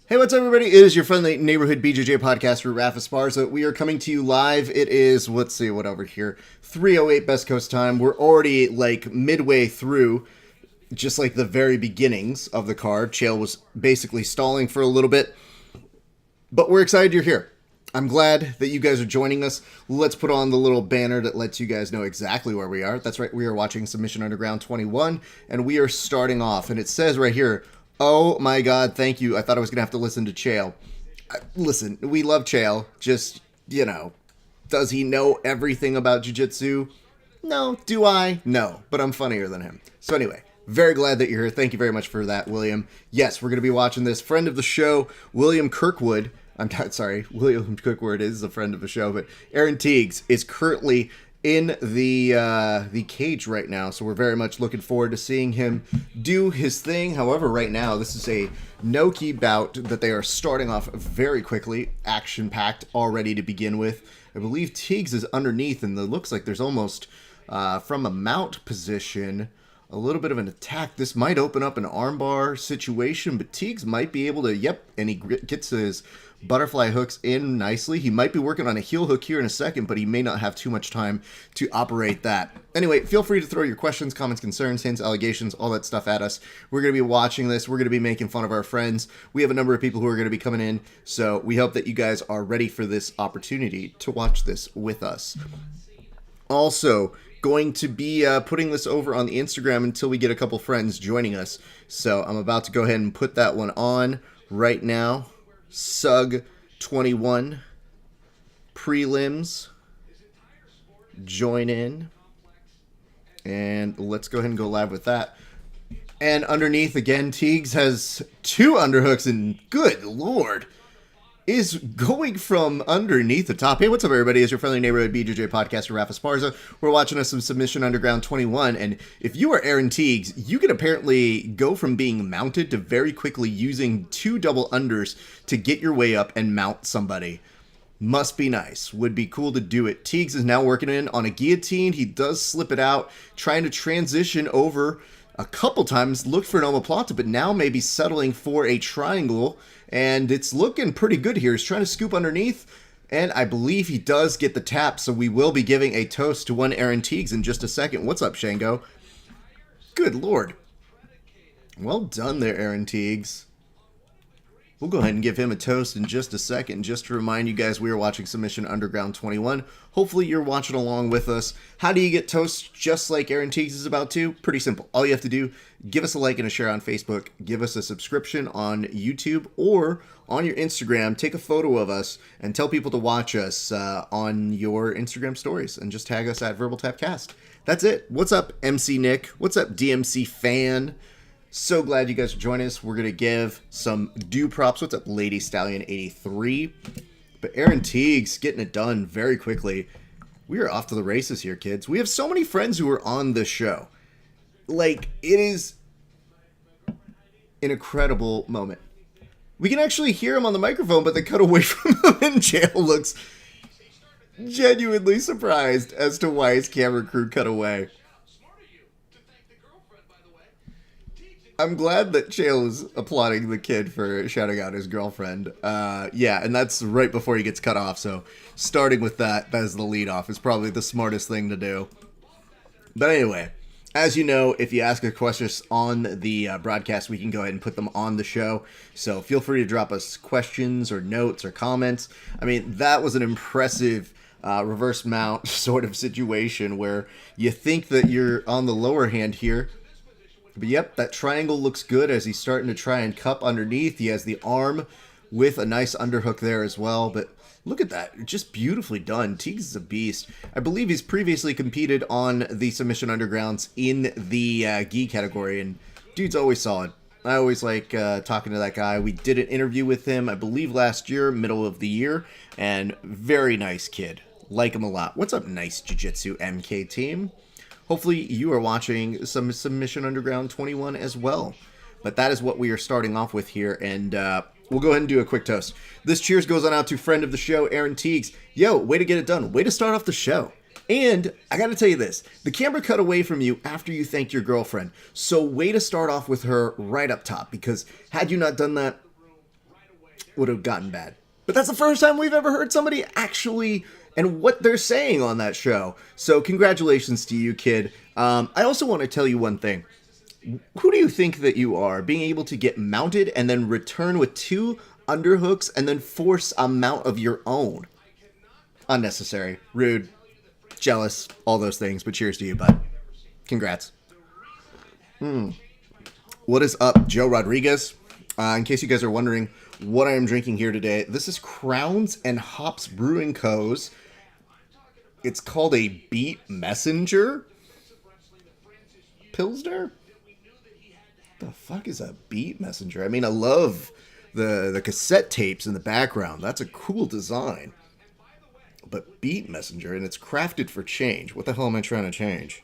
Hey, what's up, everybody? It is your friendly neighborhood BJJ podcast for Rafa Sparza. We are coming to you live. It is, let's see what over here, 3:08 Best Coast time. We're already like midway through, just like the very beginnings of the card. Chael was basically stalling for a little bit, but we're excited you're here. I'm glad that you guys are joining us. Let's put on the little banner that lets you guys know exactly where we are. That's right, we are watching Submission Underground 21, and we are starting off, and it says right here, oh my god, thank you. I thought I was going to have to listen to Chael. Listen, we love Chael. Just, does he know everything about jiu-jitsu? No. Do I? No. But I'm funnier than him. So anyway, very glad that you're here. Thank you very much for that, William. Yes, we're going to be watching this. Friend of the show, William Kirkwood. William Kirkwood is a friend of the show, but Aaron Teagues is currently in the cage right now, so we're very much looking forward to seeing him do his thing. However, right now, this is a no-key bout that they are starting off very quickly, action-packed already to begin with. I believe Teagues is underneath, and it looks like there's almost, from a mount position, a little bit of an attack. This might open up an armbar situation, but Teagues might be able to, and he gets his butterfly hooks in nicely. He might be working on a heel hook here in a second, but he may not have too much time to operate that. Anyway, feel free to throw your questions, comments, concerns, hints, allegations, all that stuff at us. We're going to be watching this. We're going to be making fun of our friends. We have a number of people who are going to be coming in, so we hope that you guys are ready for this opportunity to watch this with us. Also, going to be putting this over on the Instagram until we get a couple friends joining us. So I'm about to go ahead and put that one on right now. Sug 21 prelims, join in, and let's go ahead and go live with that. And underneath again, Teagues has two underhooks, and good lord, is going from underneath the top. Hey, what's up, everybody? It's your friendly neighborhood BJJ podcaster, Rafa Sparza. We're watching us some Submission Underground 21, and if you are Aaron Teagues, you can apparently go from being mounted to very quickly using two double unders to get your way up and mount somebody. Must be nice. Would be cool to do it. Teagues is now working in on a guillotine. He does slip it out, trying to transition over a couple times, looked for an omoplata, but now maybe settling for a triangle, and it's looking pretty good here. He's trying to scoop underneath, and I believe he does get the tap, so we will be giving a toast to one Aaron Teagues in just a second. What's up, Shango? Good lord. Well done there, Aaron Teagues. We'll go ahead and give him a toast in just a second. Just to remind you guys, we are watching Submission Underground 21. Hopefully you're watching along with us. How do you get toasts just like Aaron Teagues is about to? Pretty simple. All you have to do, give us a like and a share on Facebook, give us a subscription on YouTube, or on your Instagram, take a photo of us and tell people to watch us on your Instagram stories, and just tag us at VerbalTapCast. That's it. What's up, MC Nick? What's up, DMC fan? So glad you guys are joining us. We're going to give some due props. What's up, Lady Stallion 83? But Aaron Teagues getting it done very quickly. We are off to the races here, kids. We have so many friends who are on this show. Like, it is an incredible moment. We can actually hear him on the microphone, but they cut away from him, and Chael looks genuinely surprised as to why his camera crew cut away. I'm glad that Chael is applauding the kid for shouting out his girlfriend. Yeah, and that's right before he gets cut off, so starting with that as the lead off is probably the smartest thing to do. But anyway, as you know, if you ask a question on the broadcast, we can go ahead and put them on the show. So feel free to drop us questions or notes or comments. I mean, that was an impressive reverse mount sort of situation where you think that you're on the lower hand here. But yep, that triangle looks good as he's starting to try and cup underneath. He has the arm with a nice underhook there as well. But look at that. Just beautifully done. Teagues is a beast. I believe he's previously competed on the Submission Undergrounds in the gi category. And dude's always solid. I always like talking to that guy. We did an interview with him, I believe, last year, middle of the year. And very nice kid. Like him a lot. What's up, nice Jiu-Jitsu MK team? Hopefully you are watching some Submission Underground 21 as well. But that is what we are starting off with here, and we'll go ahead and do a quick toast. This cheers goes on out to friend of the show, Aaron Teagues. Yo, way to get it done. Way to start off the show. And I got to tell you this. The camera cut away from you after you thanked your girlfriend. So way to start off with her right up top, because had you not done that, would have gotten bad. But that's the first time we've ever heard somebody actually and what they're saying on that show. So congratulations to you, kid. I also want to tell you one thing. Who do you think that you are, being able to get mounted and then return with 2 underhooks and then force a mount of your own? Unnecessary, rude, jealous, all those things. But cheers to you, bud. Congrats. What is up, Joe Rodriguez? In case you guys are wondering what I am drinking here today, this is Crowns and Hops Brewing Co.'s. It's called a Beat Messenger Pilsner? The fuck is a Beat Messenger? I mean, I love the cassette tapes in the background. That's a cool design. But Beat Messenger, and it's crafted for change. What the hell am I trying to change?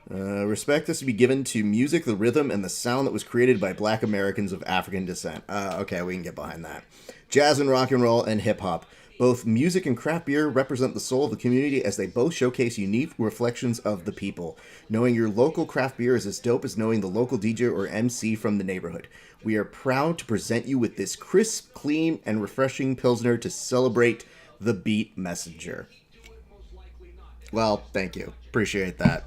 Respect is to be given to music, the rhythm, and the sound that was created by Black Americans of African descent. Okay, we can get behind that. Jazz and rock and roll and hip-hop. Both music and craft beer represent the soul of the community as they both showcase unique reflections of the people. Knowing your local craft beer is as dope as knowing the local DJ or MC from the neighborhood. We are proud to present you with this crisp, clean, and refreshing Pilsner to celebrate the Beat Messenger. Well, thank you. Appreciate that.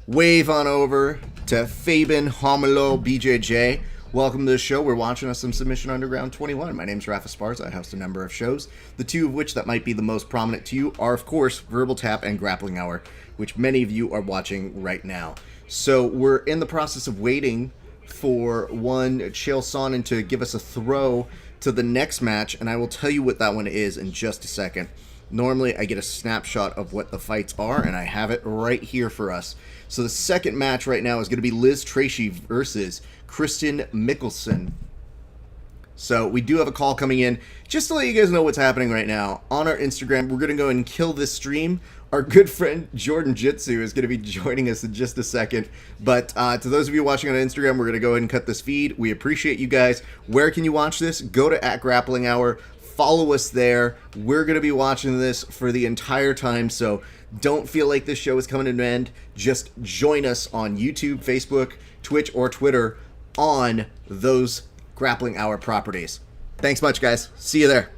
Wave on over to Fabian Homolo BJJ. Welcome to the show. We're watching us some Submission Underground 21. My name's Rafa Esparza. I host a number of shows, the 2 of which that might be the most prominent to you are, of course, Verbal Tap and Grappling Hour, which many of you are watching right now. So we're in the process of waiting for one Chael Sonnen to give us a throw to the next match, and I will tell you what that one is in just a second. Normally, I get a snapshot of what the fights are, and I have it right here for us. So the second match right now is going to be Liz Tracy versus Kristen Mickelson. So we do have a call coming in. Just to let you guys know what's happening right now, on our Instagram, we're going to go and kill this stream. Our good friend Jordan Jitsu is going to be joining us in just a second. But to those of you watching on Instagram, we're going to go ahead and cut this feed. We appreciate you guys. Where can you watch this? Go to @GrapplingHour. Follow us there. We're going to be watching this for the entire time, so don't feel like this show is coming to an end. Just join us on YouTube, Facebook, Twitch, or Twitter on those Grappling Hour properties. Thanks much, guys. See you there.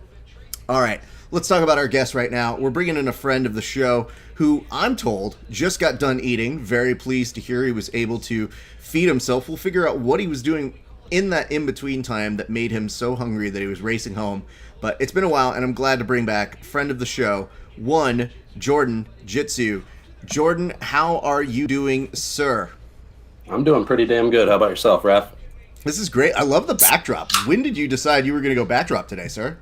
All right, let's talk about our guest right now. We're bringing in a friend of the show who I'm told just got done eating. Very pleased to hear he was able to feed himself. We'll figure out what he was doing in that in-between time that made him so hungry that he was racing home. But it's been a while, and I'm glad to bring back friend of the show, one Jordan Jitsu. Jordan, how are you doing, sir? I'm doing pretty damn good. How about yourself, Raph? This is great. I love the backdrop. When did you decide you were going to go backdrop today, sir?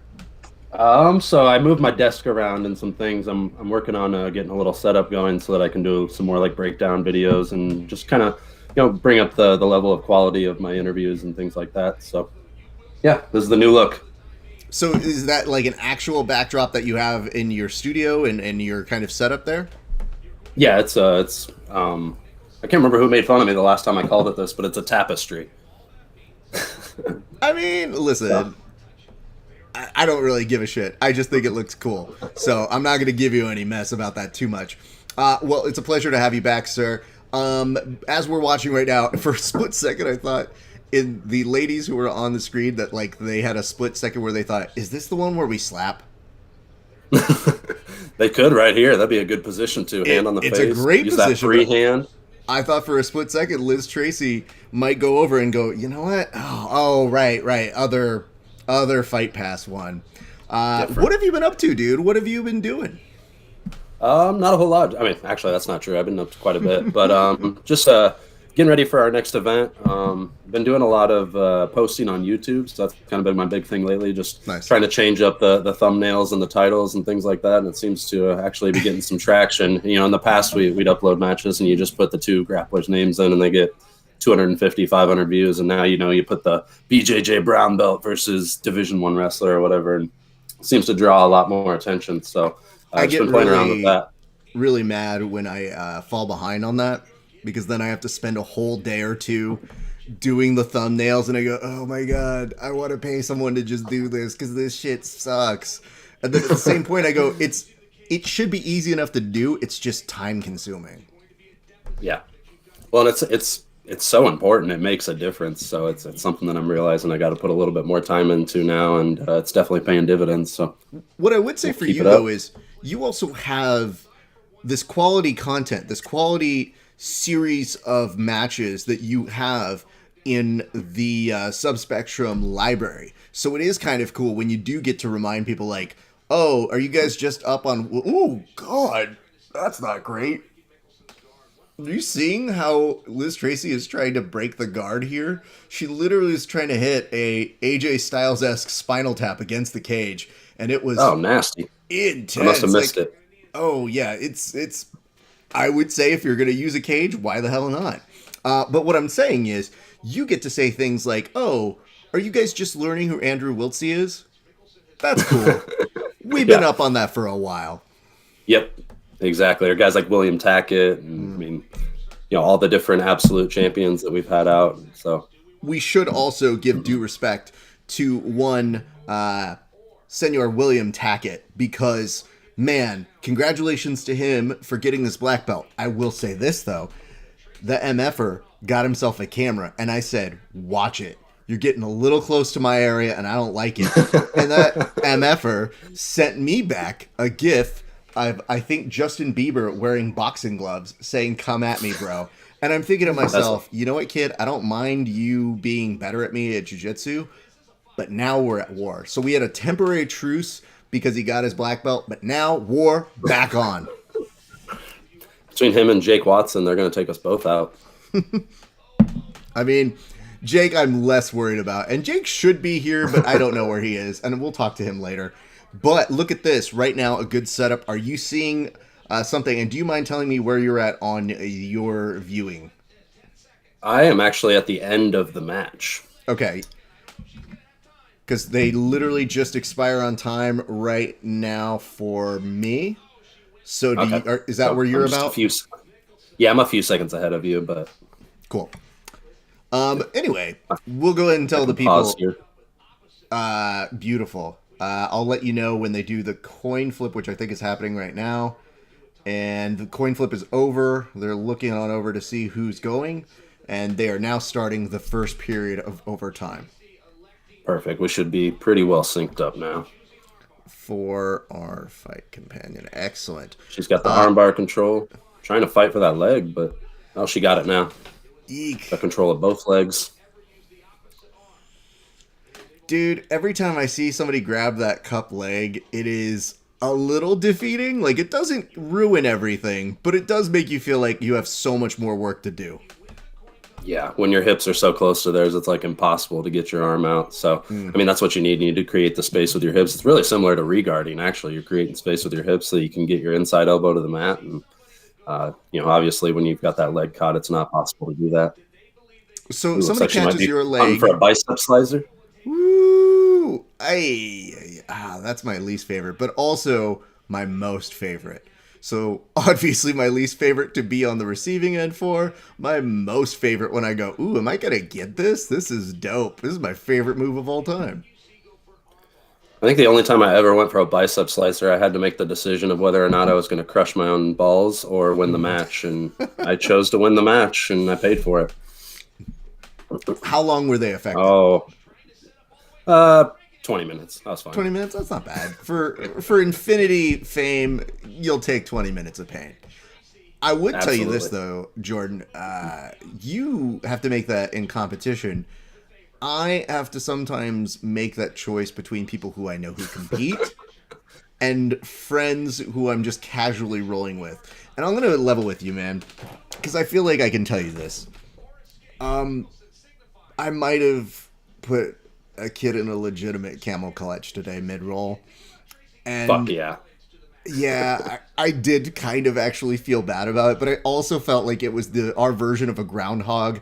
So I moved my desk around and some things. I'm working on getting a little setup going so that I can do some more like breakdown videos and just kind of, bring up the level of quality of my interviews and things like that. So, yeah, this is the new look. So is that like an actual backdrop that you have in your studio and your kind of setup there? Yeah, it's I can't remember who made fun of me the last time I called it this, but it's a tapestry. I mean, listen, I don't really give a shit. I just think it looks cool. So I'm not going to give you any mess about that too much. Well, it's a pleasure to have you back, sir. As we're watching right now, for a split second, I thought in the ladies who were on the screen that like they had a split second where they thought, is this the one where we slap? They could right here. That'd be a good position to hand on the face. It's a great Use position. That free hand. I thought for a split second Liz Tracy might go over and go, you know what? Oh, right. Other Fight Pass one. What have you been up to, dude? What have you been doing? Not a whole lot. I mean, actually, that's not true. I've been up to quite a bit, but just getting ready for our next event. Been doing a lot of posting on YouTube, so that's kind of been my big thing lately. Just trying to change up the thumbnails and the titles and things like that, and it seems to actually be getting some traction. In the past, we'd upload matches, and you just put the 2 grapplers' names in, and they get 250, 500 views, and now you put the BJJ brown belt versus Division I wrestler or whatever, and it seems to draw a lot more attention. So I've just been playing around with that. Really mad when I fall behind on that, because then I have to spend a whole day or two doing the thumbnails, and I go, oh my god, I want to pay someone to just do this because this shit sucks. And then at the same point, I go, it should be easy enough to do. It's just time consuming. Yeah. Well, and it's it's so important. It makes a difference. So it's something that I'm realizing I got to put a little bit more time into now, and it's definitely paying dividends. So what I would say for you though is you also have this quality content, this quality series of matches that you have in the Subspectrum library. So it is kind of cool when you do get to remind people like, oh, are you guys just up on... Oh, God, that's not great. Are you seeing how Liz Tracy is trying to break the guard here? She literally is trying to hit a AJ Styles-esque spinal tap against the cage, and it was... Oh, nasty. Intense. I must have missed it. Oh, yeah, it's... I would say if you're going to use a cage, why the hell not? But what I'm saying is, you get to say things like, oh, are you guys just learning who Andrew Wiltsey is? That's cool. We've been up on that for a while. Yep, exactly. Or guys like William Tackett, and I mean, all the different absolute champions that we've had out. So we should also give due respect to one Senor William Tackett, because, man, congratulations to him for getting this black belt. I will say this, though. The MFer got himself a camera, and I said, watch it. You're getting a little close to my area, and I don't like it. And that MFer sent me back a GIF of, I think, Justin Bieber wearing boxing gloves saying, come at me, bro. And I'm thinking to myself, you know what, kid? I don't mind you being better at me at jiu-jitsu, but now we're at war. So we had a temporary truce because he got his black belt, but now war back on. Between him and Jake Watson, they're going to take us both out. I mean, Jake, I'm less worried about. And Jake should be here, but I don't know where he is. And we'll talk to him later. But look at this. Right now, a good setup. Are you seeing something? And do you mind telling me where you're at on your viewing? I am actually at the end of the match. Okay. Because they literally just expire on time right now for me. So is that where you're about? I'm a few seconds ahead of you, but... Cool. Anyway, we'll go ahead and tell the people. Beautiful. I'll let you know when they do the coin flip, which I think is happening right now. And the coin flip is over. They're looking on over to see who's going. And they are now starting the first period of overtime. Perfect. We should be pretty well synced up now. For our fight companion. Excellent. She's got the armbar control. Trying to fight for that leg, but she got it now. Eek. The control of both legs. Dude, every time I see somebody grab that cup leg, it is a little defeating. Like, it doesn't ruin everything, but it does make you feel like you have so much more work to do. Yeah, when your hips are so close to theirs, it's like impossible to get your arm out. So, I mean, that's what you need. You need to create the space with your hips. It's really similar to regarding, actually. You're creating space with your hips so you can get your inside elbow to the mat. And, obviously, when you've got that leg caught, it's not possible to do that. So, somebody catches your leg. For a bicep slicer. Woo! That's my least favorite, but also my most favorite. So, obviously, my least favorite to be on the receiving end for. My most favorite when I go, ooh, am I going to get this? This is dope. This is my favorite move of all time. I think the only time I ever went for a bicep slicer, I had to make the decision of whether or not I was going to crush my own balls or win the match. And I chose to win the match, and I paid for it. How long were they effective? 20 minutes. That was fine. 20 minutes? That's not bad. For Infinity fame, you'll take 20 minutes of pain. I would tell you this, though, Jordan. You have to make that in competition. I have to sometimes make that choice between people who I know who compete and friends who I'm just casually rolling with. And I'm going to level with you, man, because I feel like I can tell you this. I might have put a kid in a legitimate camel clutch today mid-roll. And fuck yeah. Yeah, I did kind of actually feel bad about it, but I also felt like it was our version of a groundhog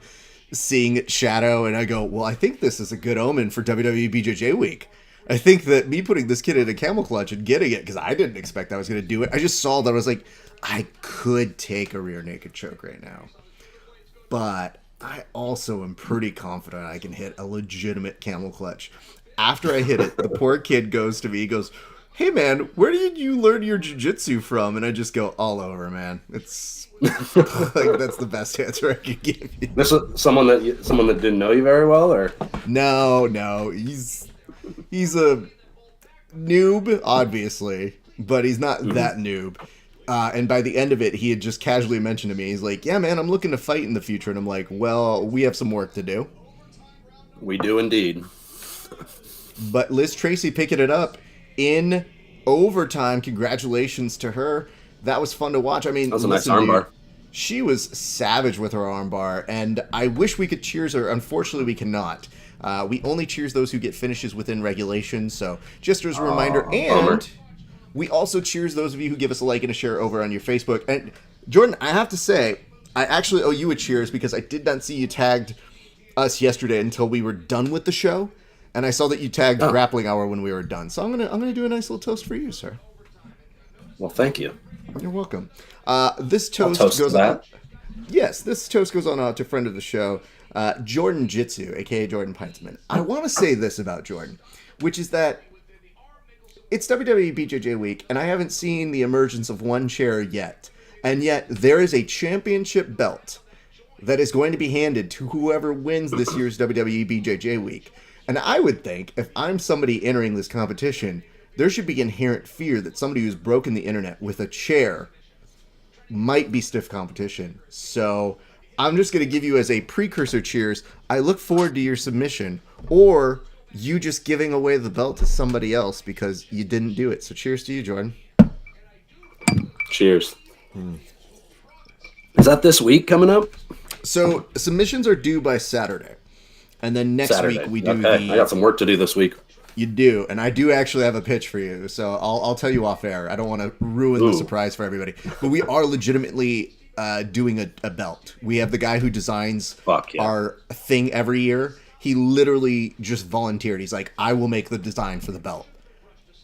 seeing Shadow, and I go, well, I think this is a good omen for WWE BJJ week. I think that me putting this kid in a camel clutch and getting it, because I didn't expect I was going to do it. I just saw that I was like, I could take a rear naked choke right now. But I also am pretty confident I can hit a legitimate camel clutch. After I hit it, the poor kid goes to me, he goes, hey man, where did you learn your jiu-jitsu from? And I just go, all over, man. It's like that's the best answer I could give you. This is someone that didn't know you very well, or No, he's a noob, obviously, but he's not that noob. And by the end of it, he had just casually mentioned to me, he's like, yeah, man, I'm looking to fight in the future. And I'm like, well, we have some work to do. We do indeed. But Liz Tracy picking it up in overtime. Congratulations to her. That was fun to watch. I mean, that was a nice armbar. She was savage with her armbar, and I wish we could cheers her. Unfortunately, we cannot. We only cheers those who get finishes within regulation. So just as a reminder, and bummer. we also cheers those of you who give us a like and a share over on your Facebook. And Jordan, I have to say, I actually owe you a cheers because I did not see you tagged us yesterday until we were done with the show, and I saw that you tagged Grappling Hour when we were done. So I'm gonna do a nice little toast for you, sir. Well, thank you. You're welcome. This toast goes on. Yes, this toast goes on to friend of the show, Jordan Jitsu, aka Jordan Pintsman. I want to say this about Jordan, which is that it's WWE BJJ week, and I haven't seen the emergence of one chair yet. And yet, there is a championship belt that is going to be handed to whoever wins this year's WWE BJJ week. And I would think, if I'm somebody entering this competition, there should be inherent fear that somebody who's broken the internet with a chair might be stiff competition. So I'm just going to give you as a precursor cheers. I look forward to your submission, or you just giving away the belt to somebody else because you didn't do it. So cheers to you, Jordan. Cheers. Is that this week coming up? So submissions are due by Saturday. And then next week we do I got some work to do this week. You do, and I do actually have a pitch for you, so I'll tell you off air. I don't want to ruin the surprise for everybody, but we are legitimately doing a belt. We have the guy who designs our thing every year. He literally just volunteered. He's like, I will make the design for the belt.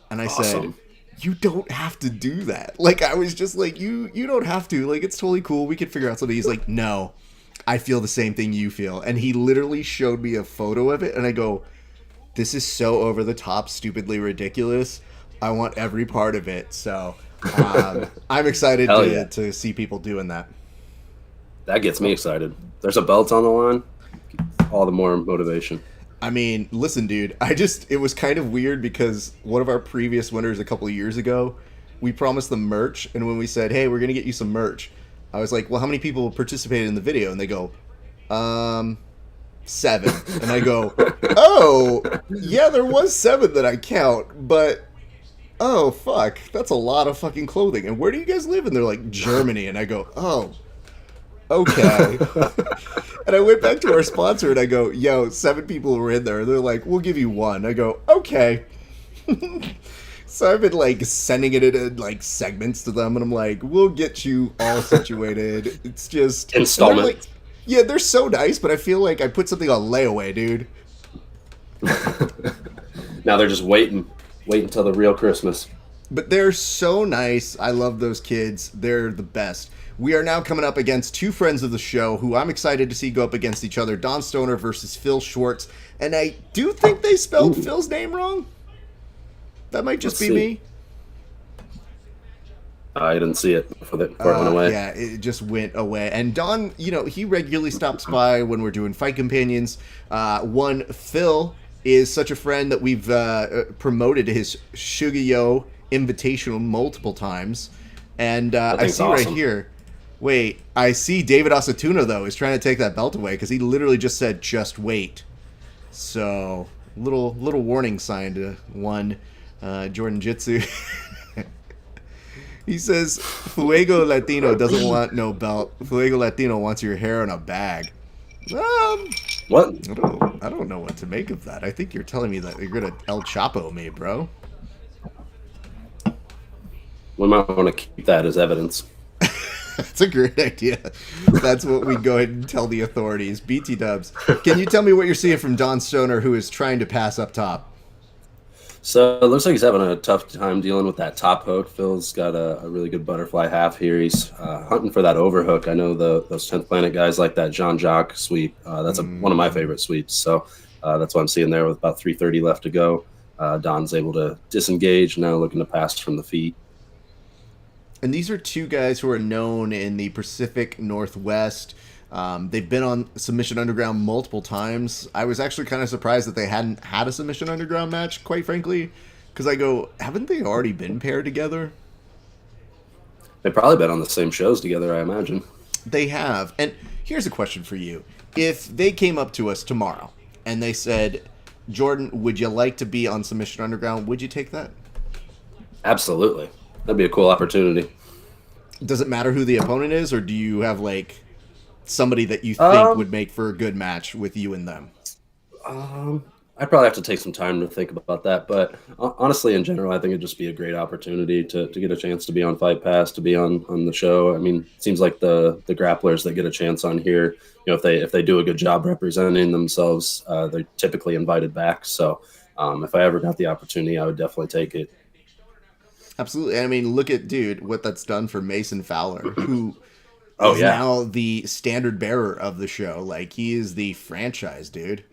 And I said, you don't have to do that. Like, I was just like, you don't have to. Like, it's totally cool. We could figure out something. He's like, no, I feel the same thing you feel. And he literally showed me a photo of it, and I go, this is so over the top, stupidly ridiculous. I want every part of it. So I'm excited to see people doing that. That gets me excited. There's a belt on the line. All the more motivation. I mean, listen, dude, it was kind of weird because one of our previous winners a couple of years ago, we promised them merch. And when we said, hey, we're going to get you some merch, I was like, well, how many people participated in the video? And they go, 7. And I go, oh, yeah, there was 7 that I count, but oh, fuck, that's a lot of fucking clothing. And where do you guys live? And they're like, Germany. And I go, oh, okay. And I went back to our sponsor and I go, yo, 7 people were in there. And they're like, we'll give you 1. I go, okay. So I've been like sending it in like segments to them, and I'm like, we'll get you all situated. It's just installment. Like, yeah, they're so nice, but I feel like I put something on layaway, dude. Now they're just waiting until the real Christmas. But they're so nice. I love those kids. They're the best. We are now coming up against 2 friends of the show who I'm excited to see go up against each other. Don Stoner versus Phil Schwartz. And I do think they spelled Phil's name wrong. That might just be me. I didn't see it before it went away. Yeah, it just went away. And Don, he regularly stops by when we're doing Fight Companions. Phil is such a friend that we've promoted his Shugayo Invitational multiple times. And I see awesome. Right here. Wait, I see David Asatuna, though, is trying to take that belt away because he literally just said, just wait. So, little warning sign to one Jordan Jitsu. He says, Fuego Latino doesn't want no belt. Fuego Latino wants your hair in a bag. What? I don't know what to make of that. I think you're telling me that you're going to El Chapo me, bro. We might want to keep that as evidence. That's a great idea. That's what we go ahead and tell the authorities. BT Dubs, can you tell me what you're seeing from Don Stoner, who is trying to pass up top? So it looks like he's having a tough time dealing with that top hook. Phil's got a really good butterfly half here. He's hunting for that overhook. I know those 10th Planet guys like that Jean-Jacques sweep. That's one of my favorite sweeps. So that's what I'm seeing there with about 3:30 left to go. Don's able to disengage, now looking to pass from the feet. And these are two guys who are known in the Pacific Northwest. They've been on Submission Underground multiple times. I was actually kind of surprised that they hadn't had a Submission Underground match, quite frankly, because I go, haven't they already been paired together? They've probably been on the same shows together, I imagine. They have. And here's a question for you. If they came up to us tomorrow and they said, Jordan, would you like to be on Submission Underground? Would you take that? Absolutely. That'd be a cool opportunity. Does it matter who the opponent is, or do you have, like, somebody that you think would make for a good match with you and them? I'd probably have to take some time to think about that. But honestly, in general, I think it'd just be a great opportunity to get a chance to be on Fight Pass, to be on the show. I mean, it seems like the grapplers that get a chance on here, if they do a good job representing themselves, they're typically invited back. So if I ever got the opportunity, I would definitely take it. Absolutely. I mean, look at, dude, what that's done for Mason Fowler, who is now the standard bearer of the show. Like, he is the franchise, dude.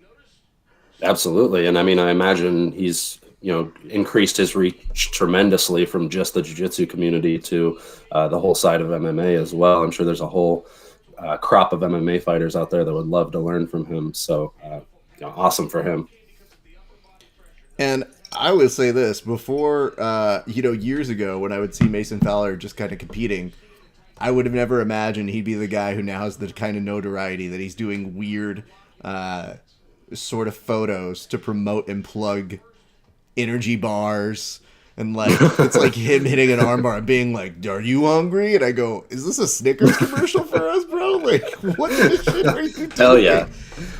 Absolutely. And I mean, I imagine he's, increased his reach tremendously from just the jiu-jitsu community to the whole side of MMA as well. I'm sure there's a whole crop of MMA fighters out there that would love to learn from him. So, awesome for him. And I would say this, before, years ago when I would see Mason Fowler just kind of competing, I would have never imagined he'd be the guy who now has the kind of notoriety that he's doing weird sort of photos to promote and plug energy bars. And, like, it's like him hitting an armbar and being like, "Are you hungry?" And I go, "Is this a Snickers commercial for us, bro? Like, what the shit are you doing?" Hell yeah.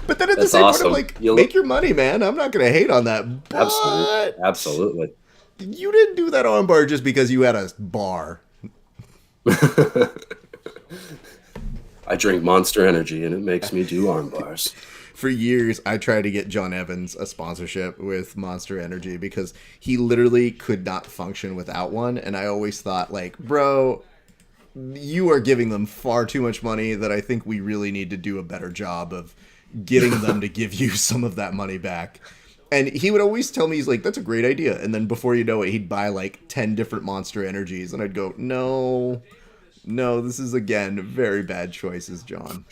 But then at the same point, I'm like, make your money, man. I'm not going to hate on that. But Absolutely. You didn't do that armbar just because you had a bar. I drink Monster Energy, and it makes me do arm bars. For years, I tried to get John Evans a sponsorship with Monster Energy because he literally could not function without one. And I always thought, like, bro, you are giving them far too much money that I think we really need to do a better job of getting them to give you some of that money back. And he would always tell me, he's like, that's a great idea. And then before you know it, he'd buy like 10 different Monster Energies. And I'd go, no, this is, again, very bad choices, John.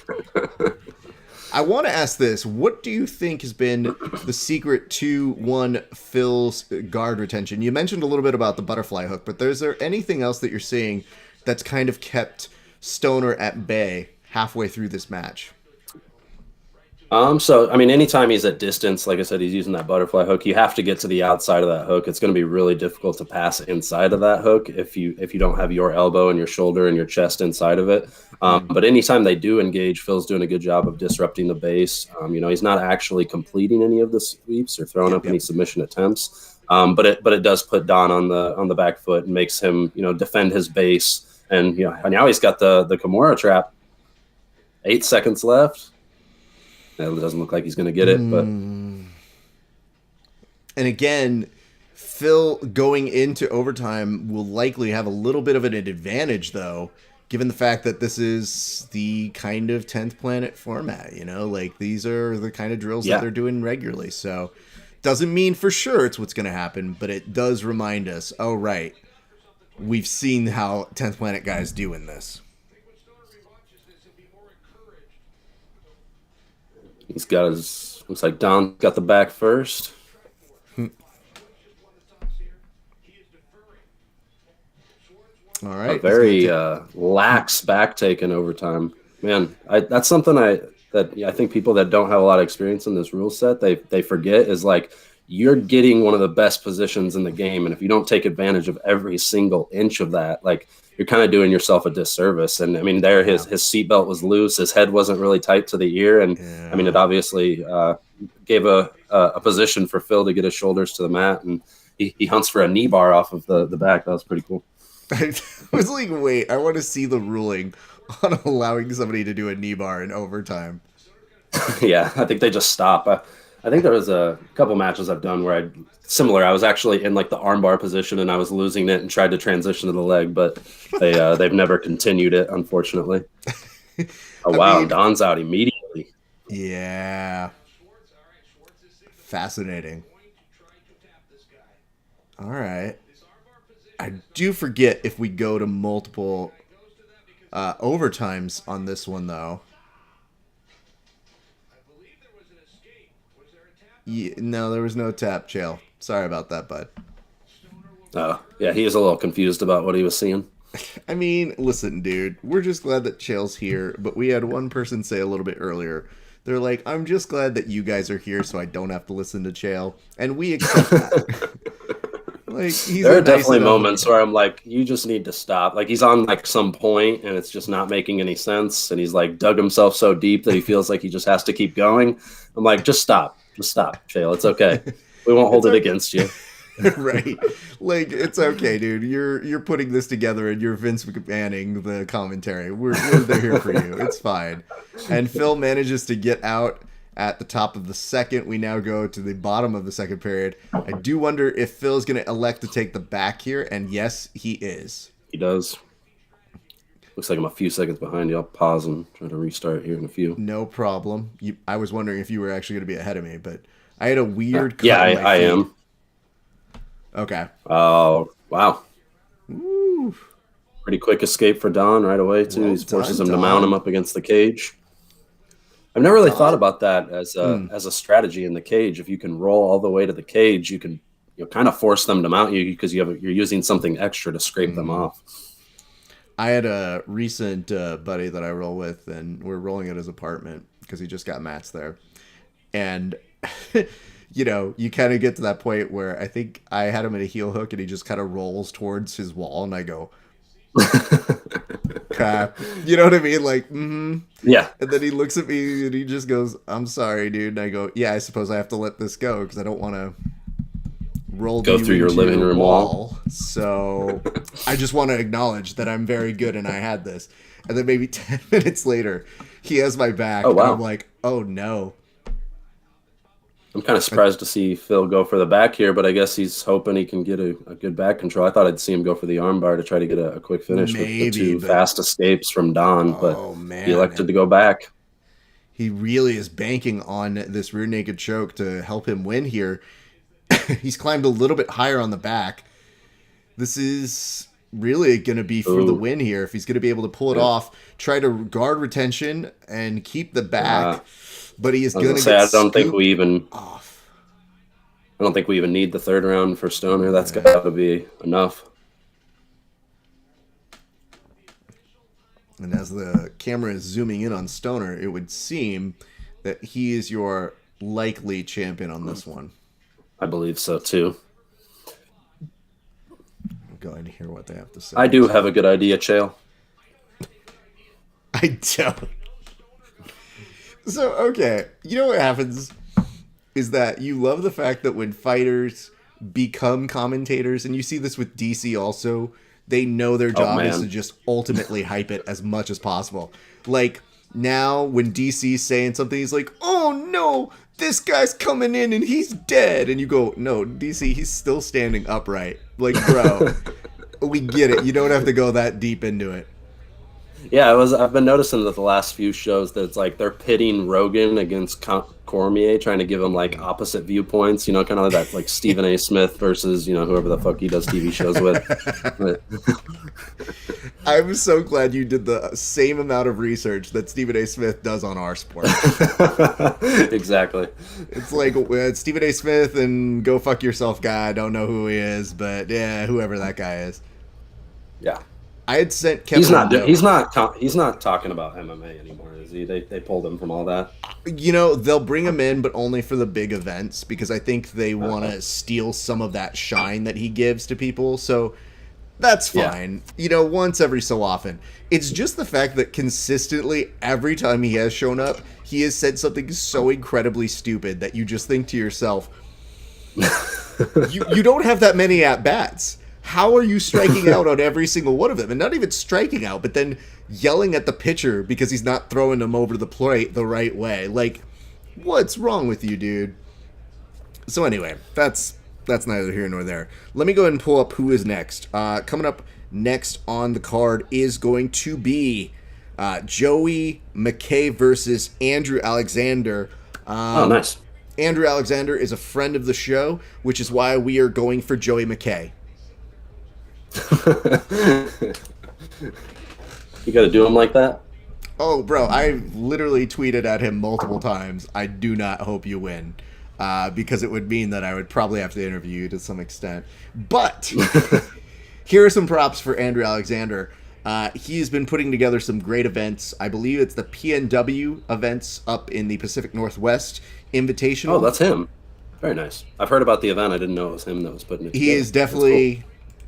I want to ask this. What do you think has been the secret to Phil's guard retention? You mentioned a little bit about the butterfly hook, but is there anything else that you're seeing that's kind of kept Stoner at bay halfway through this match? So, I mean, anytime he's at distance, like I said, he's using that butterfly hook. You have to get to the outside of that hook. It's going to be really difficult to pass inside of that hook if you don't have your elbow and your shoulder and your chest inside of it. But anytime they do engage, Phil's doing a good job of disrupting the base. He's not actually completing any of the sweeps or throwing up any submission attempts. But it does put Don on the back foot and makes him, defend his base. And now he's got the Kimura trap. 8 seconds left. It doesn't look like he's going to get it, but. And again, Phil going into overtime will likely have a little bit of an advantage, though, given the fact that this is the kind of 10th Planet format, like these are the kind of drills that they're doing regularly. So doesn't mean for sure it's what's going to happen, but it does remind us, oh, right, we've seen how 10th Planet guys do in this. He's got looks like Don got the back first. All right. A very lax back take in overtime. Man, that's something I think people that don't have a lot of experience in this rule set, they forget is like you're getting one of the best positions in the game. And if you don't take advantage of every single inch of that, like you're kind of doing yourself a disservice. And I mean, his seatbelt was loose. His head wasn't really tight to the ear. And I mean, it obviously gave a position for Phil to get his shoulders to the mat. And he hunts for a knee bar off of the back. That was pretty cool. I was like, wait, I want to see the ruling on allowing somebody to do a knee bar in overtime. Yeah, I think they just stop. I think there was a couple matches I've done where I was actually in like the armbar position and I was losing it and tried to transition to the leg, but they've never continued it, unfortunately. Oh, wow. Don's out immediately. Yeah. Fascinating. All right. I do forget if we go to multiple overtimes on this one, though. No, there was no tap, Chael. Sorry about that, bud. Oh, yeah, he was a little confused about what he was seeing. I mean, listen, dude. We're just glad that Chael's here, but we had one person say a little bit earlier. They're like, I'm just glad that you guys are here so I don't have to listen to Chael. And we accept that. Like, there are definitely moments where I'm like, you just need to stop. Like, he's on like some point and it's just not making any sense. And he's like dug himself so deep that he feels like he just has to keep going. I'm like, just stop. Just stop, Chael. It's okay. We won't hold it against you. Right. Like, it's okay, dude. You're putting this together and you're Vince McMahonning the commentary. We're here for you. It's fine. And Phil manages to get out at the top of the second. We now go to the bottom of the second period. I do wonder if Phil's going to elect to take the back here, and yes, he is. He does. Looks like I'm a few seconds behind you. I'll pause and try to restart here in a few. No problem. I was wondering if you were actually going to be ahead of me, but I had a weird cut. Yeah, I am. Okay. Oh, wow. Ooh. Pretty quick escape for Don right away, too. Well, he forces him to mount him up against the cage. I've never really thought about that as a strategy in the cage. If you can roll all the way to the cage, you can kind of force them to mount you because you're using something extra to scrape them off. I had a recent buddy that I roll with, and we're rolling at his apartment because he just got mats there. And, you kind of get to that point where I think I had him in a heel hook, and he just kind of rolls towards his wall, and I go, crap. You know what I mean? Like, yeah. And then he looks at me, and he just goes, I'm sorry, dude. And I go, yeah, I suppose I have to let this go because I don't want to go through your living room wall. So I just want to acknowledge that I'm very good and I had this. And then maybe 10 minutes later, he has my back. Oh, wow. And I'm like, oh, no. I'm kind of surprised to see Phil go for the back here, but I guess he's hoping he can get a good back control. I thought I'd see him go for the armbar to try to get a quick finish with the two fast escapes from Don, but he elected to go back. He really is banking on this rear naked choke to help him win here. He's climbed a little bit higher on the back. This is really going to be for the win here. If he's going to be able to pull it off, try to guard retention and keep the back. But he is going to get I don't think we even need the third round for Stoner. That's got to be enough. And as the camera is zooming in on Stoner, it would seem that he is your likely champion on this one. I believe so, too. I'm going to hear what they have to say. I do have a good idea, Chael. I don't. So, okay. You know what happens is that you love the fact that when fighters become commentators, and you see this with DC also, they know their job is to just ultimately hype it as much as possible. Like, now when DC's saying something, he's like, oh no, this guy's coming in and he's dead. And you go, no, DC, he's still standing upright. Like, bro, we get it. You don't have to go that deep into it. Yeah, I've been noticing that the last few shows that it's like they're pitting Rogan against Cormier, trying to give him like opposite viewpoints, kind of like that, like Stephen A. Smith versus, whoever the fuck he does TV shows with. I'm so glad you did the same amount of research that Stephen A. Smith does on our sport. Exactly. It's like Stephen A. Smith and go fuck yourself guy. I don't know who he is, but yeah, whoever that guy is. Yeah. I had sent Kevin. He's not talking about MMA anymore, is he? They pulled him from all that. They'll bring him in, but only for the big events because I think they want to steal some of that shine that he gives to people. So that's fine. Yeah. Once every so often. It's just the fact that consistently every time he has shown up, he has said something so incredibly stupid that you just think to yourself, you don't have that many at bats. How are you striking out on every single one of them? And not even striking out, but then yelling at the pitcher because he's not throwing them over the plate the right way. Like, what's wrong with you, dude? So anyway, that's neither here nor there. Let me go ahead and pull up who is next. Coming up next on the card is going to be Joey Mckay versus Andrew Alexander. Oh, nice. Andrew Alexander is a friend of the show, which is why we are going for Joey Mckay. You got to do him like that? Oh, bro, I literally tweeted at him multiple times, I do not hope you win. Because it would mean that I would probably have to interview you to some extent. But here are some props for Andrew Alexander. He has been putting together some great events. I believe it's the PNW events up in the Pacific Northwest Invitational. Oh, that's him. Very nice. I've heard about the event. I didn't know it was him that was putting it together. He is definitely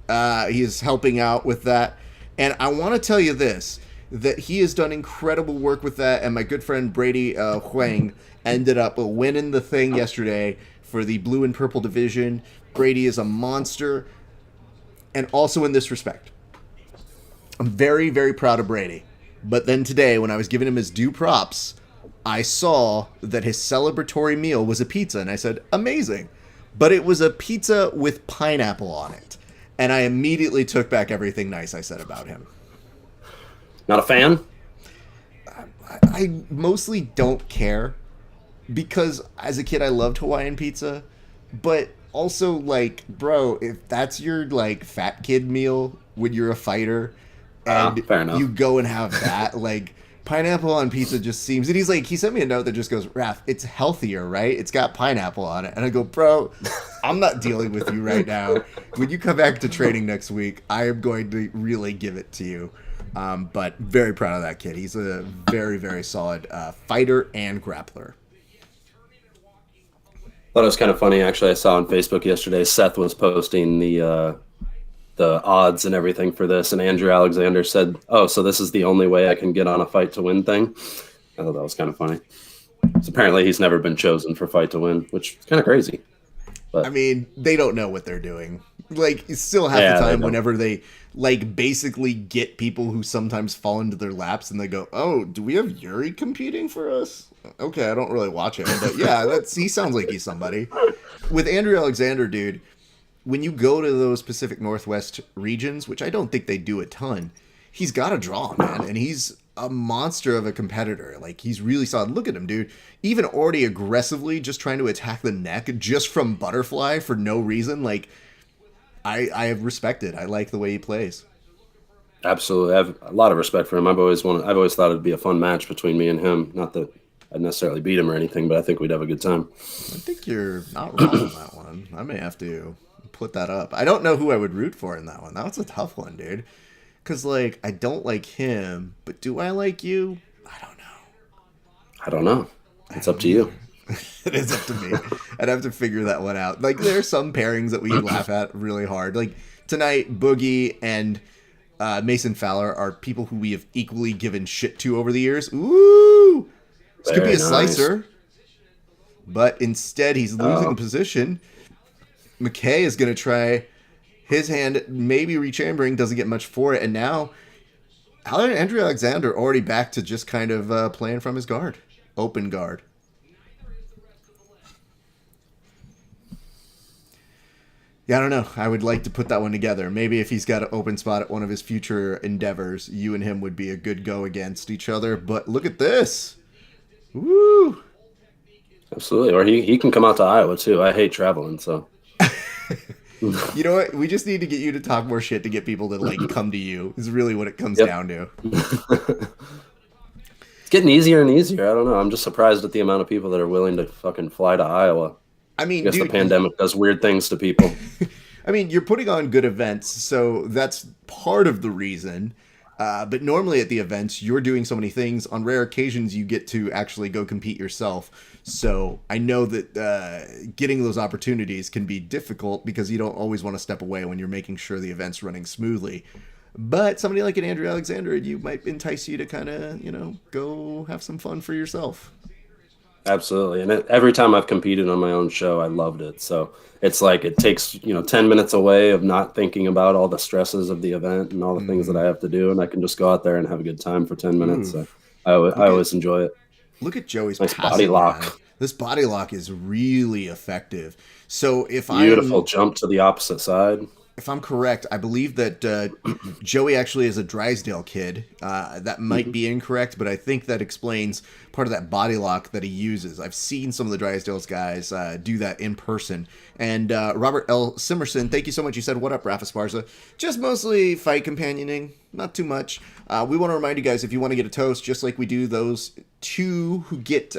he is helping out with that. And I want to tell you this, that he has done incredible work with that. And my good friend Brady Huang ended up winning the thing yesterday for the blue and purple division. Brady is a monster. And also in this respect, I'm very, very proud of Brady. But then today, when I was giving him his due props, I saw that his celebratory meal was a pizza. And I said, amazing. But it was a pizza with pineapple on it. And I immediately took back everything nice I said about him. Not a fan? I mostly don't care. Because as a kid, I loved Hawaiian pizza. But also, like, bro, if that's your, like, fat kid meal when you're a fighter, and fair enough. you go and have that, like, pineapple on pizza just seems... And he's like, he sent me a note that just goes, Raph, it's healthier, right? It's got pineapple on it. And I go, bro, I'm not dealing with you right now. When you come back to training next week, I am going to really give it to you. But very proud of that kid. He's a very, very solid fighter and grappler. Thought it was kind of funny, actually. I saw on Facebook yesterday, Seth was posting the odds and everything for this, and Andrew Alexander said, oh, so this is the only way I can get on a fight to win thing. I thought that was kind of funny. So apparently he's never been chosen for fight to win, which is kind of crazy. But I mean, they don't know what they're doing. Like, still half the time whenever they, like, basically get people who sometimes fall into their laps and they go, oh, do we have Yuri competing for us? Okay, I don't really watch him, but yeah, he sounds like he's somebody. With Andrew Alexander, dude, when you go to those Pacific Northwest regions, which I don't think they do a ton, he's got a draw, man, and he's a monster of a competitor. Like, he's really solid. Look at him, dude. Even already aggressively just trying to attack the neck just from butterfly for no reason. Like, I have respect it. I like the way he plays. absolutely. I have a lot of respect for him. I've always thought it'd be a fun match between me and him. Not that I'd necessarily beat him or anything, but I think we'd have a good time. I think you're not wrong on that one. I may have to put that up. I don't know who I would root for in that one. That was a tough one, dude. Because, like, I don't like him, but do I like you? I don't know. It's up to you. It is up to me. I'd have to figure that one out. Like, there are some pairings that we laugh at really hard. Like, tonight, Boogie and Mason Fowler are people who we have equally given shit to over the years. Ooh! This could be a slicer. But instead, he's losing position. Mckay is going to try his hand, maybe rechambering, doesn't get much for it. And now, Andrew Alexander already back to just kind of playing from his guard. Open guard. Yeah, I don't know. I would like to put that one together. Maybe if he's got an open spot at one of his future endeavors, you and him would be a good go against each other. But look at this. Woo! Absolutely. Or he can come out to Iowa, too. I hate traveling, so. You know what? We just need to get you to talk more shit to get people to, like, come to you. Is really what it comes down to. It's getting easier and easier. I don't know. I'm just surprised at the amount of people that are willing to fucking fly to Iowa. I mean, I guess the pandemic does weird things to people. I mean, you're putting on good events, so that's part of the reason. But normally at the events, you're doing so many things. On rare occasions, you get to actually go compete yourself. So I know that getting those opportunities can be difficult because you don't always want to step away when you're making sure the event's running smoothly. But somebody like an Andrew Alexander, you might entice you to kind of, go have some fun for yourself. Absolutely. And every time I've competed on my own show, I loved it. So it's like it takes, 10 minutes away of not thinking about all the stresses of the event and all the things that I have to do. And I can just go out there and have a good time for 10 minutes. So I always enjoy it. Look at Joey's nice body lock. Man. This body lock is really effective. So if Beautiful jump to the opposite side. if I'm correct, I believe that Joey actually is a Drysdale kid. That might be incorrect, but I think that explains part of that body lock that he uses. I've seen some of the Drysdale's guys do that in person. And Robert L. Simerson, thank you so much. You said, what up, Rafa Sparza? Just mostly fight companioning, not too much. We want to remind you guys, if you want to get a toast, just like we do those two who get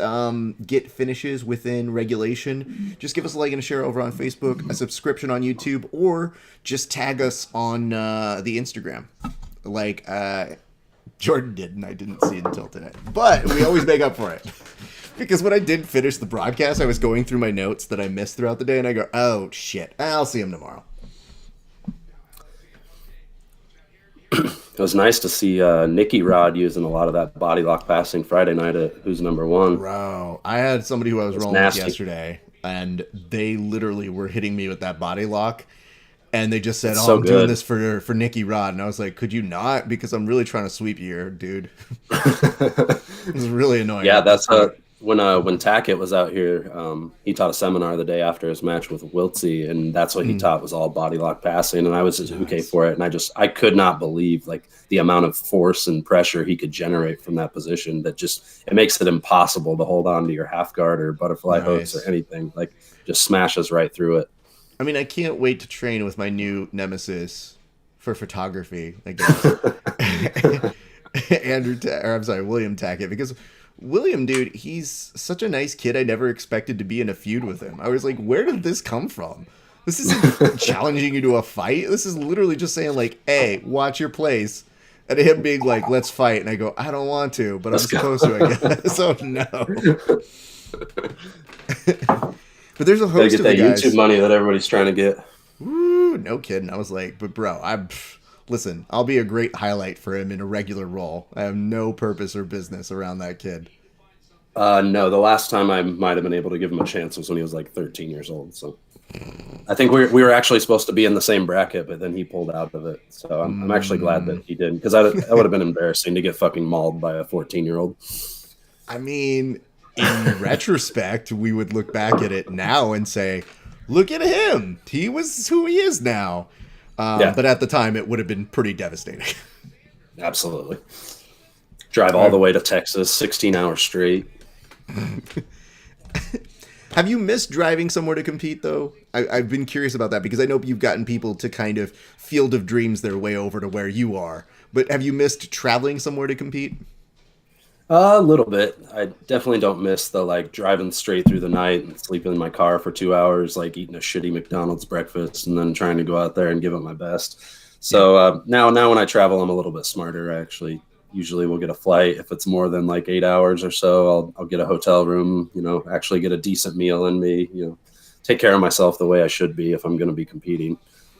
finishes within regulation, just give us a like and a share over on Facebook, a subscription on YouTube, or just tag us on the Instagram, like Jordan did, and I didn't see it until today. But we always make up for it. Because when I did finish the broadcast, I was going through my notes that I missed throughout the day, and I go, oh, shit, I'll see him tomorrow. It was nice to see Nicky Rod using a lot of that body lock passing Friday night at Who's Number One. Bro, I had somebody who I was rolling with yesterday, and they literally were hitting me with that body lock, and they just said, I'm doing this for Nicky Rod. And I was like, could you not? Because I'm really trying to sweep you here, dude. It was really annoying. Yeah, that's when Tackett was out here, he taught a seminar the day after his match with Wiltsey, and that's what he taught was all body lock passing, and I was just okay for it, and I could not believe like the amount of force and pressure he could generate from that position. That just, it makes it impossible to hold on to your half guard or butterfly hooks or anything. Like, just smashes right through it. I mean, I can't wait to train with my new nemesis for photography, I guess. William Tackett, because William, dude, he's such a nice kid. I never expected to be in a feud with him. I was like, where did this come from? This isn't challenging you to a fight. This is literally just saying, like, hey, watch your place. And him being like, let's fight. And I go, I don't want to, but I'm supposed to, I guess. Oh, no. But there's a host of the guys. That YouTube money that everybody's trying to get. Woo, no kidding. I was like, but bro, listen, I'll be a great highlight for him in a regular role. I have no purpose or business around that kid. No, the last time I might have been able to give him a chance was when he was like 13 years old. So I think we were actually supposed to be in the same bracket, but then he pulled out of it. So I'm actually glad that he didn't, because that would have been embarrassing to get fucking mauled by a 14-year-old. I mean, in retrospect, we would look back at it now and say, look at him. He was who he is now. But at the time, it would have been pretty devastating. Absolutely. Drive all the way to Texas, 16 hours straight. Have you missed driving somewhere to compete, though? I've been curious about that, because I know you've gotten people to kind of Field of Dreams their way over to where you are. But have you missed traveling somewhere to compete? A little bit. I definitely don't miss the like driving straight through the night and sleeping in my car for 2 hours, like eating a shitty McDonald's breakfast and then trying to go out there and give it my best. So now when I travel, I'm a little bit smarter. I actually usually will get a flight. If it's more than like 8 hours or so, I'll get a hotel room, actually get a decent meal in me, take care of myself the way I should be if I'm going to be competing.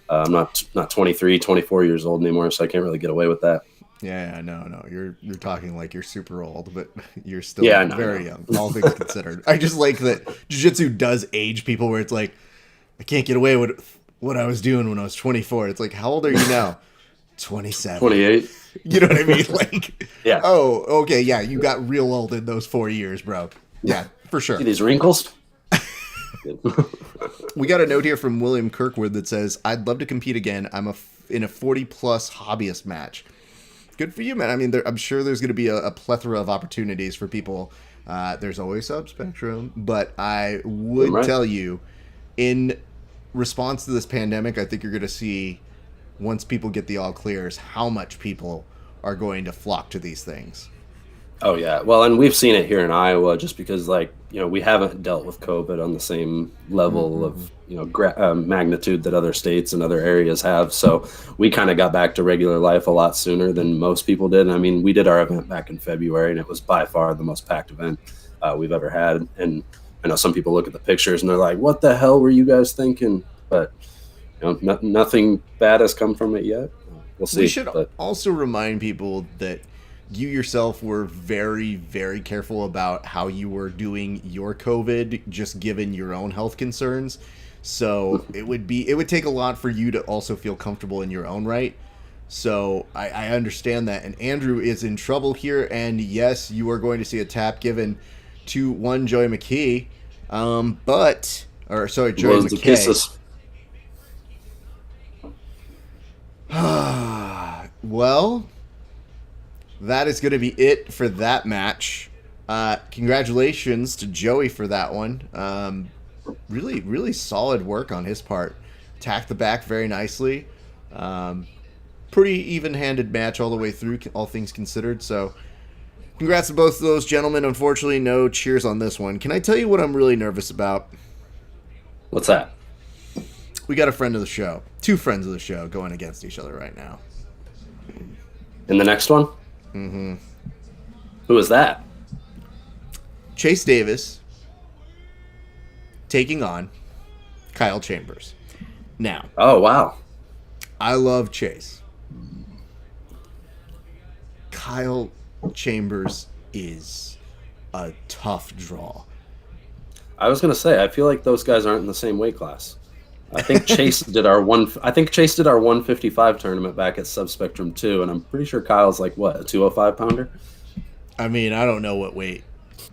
I'm not 23, 24 years old anymore, so I can't really get away with that. Yeah, no. You're talking like you're super old, but you're still very young, all things considered. I just like that jiu-jitsu does age people where it's like, I can't get away with what I was doing when I was 24. It's like, how old are you now? 27. 28. You know what I mean? Like, yeah. Oh, okay, yeah, you got real old in those 4 years, bro. Yeah, for sure. See these wrinkles? We got a note here from William Kirkwood that says, I'd love to compete again. I'm in a 40-plus hobbyist match. Good for you, man. I mean, I'm sure there's going to be a plethora of opportunities for people. There's always subspectrum, but I would tell you, in response to this pandemic, I think you're going to see, once people get the all clears, how much people are going to flock to these things. Oh, yeah. Well, and we've seen it here in Iowa just because, we haven't dealt with COVID on the same level of, magnitude that other states and other areas have. So we kind of got back to regular life a lot sooner than most people did. I mean, we did our event back in February, and it was by far the most packed event we've ever had. And I know some people look at the pictures and they're like, what the hell were you guys thinking? But, nothing bad has come from it yet. We'll see. We should also remind people that you yourself were very, very careful about how you were doing your COVID, just given your own health concerns. So it would take a lot for you to also feel comfortable in your own right. So I understand that. And Andrew is in trouble here. And yes, you are going to see a tap given to one Joey Mckay. Joey Mckay. Well, that is going to be it for that match. Congratulations to Joey for that one. Really, really solid work on his part. Attacked the back very nicely. Pretty even-handed match all the way through, all things considered. So, congrats to both of those gentlemen. Unfortunately, no cheers on this one. Can I tell you what I'm really nervous about? What's that? We got a friend of the show, two friends of the show, going against each other right now. In the next one? Mm-hmm. Who is that? Chase Davis taking on Kyle Chambers. Now. Oh, wow. I love Chase. Kyle Chambers is a tough draw. I was gonna say, I feel like those guys aren't in the same weight class. I think Chase did our 155 tournament back at Subspectrum 2, and I'm pretty sure Kyle's like what, a 205 pounder. I mean, I don't know what weight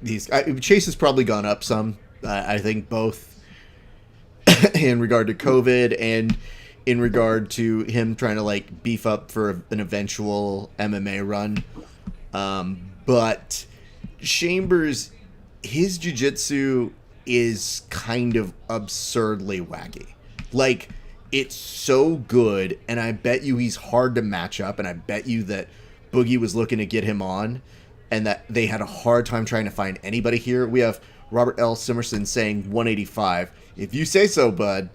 Chase has probably gone up some. I think both in regard to COVID and in regard to him trying to like beef up for an eventual MMA run. But Chambers, his jiu-jitsu is kind of absurdly wacky. Like, it's so good, and I bet you he's hard to match up, and I bet you that Boogie was looking to get him on, and that they had a hard time trying to find anybody here. We have Robert L. Simerson saying 185. If you say so, bud.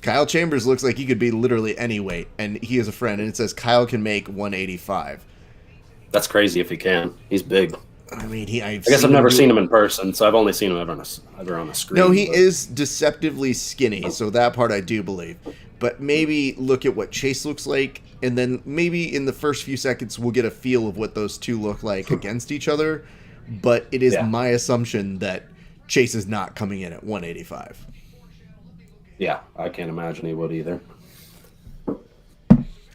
Kyle Chambers looks like he could be literally any weight, and he is a friend, and it says Kyle can make 185. That's crazy if he can. He's big. I mean, I guess I've never seen him in person, so I've only seen him ever on a screen. No, he is deceptively skinny, so that part I do believe. But maybe look at what Chase looks like, and then maybe in the first few seconds we'll get a feel of what those two look like against each other. But it is my assumption that Chase is not coming in at 185. Yeah, I can't imagine he would either.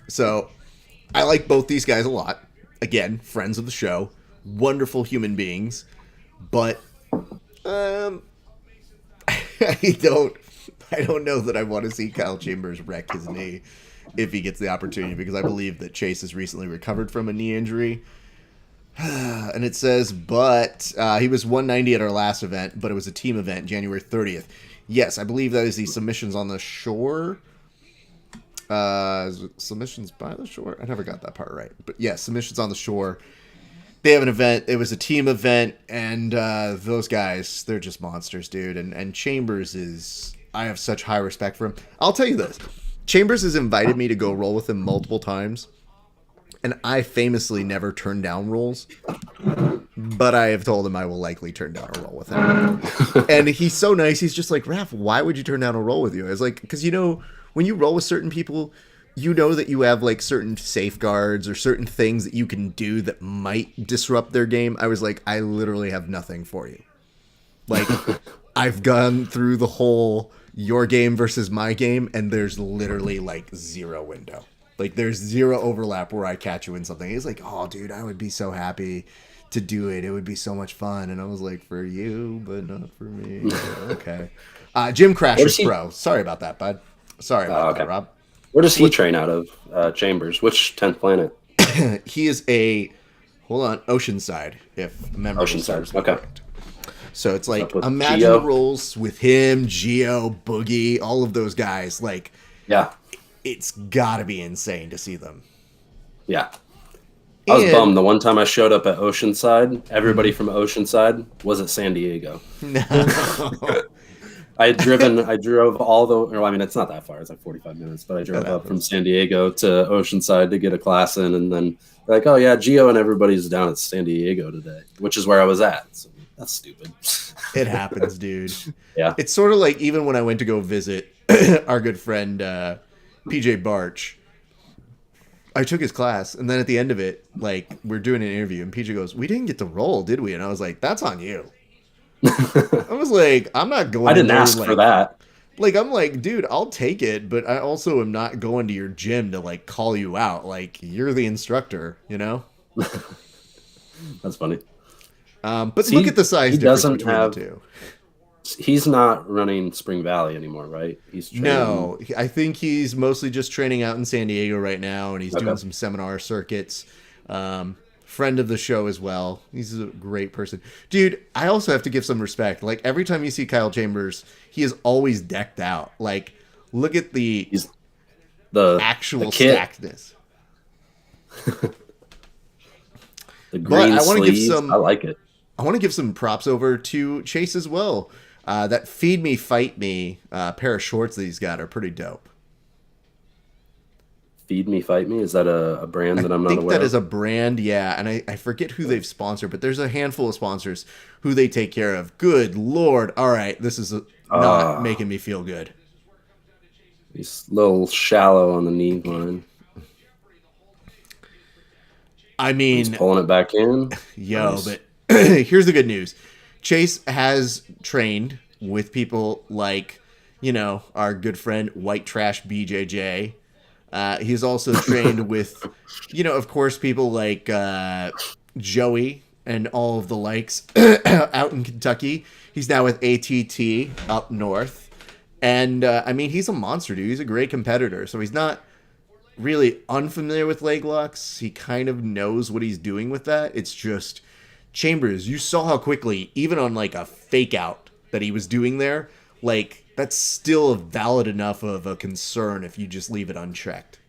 So, I like both these guys a lot. Again, friends of the show. Wonderful human beings, but I don't know that I want to see Kyle Chambers wreck his knee if he gets the opportunity, because I believe that Chase has recently recovered from a knee injury. And it says, but he was 190 at our last event, but it was a team event, January 30th. Yes, I believe that is the Submissions on the Shore. Is it Submissions by the Shore? I never got that part right. But yes, Submissions on the Shore. They have an event. It was a team event, and those guys, they're just monsters, dude. And Chambers is... I have such high respect for him. I'll tell you this. Chambers has invited me to go roll with him multiple times, and I famously never turn down rolls. But I have told him I will likely turn down a roll with him. And he's so nice. He's just like, Raph, why would you turn down a roll with you? I was like, because, you know, when you roll with certain people... you know that you have like certain safeguards or certain things that you can do that might disrupt their game. I was like, I literally have nothing for you. Like, I've gone through the whole your game versus my game, and there's literally like zero window. Like, there's zero overlap where I catch you in something. He's like, oh, dude, I would be so happy to do it. It would be so much fun. And I was like, for you, but not for me. Okay. Jim Crasher Pro. Sorry about that, bud. Sorry about that, Rob. Where does he train out of, Chambers? Which 10th planet? He is Oceanside, if memory serves me correct. So it's like, imagine the roles with him, Gio, Boogie, all of those guys. Like, yeah, it's got to be insane to see them. Yeah. I was bummed. The one time I showed up at Oceanside, everybody from Oceanside was at San Diego. No. I drove all the, or I mean, it's not that far. It's like 45 minutes, but I drove up from San Diego to Oceanside to get a class in. And then they're like, oh yeah, Gio and everybody's down at San Diego today, which is where I was at. So that's stupid. It happens, dude. Yeah. It's sort of like even when I went to go visit our good friend, PJ Barch, I took his class. And then at the end of it, like, we're doing an interview and PJ goes, we didn't get to roll, did we? And I was like, that's on you. I was like, I'm not going. I didn't ask for that. Like, I'm like, dude, I'll take it, but I also am not going to your gym to like call you out. Like, you're the instructor, you know. That's funny. But look at the size difference between the two. he's not running Spring Valley anymore, right? He's training. No, I think he's mostly just training out in San Diego right now, and he's doing some seminar circuits. Friend of the show as well. He's a great person. Dude, I also have to give some respect. Like, every time you see Kyle Chambers, he is always decked out. Like, look at the actual stackedness. The green sleeves, I like it. I want to give some props over to Chase as well. That Feed Me, Fight Me pair of shorts that he's got are pretty dope. Feed Me, Fight Me? Is that a brand that I'm not aware of? I think that is a brand, yeah. And I forget who they've sponsored, but there's a handful of sponsors who they take care of. Good Lord. All right, this is not making me feel good. He's a little shallow on the knee line. I mean, he's pulling it back in. Yo, nice. But here's the good news. Chase has trained with people like, our good friend White Trash BJJ. He's also trained with, of course, people like Joey and all of the likes out in Kentucky. He's now with ATT up north. And, he's a monster, dude. He's a great competitor. So he's not really unfamiliar with leg locks. He kind of knows what he's doing with that. It's just, Chambers, you saw how quickly, even on like a fake out that he was doing there, like, that's still valid enough of a concern if you just leave it unchecked.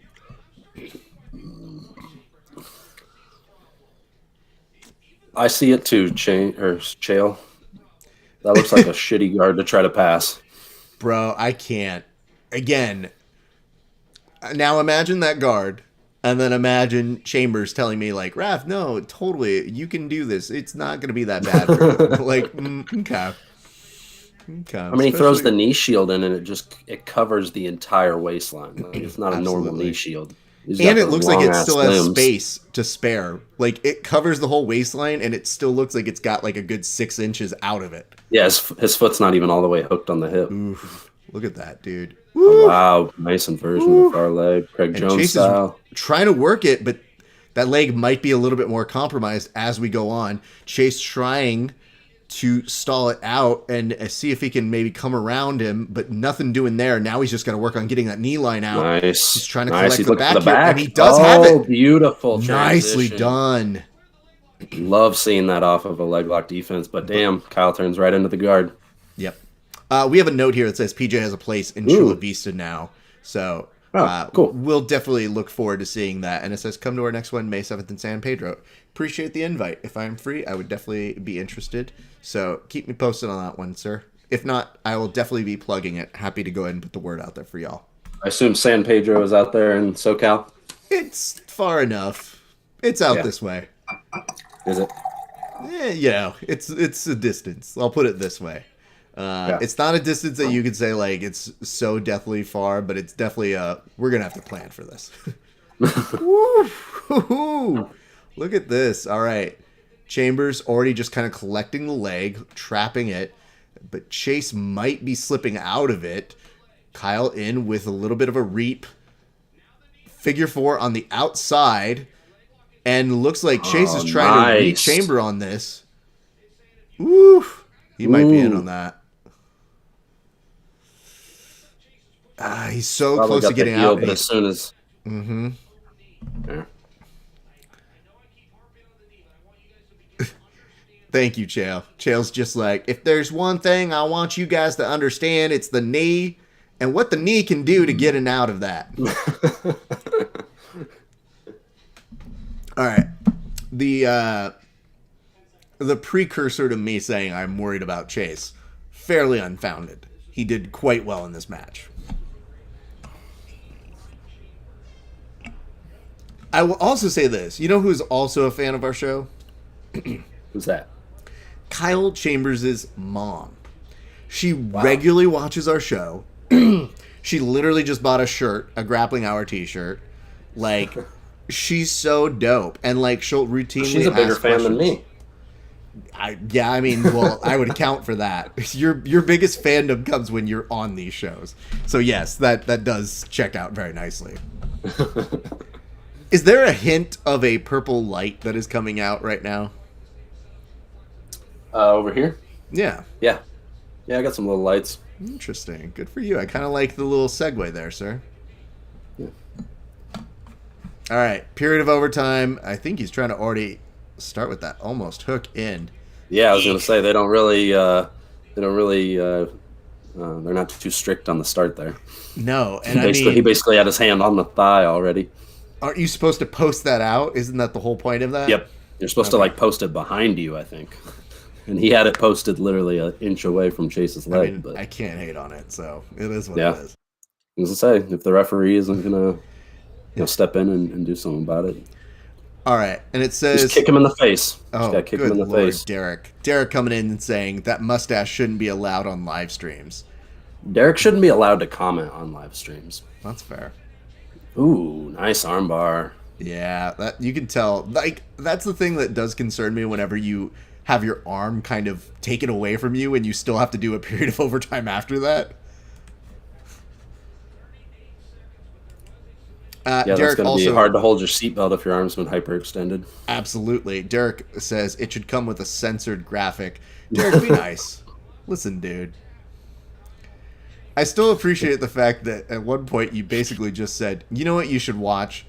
I see it too, Chael. That looks like a shitty guard to try to pass. Bro, I can't. Again, now imagine that guard, and then imagine Chambers telling me, like, Raph, no, totally, you can do this. It's not going to be that bad for you. Like, okay. I mean, he throws the knee shield in, and it covers the entire waistline. Like, it's not a normal knee shield. And it looks like it still has space to spare. Like, it covers the whole waistline, and it still looks like it's got like a good 6 inches out of it. Yeah, his foot's not even all the way hooked on the hip. Oof, look at that, dude. Oh, wow, nice inversion of the far leg, Craig Jones Chase style. Is trying to work it, but that leg might be a little bit more compromised as we go on. Chase trying to stall it out and see if he can maybe come around him, but nothing doing there. Now he's just got to work on getting that knee line out. Nice. He's trying to collect the back, here, and he does have it. Beautiful transition. Nicely done. Love seeing that off of a leg lock defense, but damn, Kyle turns right into the guard. Yep. We have a note here that says PJ has a place in Chula Vista now, so cool. We'll definitely look forward to seeing that. And it says, come to our next one, May 7th in San Pedro. Appreciate the invite. If I'm free, I would definitely be interested. So keep me posted on that one, sir. If not, I will definitely be plugging it. Happy to go ahead and put the word out there for y'all. I assume San Pedro is out there in SoCal? It's far enough. It's out this way. Is it? It's a distance. I'll put it this way. It's not a distance that you could say, like, it's so deathly far, but it's definitely we're going to have to plan for this. Woo! Look at this. All right. Chambers already just kind of collecting the leg, trapping it, but Chase might be slipping out of it. Kyle in with a little bit of a reap. Figure 4 on the outside, and looks like Chase is trying to re-chamber on this. Woo! He might be in on that. He's so Probably close to getting out. But as soon as... Mm-hmm. Yeah. Thank you, Chael. Chael's just like, if there's one thing I want you guys to understand, it's the knee and what the knee can do to get in out of that. All right. The precursor to me saying I'm worried about Chase, fairly unfounded. He did quite well in this match. I will also say this. You know who's also a fan of our show? Who's that? Kyle Chambers' mom. She regularly watches our show. She literally just bought a shirt, a Grappling Hour t-shirt. Like, she's so dope. And, like, she'll routinely She's a bigger fan than me. I would account for that. Your biggest fandom comes when you're on these shows. So, yes, that does check out very nicely. Is there a hint of a purple light that is coming out right now? Over here? Yeah. Yeah. Yeah, I got some little lights. Interesting. Good for you. I kind of like the little segue there, sir. Yeah. All right. Period of overtime. I think he's trying to already start with that almost hook in. Yeah, I was going to say they don't really, they're not too strict on the start there. No, and he basically had his hand on the thigh already. Aren't you supposed to post that out? Isn't that the whole point of that? Yep. You're supposed to like post it behind you, I think. And he had it posted literally an inch away from Chase's leg. But I can't hate on it, so it is what it is. I was going to say, if the referee isn't going to step in and do something about it. All right, and it says... Just kick him in the face. Kick him in the face. Derek coming in and saying that mustache shouldn't be allowed on live streams. Derek shouldn't be allowed to comment on live streams. That's fair. Ooh, nice armbar. Yeah, that you can tell. Like, that's the thing that does concern me whenever you have your arm kind of taken away from you and you still have to do a period of overtime after that. Derek, that's going to be hard to hold your seatbelt if your arm's been hyperextended. Absolutely. Derek says it should come with a censored graphic. Derek, be nice. Listen, dude. I still appreciate the fact that at one point you basically just said, you know what you should watch?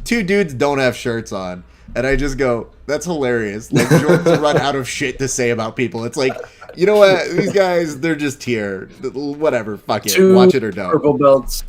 Two dudes don't have shirts on. And I just go, that's hilarious. Like, Jordan's run out of shit to say about people. It's like, you know what? These guys, they're just here. Whatever. Fuck it. Watch it or don't. Purple belts.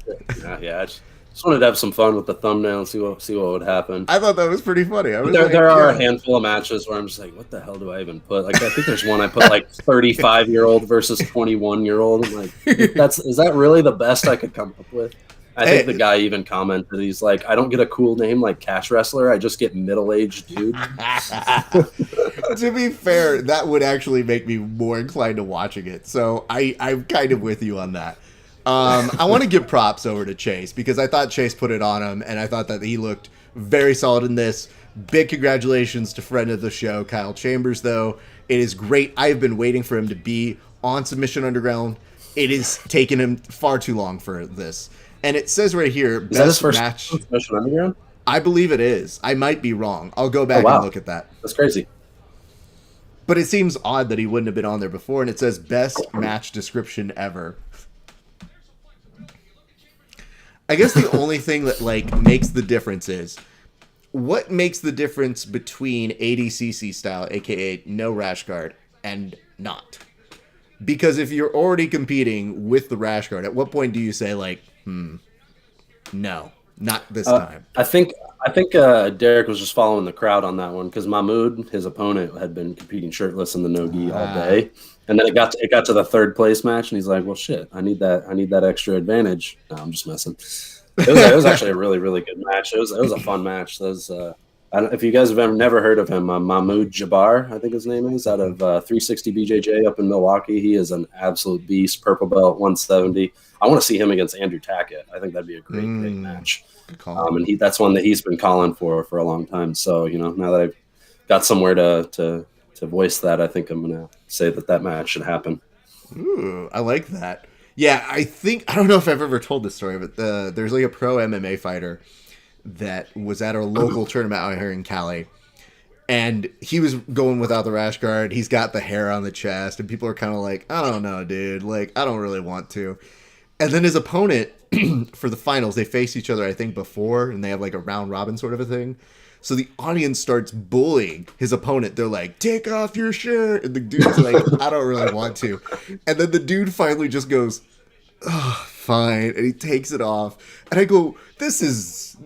Yeah, I just wanted to have some fun with the thumbnail and see what would happen. I thought that was pretty funny. There are a handful of matches where I'm just like, what the hell do I even put? Like, I think there's one I put like 35-year-old versus 21-year-old. I'm like, is that really the best I could come up with? I think the guy even commented, he's like, I don't get a cool name like Cash Wrestler. I just get middle-aged dude. To be fair, that would actually make me more inclined to watching it. So I'm kind of with you on that. I want to give props over to Chase because I thought Chase put it on him, and I thought that he looked very solid in this. Big congratulations to friend of the show, Kyle Chambers, though. It is great. I've been waiting for him to be on Submission Underground. It has taken him far too long for this. And it says right here, is that his first match Submission Underground? I believe it is. I might be wrong. I'll go back and look at that. That's crazy. But it seems odd that he wouldn't have been on there before, and it says best match description ever. I guess the only thing that makes the difference is what makes the difference between ADCC style, aka no rash guard, and not. Because if you're already competing with the rash guard, at what point do you say no, not this time? I think Derek was just following the crowd on that one because Mahmoud, his opponent, had been competing shirtless in the no-gi all day. And then it got to the third place match, and he's like, "Well, shit, I need that extra advantage." No, I'm just messing. It was actually a really, really good match. It was a fun match. If you guys have never heard of him, Mahmoud Jabar, I think his name is, out of 360 BJJ up in Milwaukee. He is an absolute beast. Purple belt, 170. I want to see him against Andrew Tackett. I think that'd be a great match. And that's one that he's been calling for a long time. So now that I've got somewhere to voice that, I think I'm gonna say that match should happen. Ooh, I like that. Yeah, I don't know if I've ever told this story, but there's like a pro MMA fighter that was at our local tournament out here in Cali, and he was going without the rash guard. He's got the hair on the chest, and people are kind of like, I don't know, dude. Like, I don't really want to. And then his opponent for the finals, they face each other, I think, before, and they have like a round robin sort of a thing. So the audience starts bullying his opponent. They're like, take off your shirt. And the dude's like, I don't really want to. And then the dude finally just goes, oh, fine. And he takes it off. And I go,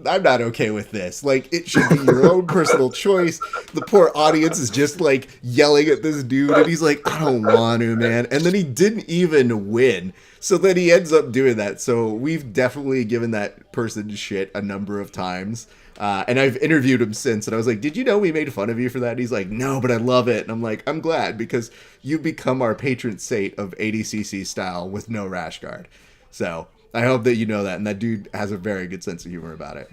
I'm not okay with this. Like, it should be your own personal choice. The poor audience is just like yelling at this dude. And he's like, I don't want to, man. And then he didn't even win. So then he ends up doing that. So we've definitely given that person shit a number of times. And I've interviewed him since, and I was like, did you know we made fun of you for that? And he's like, no, but I love it. And I'm like, I'm glad, because you become our patron saint of ADCC style with no rash guard. So I hope that you know that, and that dude has a very good sense of humor about it.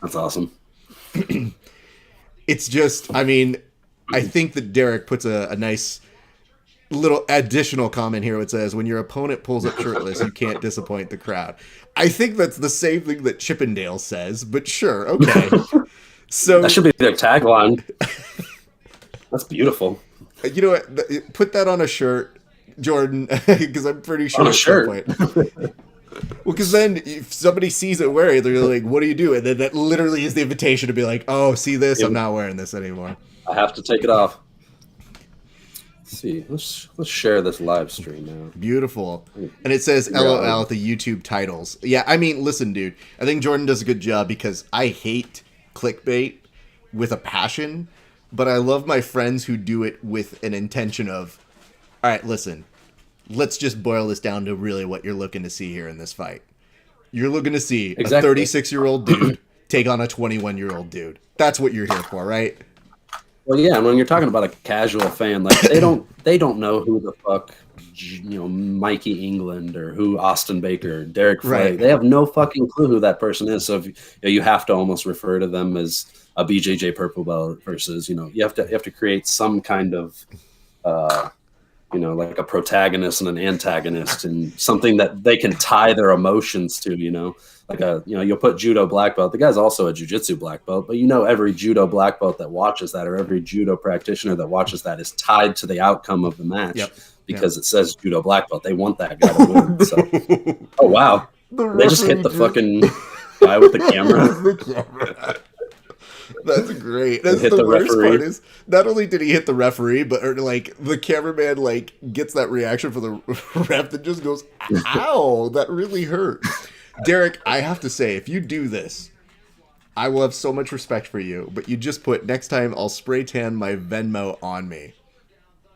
That's awesome. It's just, I think that Derek puts a nice little additional comment here. It says, when your opponent pulls up shirtless, you can't disappoint the crowd. I think that's the same thing that Chippendale says, but sure, okay. So that should be their tagline. That's beautiful. You know what? Put that on a shirt Jordan, because I'm pretty sure On a at some shirt. point. Well, because then if somebody sees it wearing it, they're like, what do you do? And then that literally is the invitation to be like, oh, see this? I'm not wearing this anymore. I have to take it off. Let's see. Let's share this live stream now. Beautiful. And it says LOL at the YouTube titles. Yeah, I mean, listen, dude. I think Jordan does a good job because I hate clickbait with a passion, but I love my friends who do it with an intention of, all right, listen, let's just boil this down to really what you're looking to see here in this fight. You're looking to see a 36-year-old dude take on a 21-year-old dude. That's what you're here for, right? Well, yeah, and when you're talking about a casual fan, like they don't know who the fuck, Mikey England or who Austin Baker, Derek Flay. Right. They have no fucking clue who that person is. So you have to almost refer to them as a BJJ purple belt versus, you have to create some kind of, like a protagonist and an antagonist and something that they can tie their emotions to, like you'll put judo black belt. The guy's also a jiu-jitsu black belt, but every judo black belt that watches that or every judo practitioner that watches that is tied to the outcome of the match because it says judo black belt. They want that guy to win. So, oh wow, they just hit the fucking guy with the camera. That's great. That's the worst part is not only did he hit the referee, but the cameraman gets that reaction for the ref that just goes, ow, that really hurt. Derek, I have to say, if you do this, I will have so much respect for you, but you just put, next time I'll spray tan my Venmo on me.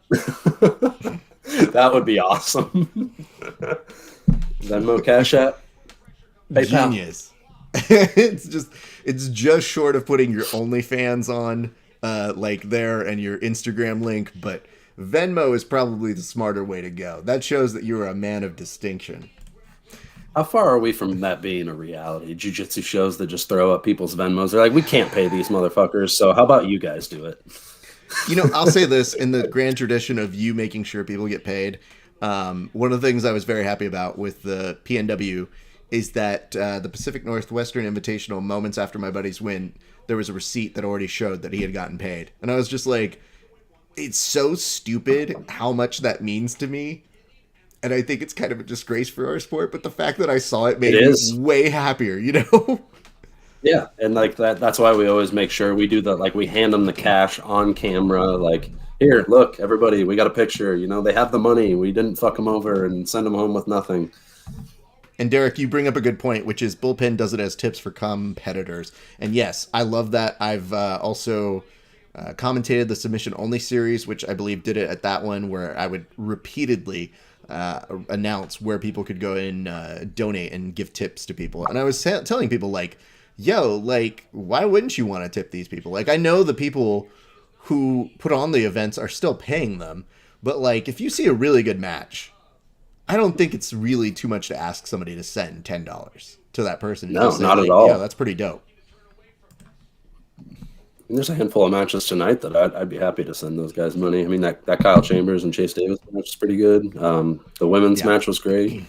That would be awesome. Venmo, Cash App, PayPal. Genius. It's just short of putting your OnlyFans on there and your Instagram link, but Venmo is probably the smarter way to go. That shows that you're a man of distinction. How far are we from that being a reality? Jiu-jitsu shows that just throw up people's Venmos. They're like, we can't pay these motherfuckers, so how about you guys do it? I'll say this, in the grand tradition of you making sure people get paid, one of the things I was very happy about with the PNW is that the Pacific Northwestern Invitational, moments after my buddy's win, there was a receipt that already showed that he had gotten paid. And I was just like, it's so stupid how much that means to me. And I think it's kind of a disgrace for our sport, but the fact that I saw it made me way happier, Yeah, and that's why we always make sure we do we hand them the cash on camera, here, look, everybody, we got a picture, they have the money, we didn't fuck them over and send them home with nothing. And Derek, you bring up a good point, which is Bullpen does it as tips for competitors. And yes, I love that. I've also commentated the Submission Only series, which I believe did it at that one, where I would repeatedly announce where people could go and donate and give tips to people. And I was telling people why wouldn't you want to tip these people? I know the people who put on the events are still paying them, but if you see a really good match, I don't think it's really too much to ask somebody to send $10 to that person. No, not at all. Yeah, that's pretty dope. And there's a handful of matches tonight that I'd be happy to send those guys money. I mean, that Kyle Chambers and Chase Davis match was pretty good. The women's match was great.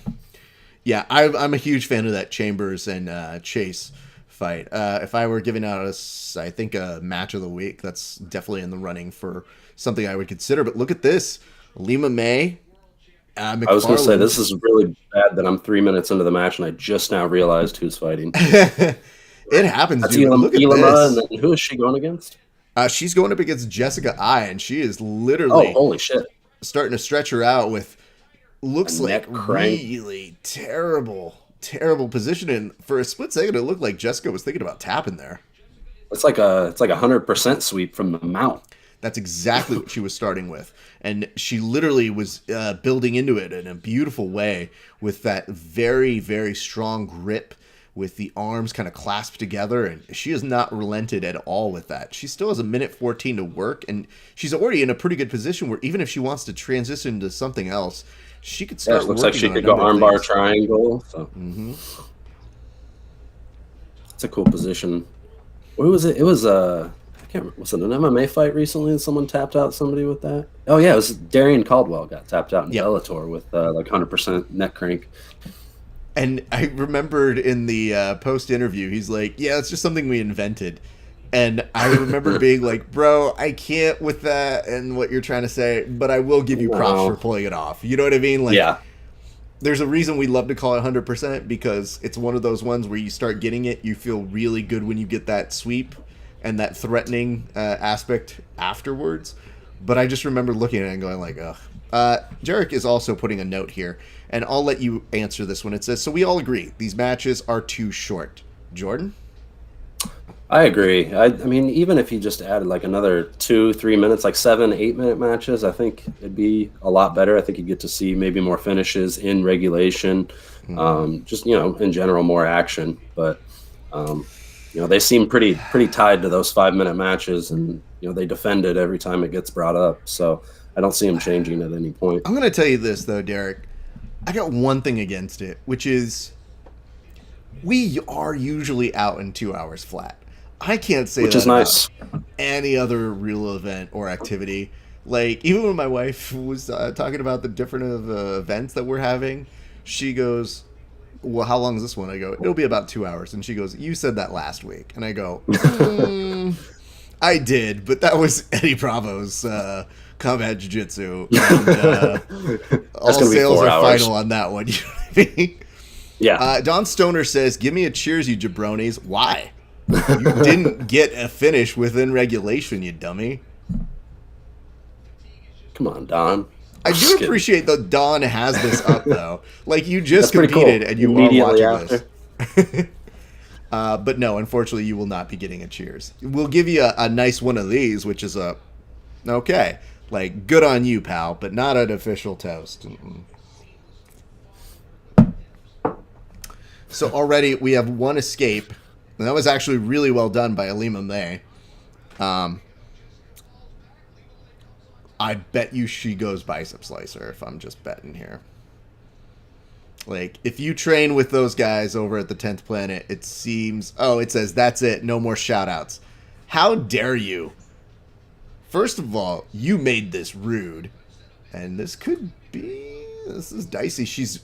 Yeah, I'm a huge fan of that Chambers and Chase fight. If I were giving out a match of the week, that's definitely in the running for something I would consider. But look at this. Lima May. I was going to say, this is really bad that I'm 3 minutes into the match and I just now realized who's fighting. It happens, dude. Look at this. And then who is she going against? She's going up against Jessica I, and she is literally holy shit, starting to stretch her out with looks like really terrible positioning. For a split second, it looked like Jessica was thinking about tapping there. It's like a 100% sweep from the mount. That's exactly what she was starting with. And she literally was building into it in a beautiful way with that very, very strong grip with the arms kind of clasped together. And she has not relented at all with that. She still has a minute 14 to work. And she's already in a pretty good position where even if she wants to transition to something else, she could start looks like she could go armbar triangle. So. It's a cool position. What was it? It was was it an MMA fight recently and someone tapped out somebody with that? Oh, yeah, it was Darian Caldwell got tapped out in Bellator with 100% neck crank. And I remembered in the post-interview, he's like, yeah, it's just something we invented. And I remember being like, bro, I can't with that and what you're trying to say, but I will give you props for pulling it off. You know what I mean? Like, yeah. There's a reason we love to call it 100% because it's one of those ones where you start getting it, you feel really good when you get that sweep and that threatening aspect afterwards. But I just remember looking at it and going like, ugh. Jarek is also putting a note here, and I'll let you answer this one. It says, so we all agree these matches are too short. Jordan? I agree. I mean, even if you just added like another 2-3 minutes, like 7-8 minute matches, I think it'd be a lot better. I think you'd get to see maybe more finishes in regulation, just, in general, more action. But, they seem pretty tied to those 5-minute matches, and, they defend it every time it gets brought up. So I don't see them changing at any point. I'm going to tell you this, though, Derek. I got one thing against it, which is we are usually out in 2 hours flat. I can't say which that is nice. Any other real event or activity. Like, even when my wife was talking about the different events that we're having, she goes, well, how long is this one? I go, it'll be about 2 hours. And she goes, you said that last week. And I go, I did, but that was Eddie Bravo's combat jiu-jitsu. And all sales are final on that one. You know what I mean? Yeah. Don Stoner says, give me a cheers, you jabronis. Why? You didn't get a finish within regulation, you dummy. Come on, Don. I do appreciate that Don has this up, though. Like, you just competed and you are watching this. But no, unfortunately, you will not be getting a cheers. We'll give you a nice one of these, which is okay. Like, good on you, pal, but not an official toast. So already we have one escape. And that was actually really well done by Alima May. I bet you she goes bicep slicer if I'm just betting here. Like, if you train with those guys over at the 10th Planet, it seems... Oh, it says, that's it. No more shout-outs. How dare you? First of all, you made this rude. And this could be... This is dicey. She's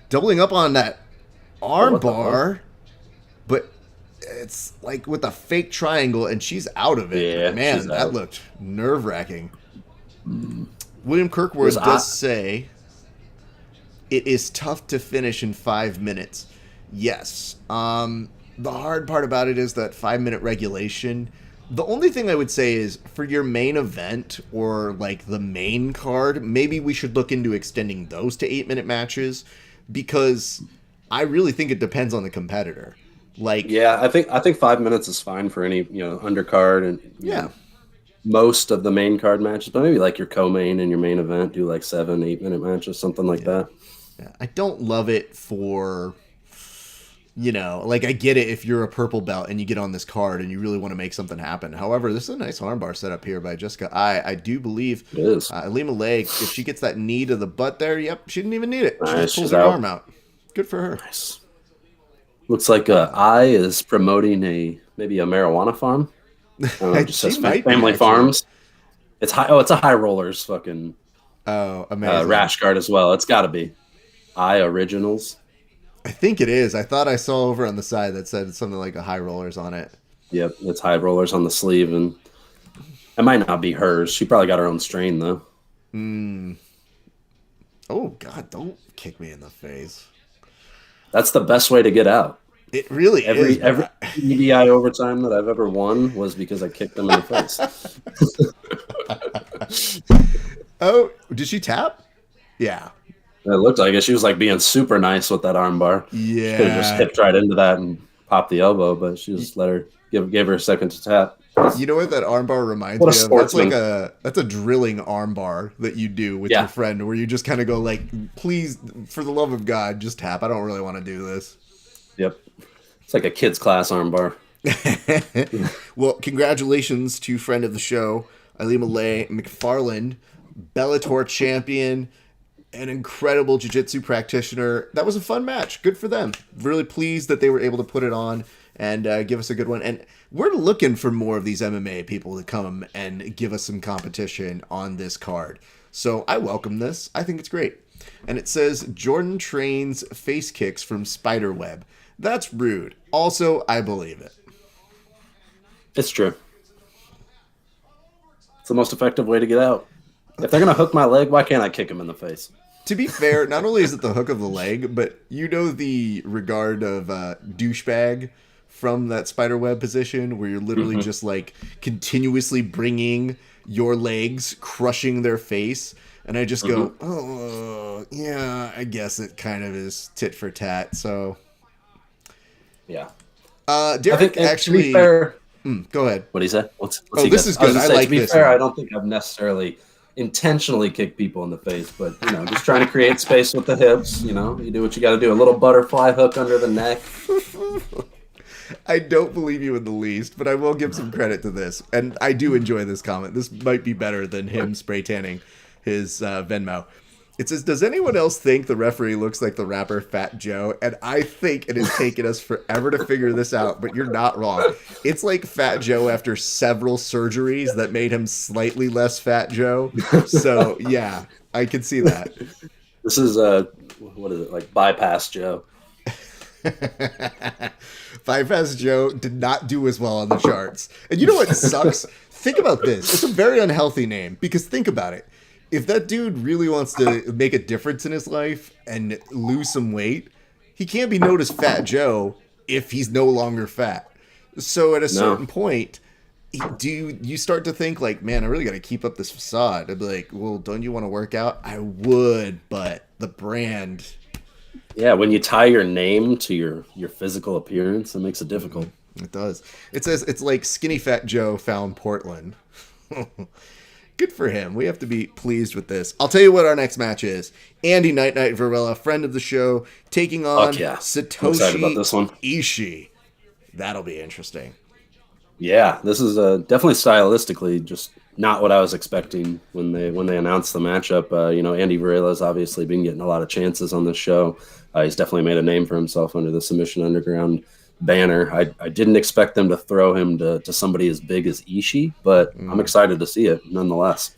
doubling up on that arm bar. But... It's like with a fake triangle, and she's out of it. Yeah, man, that looked nerve-wracking. William Kirkworth does say it is tough to finish in 5 minutes. Yes. The hard part about it is that 5-minute regulation. The only thing I would say is for your main event or like the main card, maybe we should look into extending those to 8-minute matches because I really think it depends on the competitor. Like, yeah, I think 5 minutes is fine for any undercard and most of the main card matches, but maybe like your co-main and your main event do like 7-8 minute matches, something like that. Yeah, I don't love it for like I get it if you're a purple belt and you get on this card and you really want to make something happen. However, this is a nice armbar set up here by Jessica. I do believe it is. Alima Leg, if she gets that knee to the butt there, yep, she didn't even need it. She just pulls her arm out. Good for her. Nice. Looks like I is promoting maybe a marijuana farm. Just says family farms. It's high. Oh, it's a High Rollers fucking. Oh, amazing. Rash guard as well. It's got to be I Originals. I think it is. I thought I saw over on the side that said something like a High Rollers on it. Yep, it's High Rollers on the sleeve, and it might not be hers. She probably got her own strain though. Oh God! Don't kick me in the face. That's the best way to get out. It really is. Every EBI overtime that I've ever won was because I kicked them in the face. Oh, did she tap? Yeah. It looked like it. She was like being super nice with that arm bar. Yeah. She could have just hipped right into that and popped the elbow, but she just let her gave her a second to tap. You know what that armbar reminds me of? That's a drilling armbar that you do with your friend, where you just kind of go like, "Please, for the love of God, just tap. I don't really want to do this." Yep, it's like a kids' class armbar. Well, congratulations to friend of the show, Alima Lay McFarland, Bellator champion, an incredible jiu-jitsu practitioner. That was a fun match. Good for them. Really pleased that they were able to put it on and give us a good one. And we're looking for more of these MMA people to come and give us some competition on this card. So I welcome this. I think it's great. And it says, Jordan trains face kicks from Spiderweb. That's rude. Also, I believe it. It's true. It's the most effective way to get out. If they're going to hook my leg, why can't I kick him in the face? To be fair, not only is it the hook of the leg, but you know the regard of douchebag from that spiderweb position where you're literally just like continuously bringing your legs, crushing their face. And I just go, oh, yeah, I guess it kind of is tit for tat. So, yeah. Derek, I think, actually, to be fair, go ahead. What did he say? What's this is good. I like this. To be fair, I don't think I've necessarily intentionally kicked people in the face, but just trying to create space with the hips. You do what you got to do. A little butterfly hook under the neck. I don't believe you in the least, but I will give some credit to this, and I do enjoy this comment. This might be better than him spray tanning his Venmo. It says, does anyone else think the referee looks like the rapper Fat Joe? And I think it has taken us forever to figure this out, but you're not wrong. It's like Fat Joe after several surgeries that made him slightly less Fat Joe. So, yeah, I can see that. This is, what is it, like Bypass Joe? Bypass Joe did not do as well on the charts. And you know what sucks? Think about this. It's a very unhealthy name, because think about it. If that dude really wants to make a difference in his life and lose some weight, he can't be known as Fat Joe if he's no longer fat. So at a certain point, do you start to think like, man, I really got to keep up this facade? I'd be like, well, don't you want to work out? I would, but the brand. Yeah, when you tie your name to your physical appearance, it makes it difficult. It does. It says it's like Skinny Fat Joe found Portland. Good for him. We have to be pleased with this. I'll tell you what our next match is. Andy Night Varela, friend of the show, taking on Satoshi Ishii. That'll be interesting. Yeah, this is definitely stylistically just not what I was expecting when they announced the matchup. Andy Varela's obviously been getting a lot of chances on this show. He's definitely made a name for himself under the Submission Underground banner. I didn't expect them to throw him to somebody as big as Ishii, but I'm excited to see it nonetheless.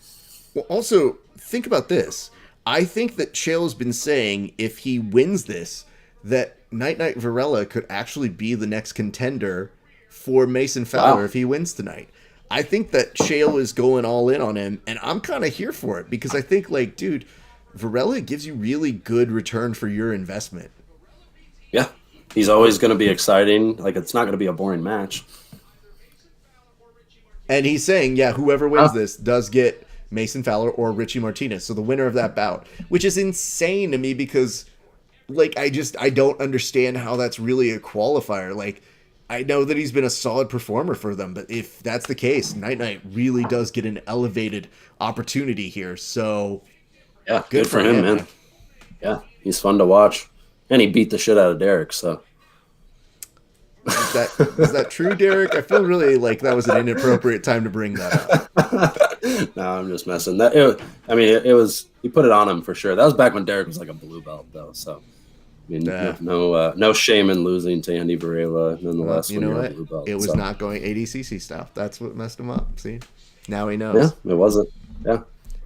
Well, also, think about this. I think that Chael's been saying if he wins this, that Night Varela could actually be the next contender for Mason Fowler if he wins tonight. I think that Chael is going all in on him, and I'm kind of here for it because I think, like, dude, Varela gives you really good return for your investment. Yeah. He's always going to be exciting. Like, it's not going to be a boring match. And he's saying, yeah, whoever wins this does get Mason Fowler or Richie Martinez. So the winner of that bout, which is insane to me because, like, I don't understand how that's really a qualifier. Like, I know that he's been a solid performer for them, but if that's the case, Night really does get an elevated opportunity here. So, yeah, good for him, man. Yeah, he's fun to watch. And he beat the shit out of Derek, so. Is that true, Derek? I feel really like that was an inappropriate time to bring that up. No, I'm just messing. It was, he put it on him for sure. That was back when Derek was like a blue belt, though, so. I mean, no shame in losing to Andy Varela, nonetheless. You know what? Blue belt, it was not going ADCC stuff. That's what messed him up. See? Now he knows. Yeah, it wasn't. Yeah.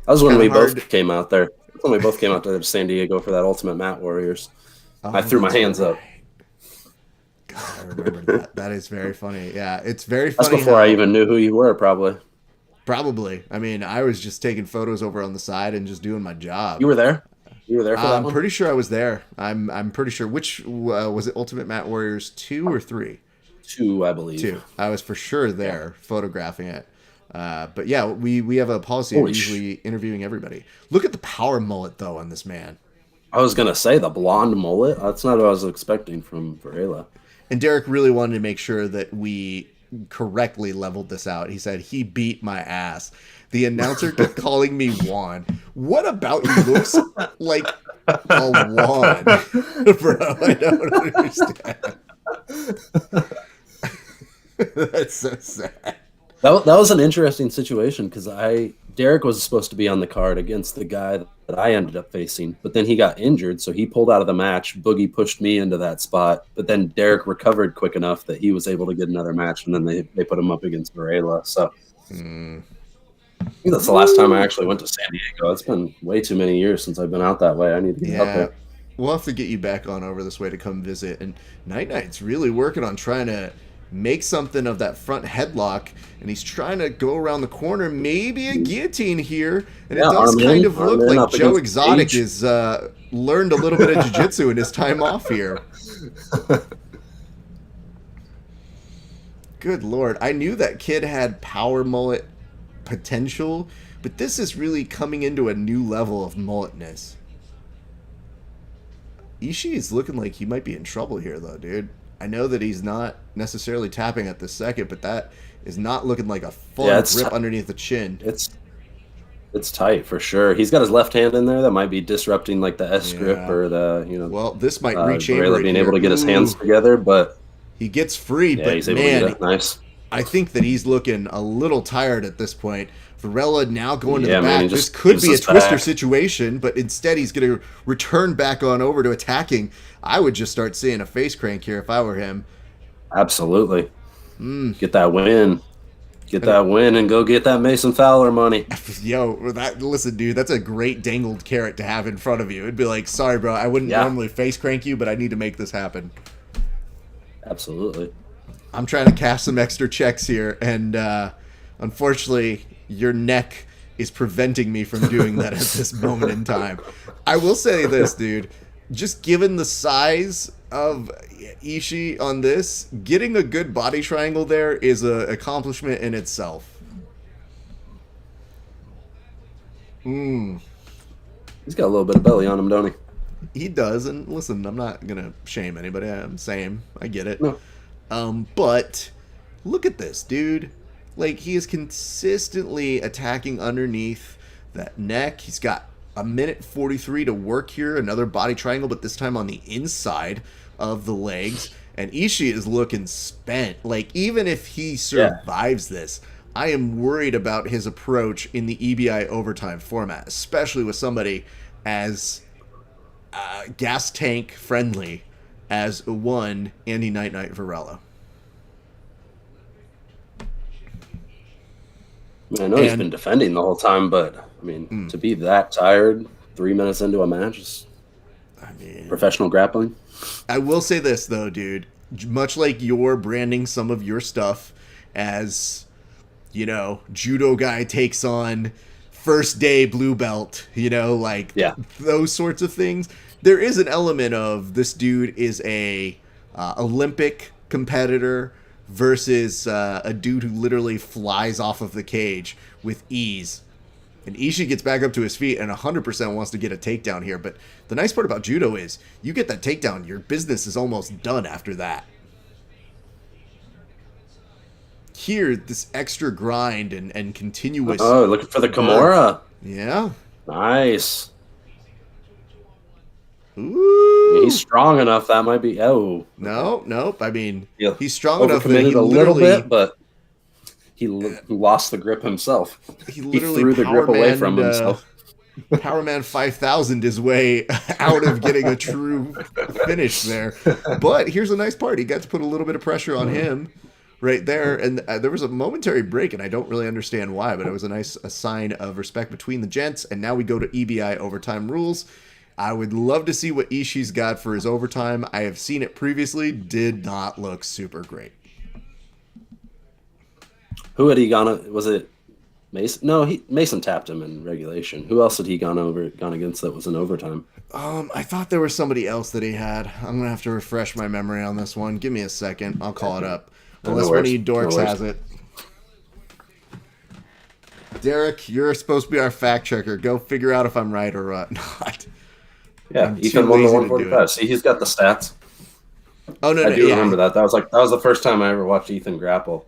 That was when we both came out there. When we both came out to San Diego for that Ultimate Mat Warriors. I threw my hands up. God, I remember that. That is very funny. Yeah, it's very funny. That's before I even knew who you were, probably. Probably. I mean, I was just taking photos over on the side and just doing my job. You were there? You were there for that one? I'm pretty sure I was there. I'm pretty sure. Which, was it Ultimate Mat Warriors 2 or 3? 2, I believe. 2. I was for sure there photographing it. But yeah, we have a policy of usually interviewing everybody. Look at the power mullet, though, on this man. I was going to say the blonde mullet. That's not what I was expecting from Varela. And Derek really wanted to make sure that we correctly leveled this out. He said, he beat my ass. The announcer kept calling me Juan. What about you looks like a Juan? Bro, I don't understand. That's so sad. That was an interesting situation because Derek was supposed to be on the card against the guy that I ended up facing, but then he got injured, so he pulled out of the match. Boogie pushed me into that spot, but then Derek recovered quick enough that he was able to get another match, and then they put him up against Varela. So I think that's the last time I actually went to San Diego. It's been way too many years since I've been out that way. I need to get out there. We'll have to get you back on over this way to come visit. And Night's really working on trying to make something of that front headlock, and he's trying to go around the corner, maybe a guillotine here, and it does kind of look like Joe Exotic has learned a little bit of jiu-jitsu in his time off here. Good Lord. I knew that kid had power mullet potential, but this is really coming into a new level of mulletness. Ishii is looking like he might be in trouble here, though, dude. I know that he's not necessarily tapping at the second, but that is not looking like a full grip underneath the chin. It's tight for sure. He's got his left hand in there that might be disrupting like the S grip or the Well, this might rechamber being able to get his hands together, but he gets free. But he's able to get it. Nice. I think that he's looking a little tired at this point. Varela now going to the back. This could be a twister situation, but instead he's going to return back on over to attacking. I would just start seeing a face crank here if I were him. Absolutely. Get that win. Get that win and go get that Mason Fowler money. Yo, listen, dude, that's a great dangled carrot to have in front of you. It'd be like, sorry, bro, I wouldn't normally face crank you, but I need to make this happen. Absolutely. I'm trying to cash some extra checks here, and unfortunately, your neck is preventing me from doing that at this moment in time. I will say this, dude. Just given the size of Ishii on this, getting a good body triangle there is an accomplishment in itself. He's got a little bit of belly on him, don't he? He does, and listen, I'm not going to shame anybody. I'm saying, I get it. No. But look at this, dude. Like, he is consistently attacking underneath that neck. He's got a minute 43 to work here. Another body triangle, but this time on the inside of the legs. And Ishii is looking spent. Like, even if he survives this, I am worried about his approach in the Ebi Overtime format, especially with somebody as gas tank friendly as one Andy Night Varela. I know he's been defending the whole time, but I mean, to be that tired 3 minutes into a match is professional grappling. I will say this, though, dude. Much like you're branding some of your stuff as, you know, judo guy takes on first day blue belt, you know, like those sorts of things. There is an element of this dude is a Olympic competitor versus a dude who literally flies off of the cage with ease. And Ishii gets back up to his feet and 100% wants to get a takedown here. But the nice part about judo is you get that takedown, your business is almost done after that. Here, this extra grind and continuous... Oh, looking for the Kimura. Yeah. Nice. Ooh. He's strong enough. That might be... Oh. Nope. I mean, he's strong enough that he a little bit, but he lost the grip himself. He literally threw the grip away from himself. Powerman 5000 his way out of getting a true finish there. But here's a nice part. He got to put a little bit of pressure on him right there. And there was a momentary break, and I don't really understand why, but it was a sign of respect between the gents. And now we go to Ebi Overtime Rules. I would love to see what Ishii's got for his overtime. I have seen it previously. Did not look super great. Who had he gone? Was it Mason? No, Mason tapped him in regulation. Who else had he gone against that was in overtime? I thought there was somebody else that he had. I'm gonna have to refresh my memory on this one. Give me a second. I'll call it up. Unless one of you dorks has it. Derek, you're supposed to be our fact checker. Go figure out if I'm right or not. Yeah, Ethan won the 145. See, he's got the stats. Oh no, I do remember that. That was the first time I ever watched Ethan grapple.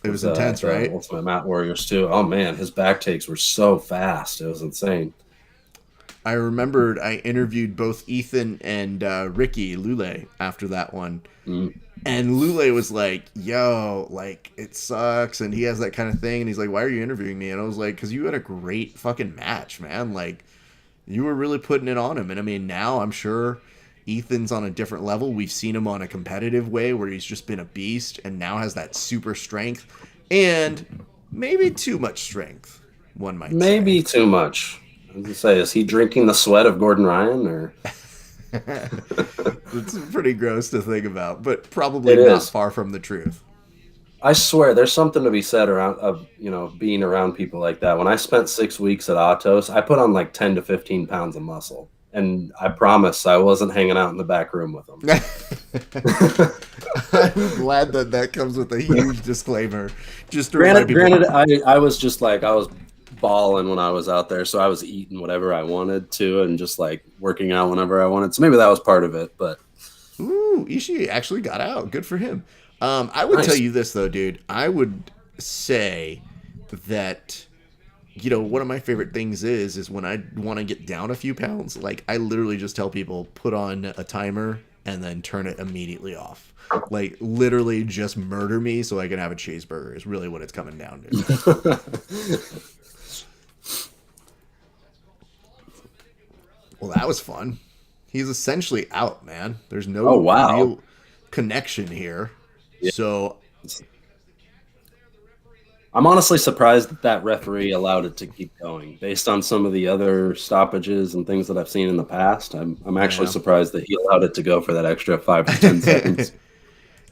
It was intense, right? Ultimate Mat Warriors too. Oh man, his back takes were so fast. It was insane. I remembered I interviewed both Ethan and Ricky Lule after that one. And Lule was like, yo, like, it sucks. And he has that kind of thing. And he's like, why are you interviewing me? And I was like, because you had a great fucking match, man. Like, you were really putting it on him. And I mean, now I'm sure Ethan's on a different level. We've seen him on a competitive way where he's just been a beast and now has that super strength and maybe too much strength, one might say. Maybe too much. I was going to say, is he drinking the sweat of Gordon Ryan? Or It's pretty gross to think about, but probably It not is. far from the truth. I swear, there's something to be said around of being around people like that. When I spent 6 weeks at Atos, I put on like 10 to 15 pounds of muscle, and I promise I wasn't hanging out in the back room with them. I'm glad that comes with a huge disclaimer. Just to remind people. Granted, I was just like I was balling when I was out there, so I was eating whatever I wanted to, and just like working out whenever I wanted. So maybe that was part of it, but. Ooh, Ishii actually got out. Good for him. I would tell you this, though, dude. I would say that, one of my favorite things is when I want to get down a few pounds, like, I literally just tell people, put on a timer and then turn it immediately off. Like, literally just murder me so I can have a cheeseburger is really what it's coming down to. Well, that was fun. He's essentially out, man. There's no real connection here. Yeah. So I'm honestly surprised that referee allowed it to keep going based on some of the other stoppages and things that I've seen in the past. I'm actually surprised that he allowed it to go for that extra 5 to 10 seconds.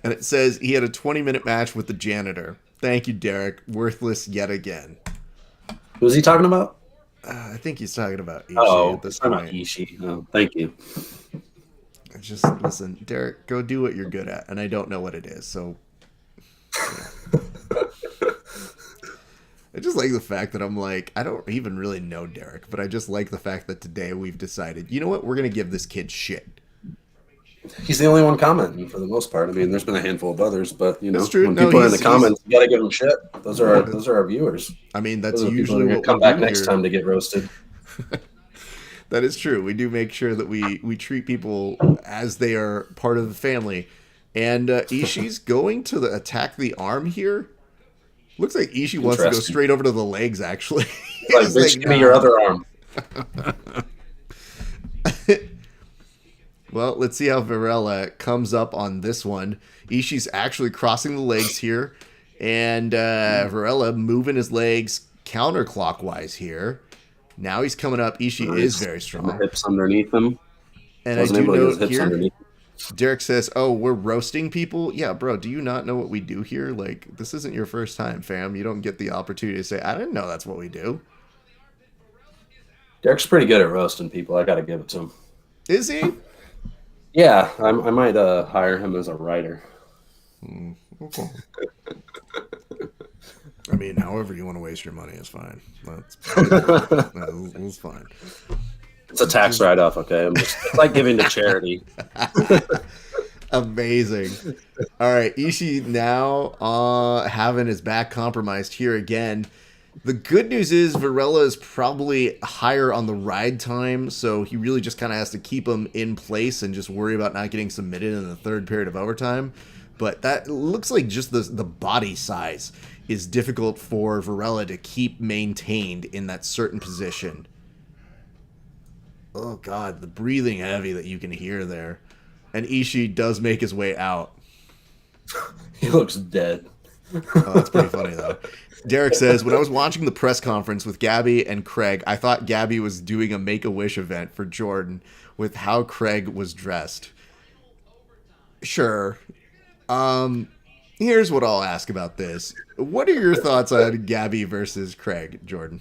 And it says he had a 20-minute match with the janitor. Thank you, Derek. Worthless yet again. Who's he talking about? I think he's talking about Ishii at this point. Ishii. Oh, thank you. Just listen, Derek, go do what you're good at. And I don't know what it is, so... Yeah. I just like the fact that I'm like, I don't even really know Derek, but I just like the fact that today we've decided, you know what, we're going to give this kid shit. He's the only one commenting for the most part. I mean, there's been a handful of others, but That's true. when people are in the comments, you got to give them shit. Those are our viewers. I mean, that's those usually what come back next time to get roasted. That is true. We do make sure that we treat people as they are part of the family. And Ishii's going to attack the arm here. Looks like Ishii wants to go straight over to the legs, actually. Like, bitch, give me your other arm. Well, let's see how Varela comes up on this one. Ishii's actually crossing the legs here. And Varela moving his legs counterclockwise here. Now he's coming up. Ishii is very strong. The hips underneath him. And I do note here, Derek says, oh, we're roasting people? Yeah, bro, do you not know what we do here? Like, this isn't your first time, fam. You don't get the opportunity to say, I didn't know that's what we do. Derek's pretty good at roasting people. I got to give it to him. Is he? Yeah, I might hire him as a writer. Okay. I mean, however you want to waste your money is fine. That's fine. It's a tax write-off, okay? It's like giving to charity. Amazing. All right, Ishii now having his back compromised here again. The good news is Varela is probably higher on the ride time, so he really just kind of has to keep him in place and just worry about not getting submitted in the third period of overtime. But that looks like just the body size is difficult for Varela to keep maintained in that certain position. Oh, God, the breathing heavy that you can hear there. And Ishii does make his way out. He looks dead. Oh, that's pretty funny, though. Derek says, when I was watching the press conference with Gabby and Craig, I thought Gabby was doing a Make-A-Wish event for Jordan with how Craig was dressed. Sure. Here's what I'll ask about this. What are your thoughts on Gabby versus Craig, Jordan?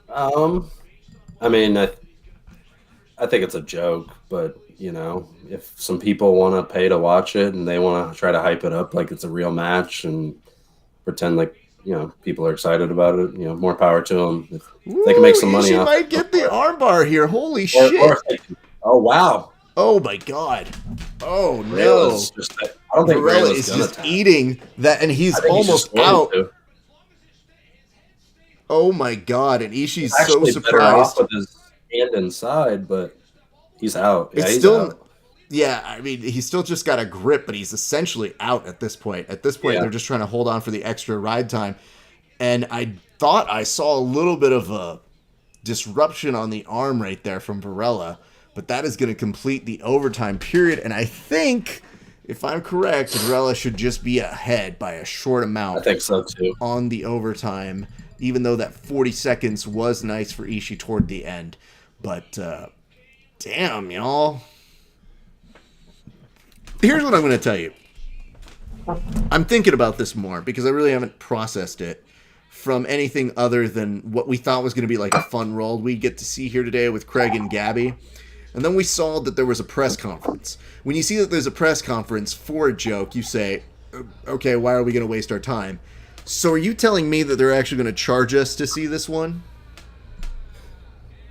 I mean, I think it's a joke, but, if some people want to pay to watch it and they want to try to hype it up like it's a real match and pretend like, people are excited about it, more power to them. If they can make some money off it. She might get the armbar here. Holy shit. Oh, wow. Oh, my God. Oh, no. I don't think Varela is just eating that, and he's almost out. Oh, my God. And Ishii's so surprised. Off with his hand inside, but he's out. Yeah, he's out. Yeah, I mean, he's still just got a grip, but he's essentially out at this point. At this point, they're just trying to hold on for the extra ride time. And I thought I saw a little bit of a disruption on the arm right there from Varela, but that is going to complete the overtime period. And I think, if I'm correct, Varela should just be ahead by a short amount. I think so, too. On the overtime, even though that 40 seconds was nice for Ishii toward the end. But Damn, y'all. Here's what I'm going to tell you. I'm thinking about this more because I really haven't processed it from anything other than what we thought was going to be like a fun role we get to see here today with Craig and Gabby. And then we saw that there was a press conference. When you see that there's a press conference for a joke, you say, okay, why are we going to waste our time? So are you telling me that they're actually going to charge us to see this one?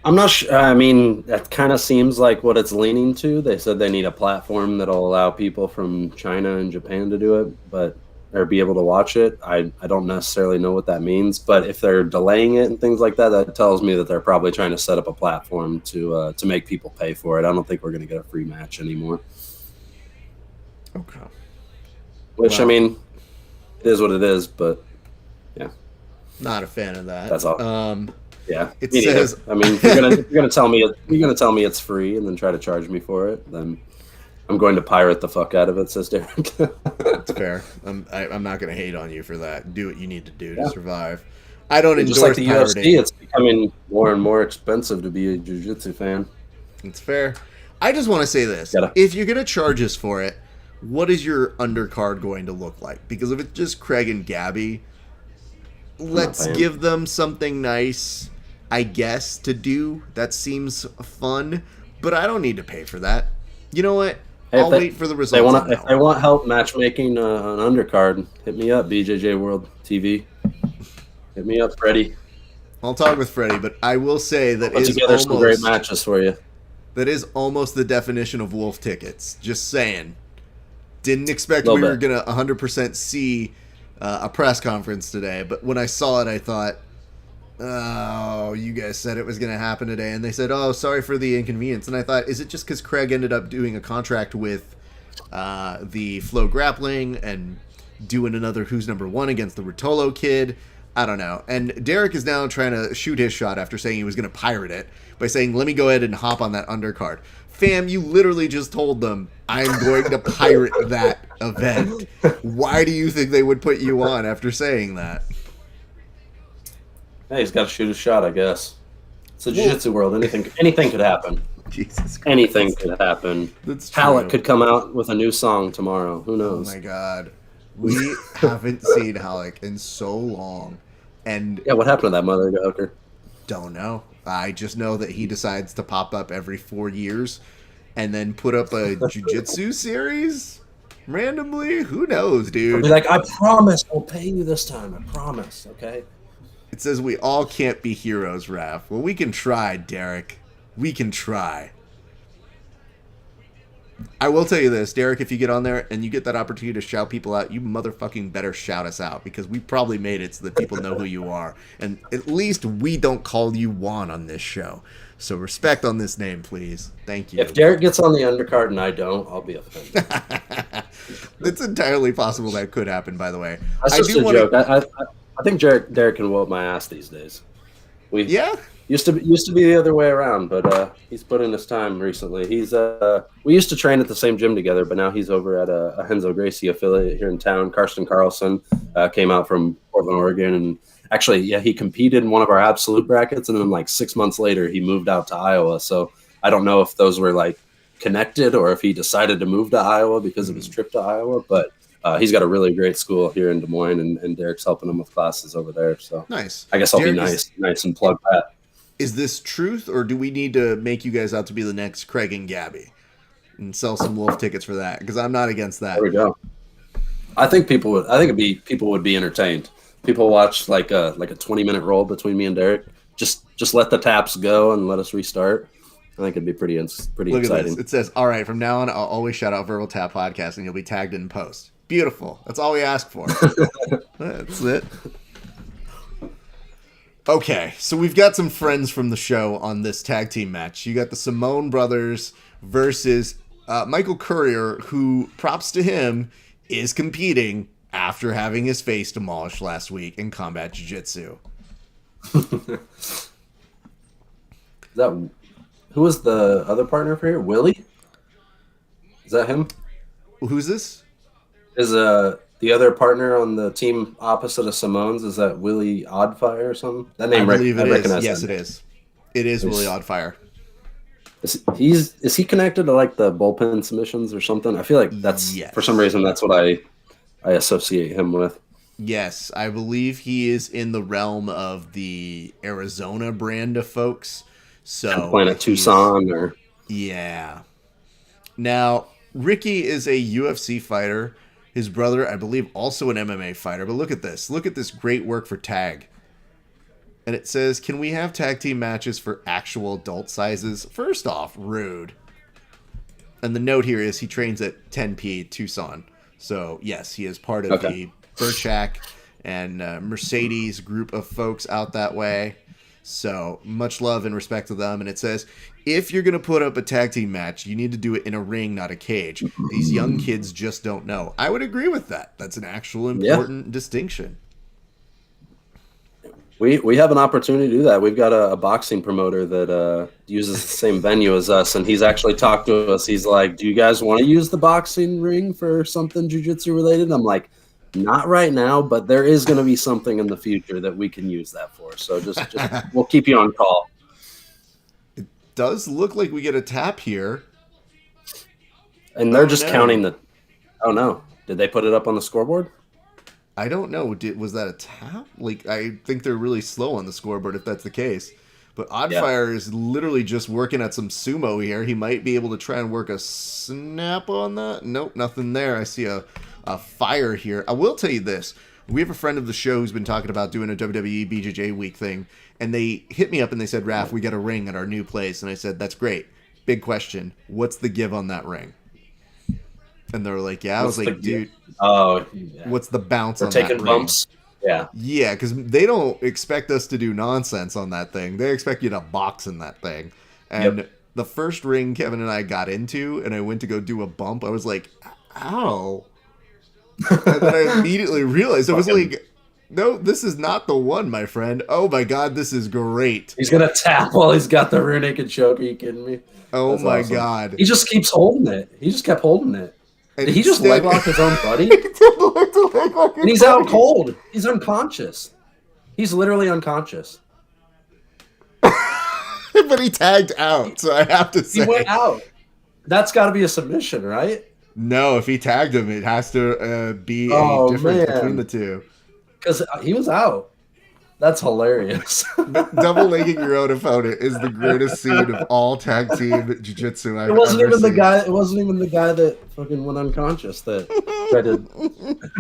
I'm not sure. I mean, that kind of seems like what it's leaning to. They said they need a platform that'll allow people from China and Japan to do it, or be able to watch it. I don't necessarily know what that means, but if they're delaying it and things like that, that tells me that they're probably trying to set up a platform to make people pay for it. I don't think we're going to get a free match anymore. Okay. Which, well, I mean, it is what it is, but yeah. Not a fan of that. That's all. Yeah, it says. I mean, if you're gonna tell me it's free and then try to charge me for it, then I'm going to pirate the fuck out of it, says Derek. That's fair. I'm not going to hate on you for that. Do what you need to do to survive. I don't endorse just like the pirating. UFC. It's becoming more and more expensive to be a jiu-jitsu fan. It's fair. I just want to say this: if you're going to charge us for it, what is your undercard going to look like? Because if it's just Craig and Gabby, let's give them something nice, I guess, to do. That seems fun, but I don't need to pay for that. You know what? I'll wait for the results. If they want help matchmaking an undercard, hit me up, BJJ World TV. Hit me up, Freddie. I'll talk with Freddie, but I will say that put together some great matches for you. That is almost the definition of wolf tickets. Just saying. Didn't expect we were going to 100% see a press conference today, but when I saw it, I thought, oh, you guys said it was going to happen today, and they said, oh, sorry for the inconvenience. And I thought, is it just because Craig ended up doing a contract with the Flow Grappling and doing another Who's Number One against the Rotolo kid? I don't know. And Derek is now trying to shoot his shot after saying he was going to pirate it by saying, let me go ahead and hop on that undercard. Fam, you literally just told them, I'm going to pirate that event. Why do you think they would put you on after saying that? Hey, he's got to shoot his shot, I guess. It's a jiu-jitsu world. Anything could happen. Jesus Christ. Anything could happen. That's true. Halleck could come out with a new song tomorrow. Who knows? Oh, my God. We haven't seen Halleck in so long. And yeah, what happened to that mother hooker? Don't know. I just know that he decides to pop up every 4 years and then put up a jiu-jitsu series randomly. Who knows, dude? I'll be like, I promise I'll pay you this time. I promise, okay? It says we all can't be heroes, Raph. Well, we can try, Derek. We can try. I will tell you this, Derek, if you get on there and you get that opportunity to shout people out, you motherfucking better shout us out, because we probably made it so that people know who you are. And at least we don't call you Juan on this show. So respect on this name, please. Thank you. If Derek gets on the undercard and I don't, I'll be offended. It's entirely possible that could happen, by the way. That's just a joke. I think Derek can whoop my ass these days. Yeah? Used to be the other way around, but he's put in his time recently. We used to train at the same gym together, but now he's over at a Renzo Gracie affiliate here in town. Karsten Carlson came out from Portland, Oregon, and actually, yeah, he competed in one of our absolute brackets, and then like 6 months later, he moved out to Iowa. So I don't know if those were like connected or if he decided to move to Iowa because of his trip to Iowa, but he's got a really great school here in Des Moines, and Derek's helping him with classes over there. So nice. I guess I'll be nice and plug that. Is this truth, or do we need to make you guys out to be the next Craig and Gabby and sell some wolf tickets for that? Because I'm not against that. There we go. I think people would be entertained. People watch like a 20-minute roll between me and Derek. Just let the taps go and let us restart. I think it'd be pretty Look exciting. At this. It says, all right, from now on, I'll always shout out Verbal Tap Podcast, and you'll be tagged in post. Beautiful. That's all we ask for. That's it. Okay, so we've got some friends from the show on this tag team match. You got the Simone brothers versus Michael Courier, who, props to him, is competing after having his face demolished last week in combat jiu-jitsu. Who was the other partner for here? Willie? Is that him? Who's this? Is the other partner on the team opposite of Simone's, is that Willie Oddfire or something? That name, I believe it is. Yes, it is. It is Willie Oddfire. Is he connected to like the bullpen submissions or something? I feel like that's Yes. for some reason that's what I associate him with. Yes, I believe he is in the realm of the Arizona brand of folks. So Playing at Tucson or yeah. Now, Ricky is a UFC fighter. His brother, I believe, also an MMA fighter. But look at this. Look at this great work for tag. And it says, can we have tag team matches for actual adult sizes? First off, rude. And the note here is he trains at 10P Tucson. So, yes, he is part of the Burchak and Mercedes group of folks out that way. So, much love and respect to them. And it says, if you're going to put up a tag team match, you need to do it in a ring, not a cage. These young kids just don't know. I would agree with that. That's an actual important distinction. We have an opportunity to do that. We've got a boxing promoter that uses the same venue as us, and he's actually talked to us. He's like, do you guys want to use the boxing ring for something jiu-jitsu related? I'm like, not right now, but there is going to be something in the future that we can use that for. So just we'll keep you on call. It does look like we get a tap here. And they're counting the... Oh, no. Did they put it up on the scoreboard? I don't know. Was that a tap? Like, I think they're really slow on the scoreboard if that's the case. But Oddfire is literally just working at some sumo here. He might be able to try and work a snap on that. Nope, nothing there. I see a fire here. I will tell you this. We have a friend of the show who's been talking about doing a WWE BJJ week thing. And they hit me up and they said, Raph, we got a ring at our new place. And I said, that's great. Big question. What's the give on that ring? And they were like, yeah. I was like, dude, what's the bounce on that ring? Taking bumps? Yeah. Yeah, because they don't expect us to do nonsense on that thing. They expect you to box in that thing. And the first ring Kevin and I got into, and I went to go do a bump, I was like, ow. And then I immediately realized, I was like, no, this is not the one, my friend. Oh my God, this is great. He's going to tap while he's got the rear naked choke. Are you kidding me? Oh That's my awesome. God. He just keeps holding it. He just kept holding it. And did he just leg lock his own buddy? And he's out cold. He's unconscious. He's literally unconscious. But he tagged out, so I have to say. He went out. That's got to be a submission, right? No, if he tagged him, it has to be a difference between the two. Because he was out. That's hilarious. Double legging your own opponent is the greatest scene of all tag team jiu-jitsu I've ever seen. It wasn't even the guy that fucking went unconscious that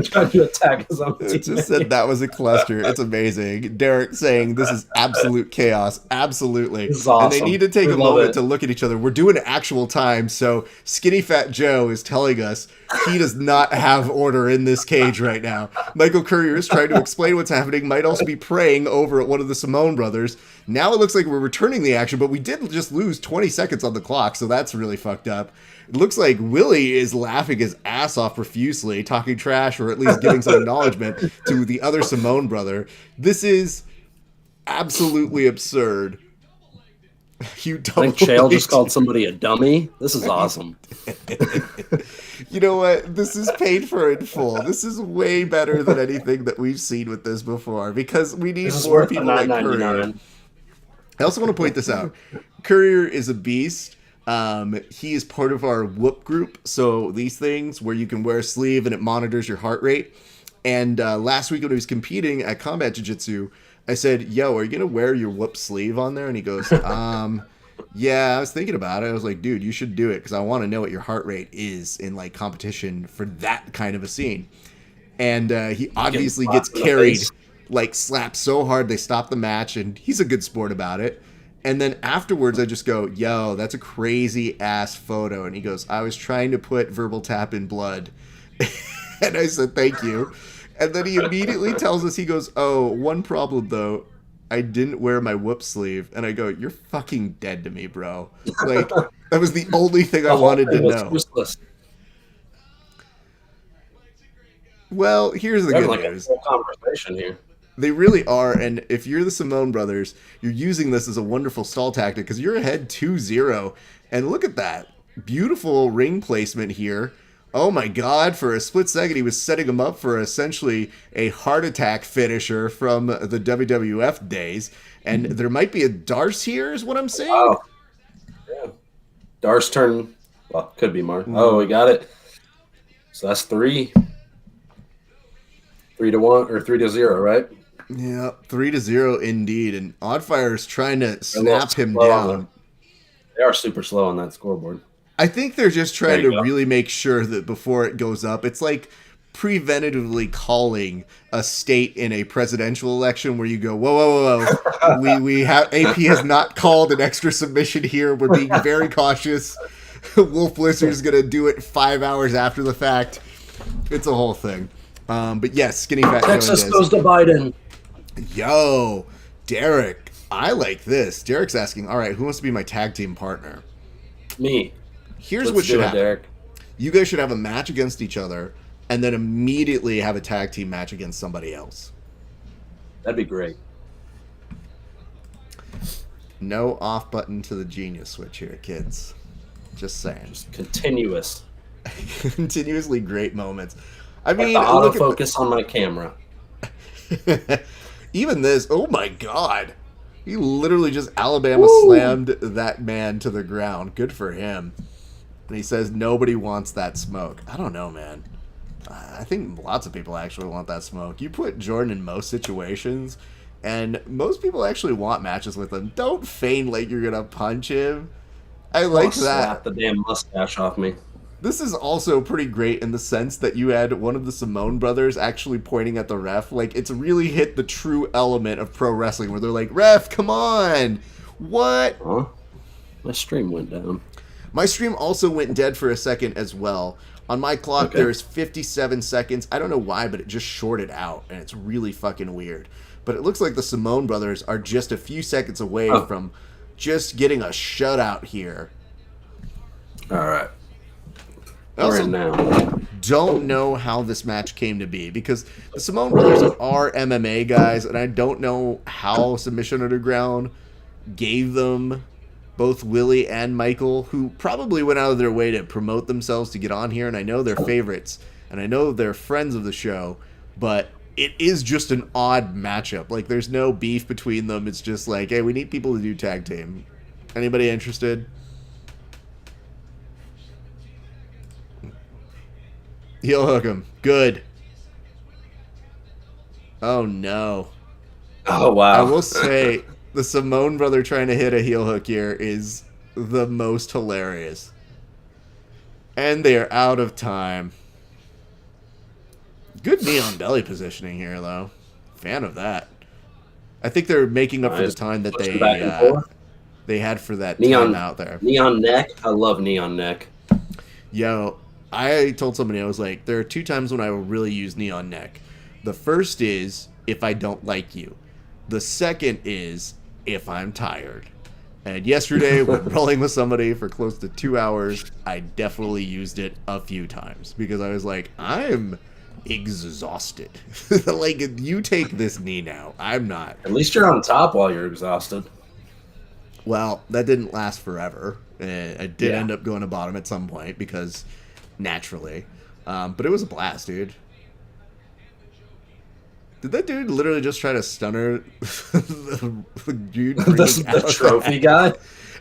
tried to attack his own teammate. It just said that was a cluster. It's amazing. Derek saying this is absolute chaos. Absolutely. This is awesome. And they need to take a moment to look at each other. We're doing actual time, so Skinny Fat Joe is telling us he does not have order in this cage right now. Michael Courier is trying to explain what's happening, might also be praying over at one of the Simone brothers. Now it looks like we're returning the action, but we did just lose 20 seconds on the clock, so that's really fucked up. It looks like Willie is laughing his ass off profusely, talking trash, or at least giving some acknowledgement to the other Simone brother. This is absolutely absurd. I think Chael just called somebody a dummy. This is awesome. You know what? This is paid for in full. This is way better than anything that we've seen with this before, because we need more people like Courier. I also want to point this out. Courier is a beast. He is part of our Whoop group. So these things where you can wear a sleeve and it monitors your heart rate. And last week when he was competing at Combat Jiu-Jitsu, I said, yo, are you going to wear your Whoop sleeve on there? And he goes, yeah, I was thinking about it. I was like, dude, you should do it because I want to know what your heart rate is in like competition for that kind of a scene. And he obviously gets carried, like slapped so hard they stop the match, and he's a good sport about it. And then afterwards I just go, yo, that's a crazy ass photo. And he goes, I was trying to put verbal tap in blood. And I said, thank you. And then he immediately tells us, he goes, oh, one problem though, I didn't wear my Whoop sleeve. And I go, you're fucking dead to me, bro. Like, that was the only thing I wanted to know. Useless. Well, here's the good news. A whole conversation here. They really are, and if you're the Simone brothers, you're using this as a wonderful stall tactic because you're ahead 2-0. And look at that. Beautiful ring placement here. Oh my God, for a split second he was setting him up for essentially a heart attack finisher from the WWF days. And there might be a Darce here is what I'm saying. Oh. Yeah. Dar's turn. Well, could be Mar. Oh, we got it. So that's 3. 3-1 or 3-0, right? Yeah, 3-0 indeed. And Oddfire's trying to snap him down. They are super slow on that scoreboard. I think they're just trying to really make sure that before it goes up, it's like preventatively calling a state in a presidential election where you go, whoa. we have AP has not called an extra submission here. We're being very cautious. Wolf Blizzard's gonna do it 5 hours after the fact. It's a whole thing. But yes, Skinny Fat Texas goes to Biden. Yo, Derek, I like this. Derek's asking, all right, who wants to be my tag team partner? Me. Here's what should happen. Derek. You guys should have a match against each other and then immediately have a tag team match against somebody else. That'd be great. No off button to the genius switch here, kids. Just saying. Just continuous. Continuously great moments. I mean, like the autofocus on my camera. Even this, oh my god. He literally just Alabama slammed that man to the ground. Good for him. And he says nobody wants that smoke. I don't know, man. I think lots of people actually want that smoke. You put Jordan in most situations, and most people actually want matches with him. Don't feign like you're going to punch him. I like that. Slap the damn mustache off me. This is also pretty great in the sense that you had one of the Simone brothers actually pointing at the ref. Like, it's really hit the true element of pro wrestling where they're like, ref, come on. What? Huh? My stream went down. My stream also went dead for a second as well. On my clock, there's 57 seconds. I don't know why, but it just shorted out, and it's really fucking weird. But it looks like the Simone brothers are just a few seconds away from just getting a shutout here. All right. I also don't know how this match came to be because the Simone brothers are MMA guys, and I don't know how Submission Underground gave them both Willie and Michael, who probably went out of their way to promote themselves to get on here, and I know they're favorites, and I know they're friends of the show, but it is just an odd matchup. Like, there's no beef between them. It's just like, hey, we need people to do tag team. Anybody interested? Heel hook him. Good. Oh, no. Oh, wow. I will say, the Simone brother trying to hit a heel hook here is the most hilarious. And they are out of time. Good knee on belly positioning here, though. Fan of that. I think they're making up for the time that they had for that time out there. Knee on neck. I love knee on neck. Yo, I told somebody, I was like, there are 2 times when I will really use knee on neck. The first is if I don't like you. The second is if I'm tired. And yesterday, when rolling with somebody for close to 2 hours, I definitely used it a few times because I was like, I'm exhausted. Like, you take this knee now. I'm not. At least you're on top while you're exhausted. Well, that didn't last forever. I did end up going to bottom at some point because naturally. But it was a blast, dude. Did that dude literally just try to stun her? the dude the trophy guy?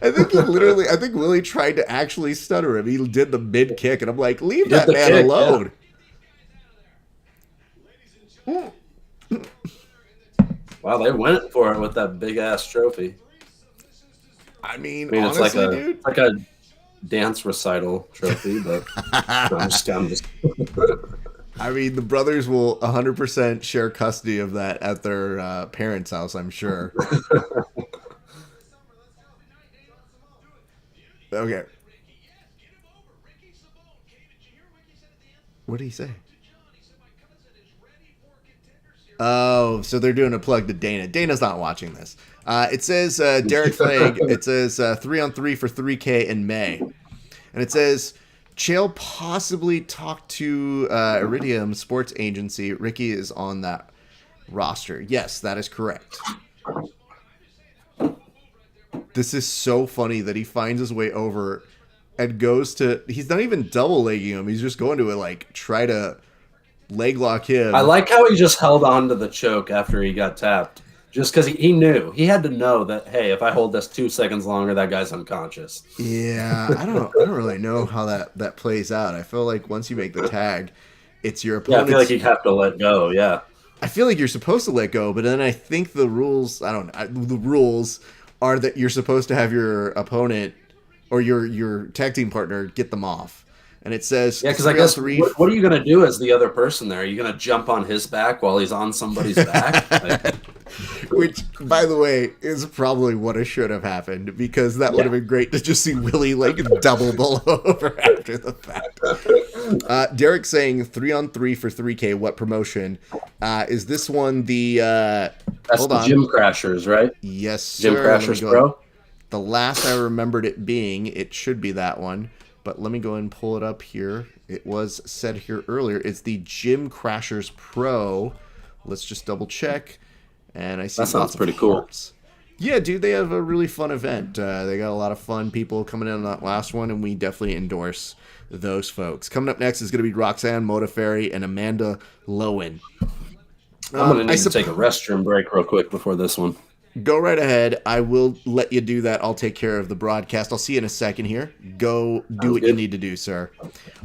I think Willie tried to actually stutter him. He did the mid kick, and I'm like, leave that man alone. Yeah. Wow, they went for it with that big ass trophy. I mean honestly, it's dude, like a dance recital trophy, but I'm just I mean, the brothers will 100% share custody of that at their parents' house, I'm sure. Okay. What did he say? Oh, so they're doing a plug to Dana. Dana's not watching this. It says Derek Flagg. It says 3-on-3 for 3K in May. And it says Chael possibly talked to Iridium Sports Agency. Ricky is on that roster. Yes, that is correct. This is so funny that he finds his way over and goes to... He's not even double legging him. He's just going to like try to leg lock him. I like how he just held on to the choke after he got tapped. just because he knew. He had to know that, hey, if I hold this 2 seconds longer, that guy's unconscious. Yeah, I don't really know how that plays out. I feel like once you make the tag, it's your Yeah, I feel like opponent's. you have to let go. Yeah. I feel like you're supposed to let go, but then I think the rules. I don't know. The rules are that you're supposed to have your opponent or your tag team partner get them off, and it says Yeah, because I three on guess three. what are you going to do as the other person there? Are you going to jump on his back while he's on somebody's back? Like, Which, by the way, is probably what should have happened, because that would have been great to just see Willie like double bull over after the fact. Derek saying 3-on-3 for 3K. What promotion? Is this one the? that's Hold the on. Gym Crashers, right? Yes, sir. Gym Crashers Pro. The last I remembered it being, it should be that one. But let me go and pull it up here. It was said here earlier. It's the Gym Crashers Pro. Let's just double check. And I see That sounds pretty cool. Yeah, dude, they have a really fun event. They got a lot of fun people coming in on that last one, and we definitely endorse those folks. Coming up next is going to be Roxanne Modafferi and Amanda Lowen. I'm going to need to take a restroom break real quick before this one. Go right ahead. I will let you do that. I'll take care of the broadcast. I'll see you in a second here. Go do what you need to do, sir.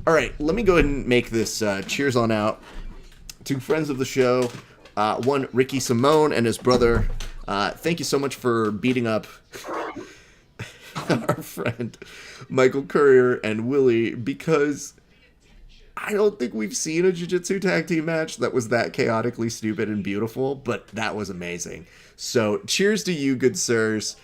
All right, let me go ahead and make this cheers on out to friends of the show. One, Ricky Simone and his brother. Thank you so much for beating up our friend Michael Courier and Willie, because I don't think we've seen a jiu-jitsu tag team match that was that chaotically stupid and beautiful, but that was amazing. So cheers to you, good sirs.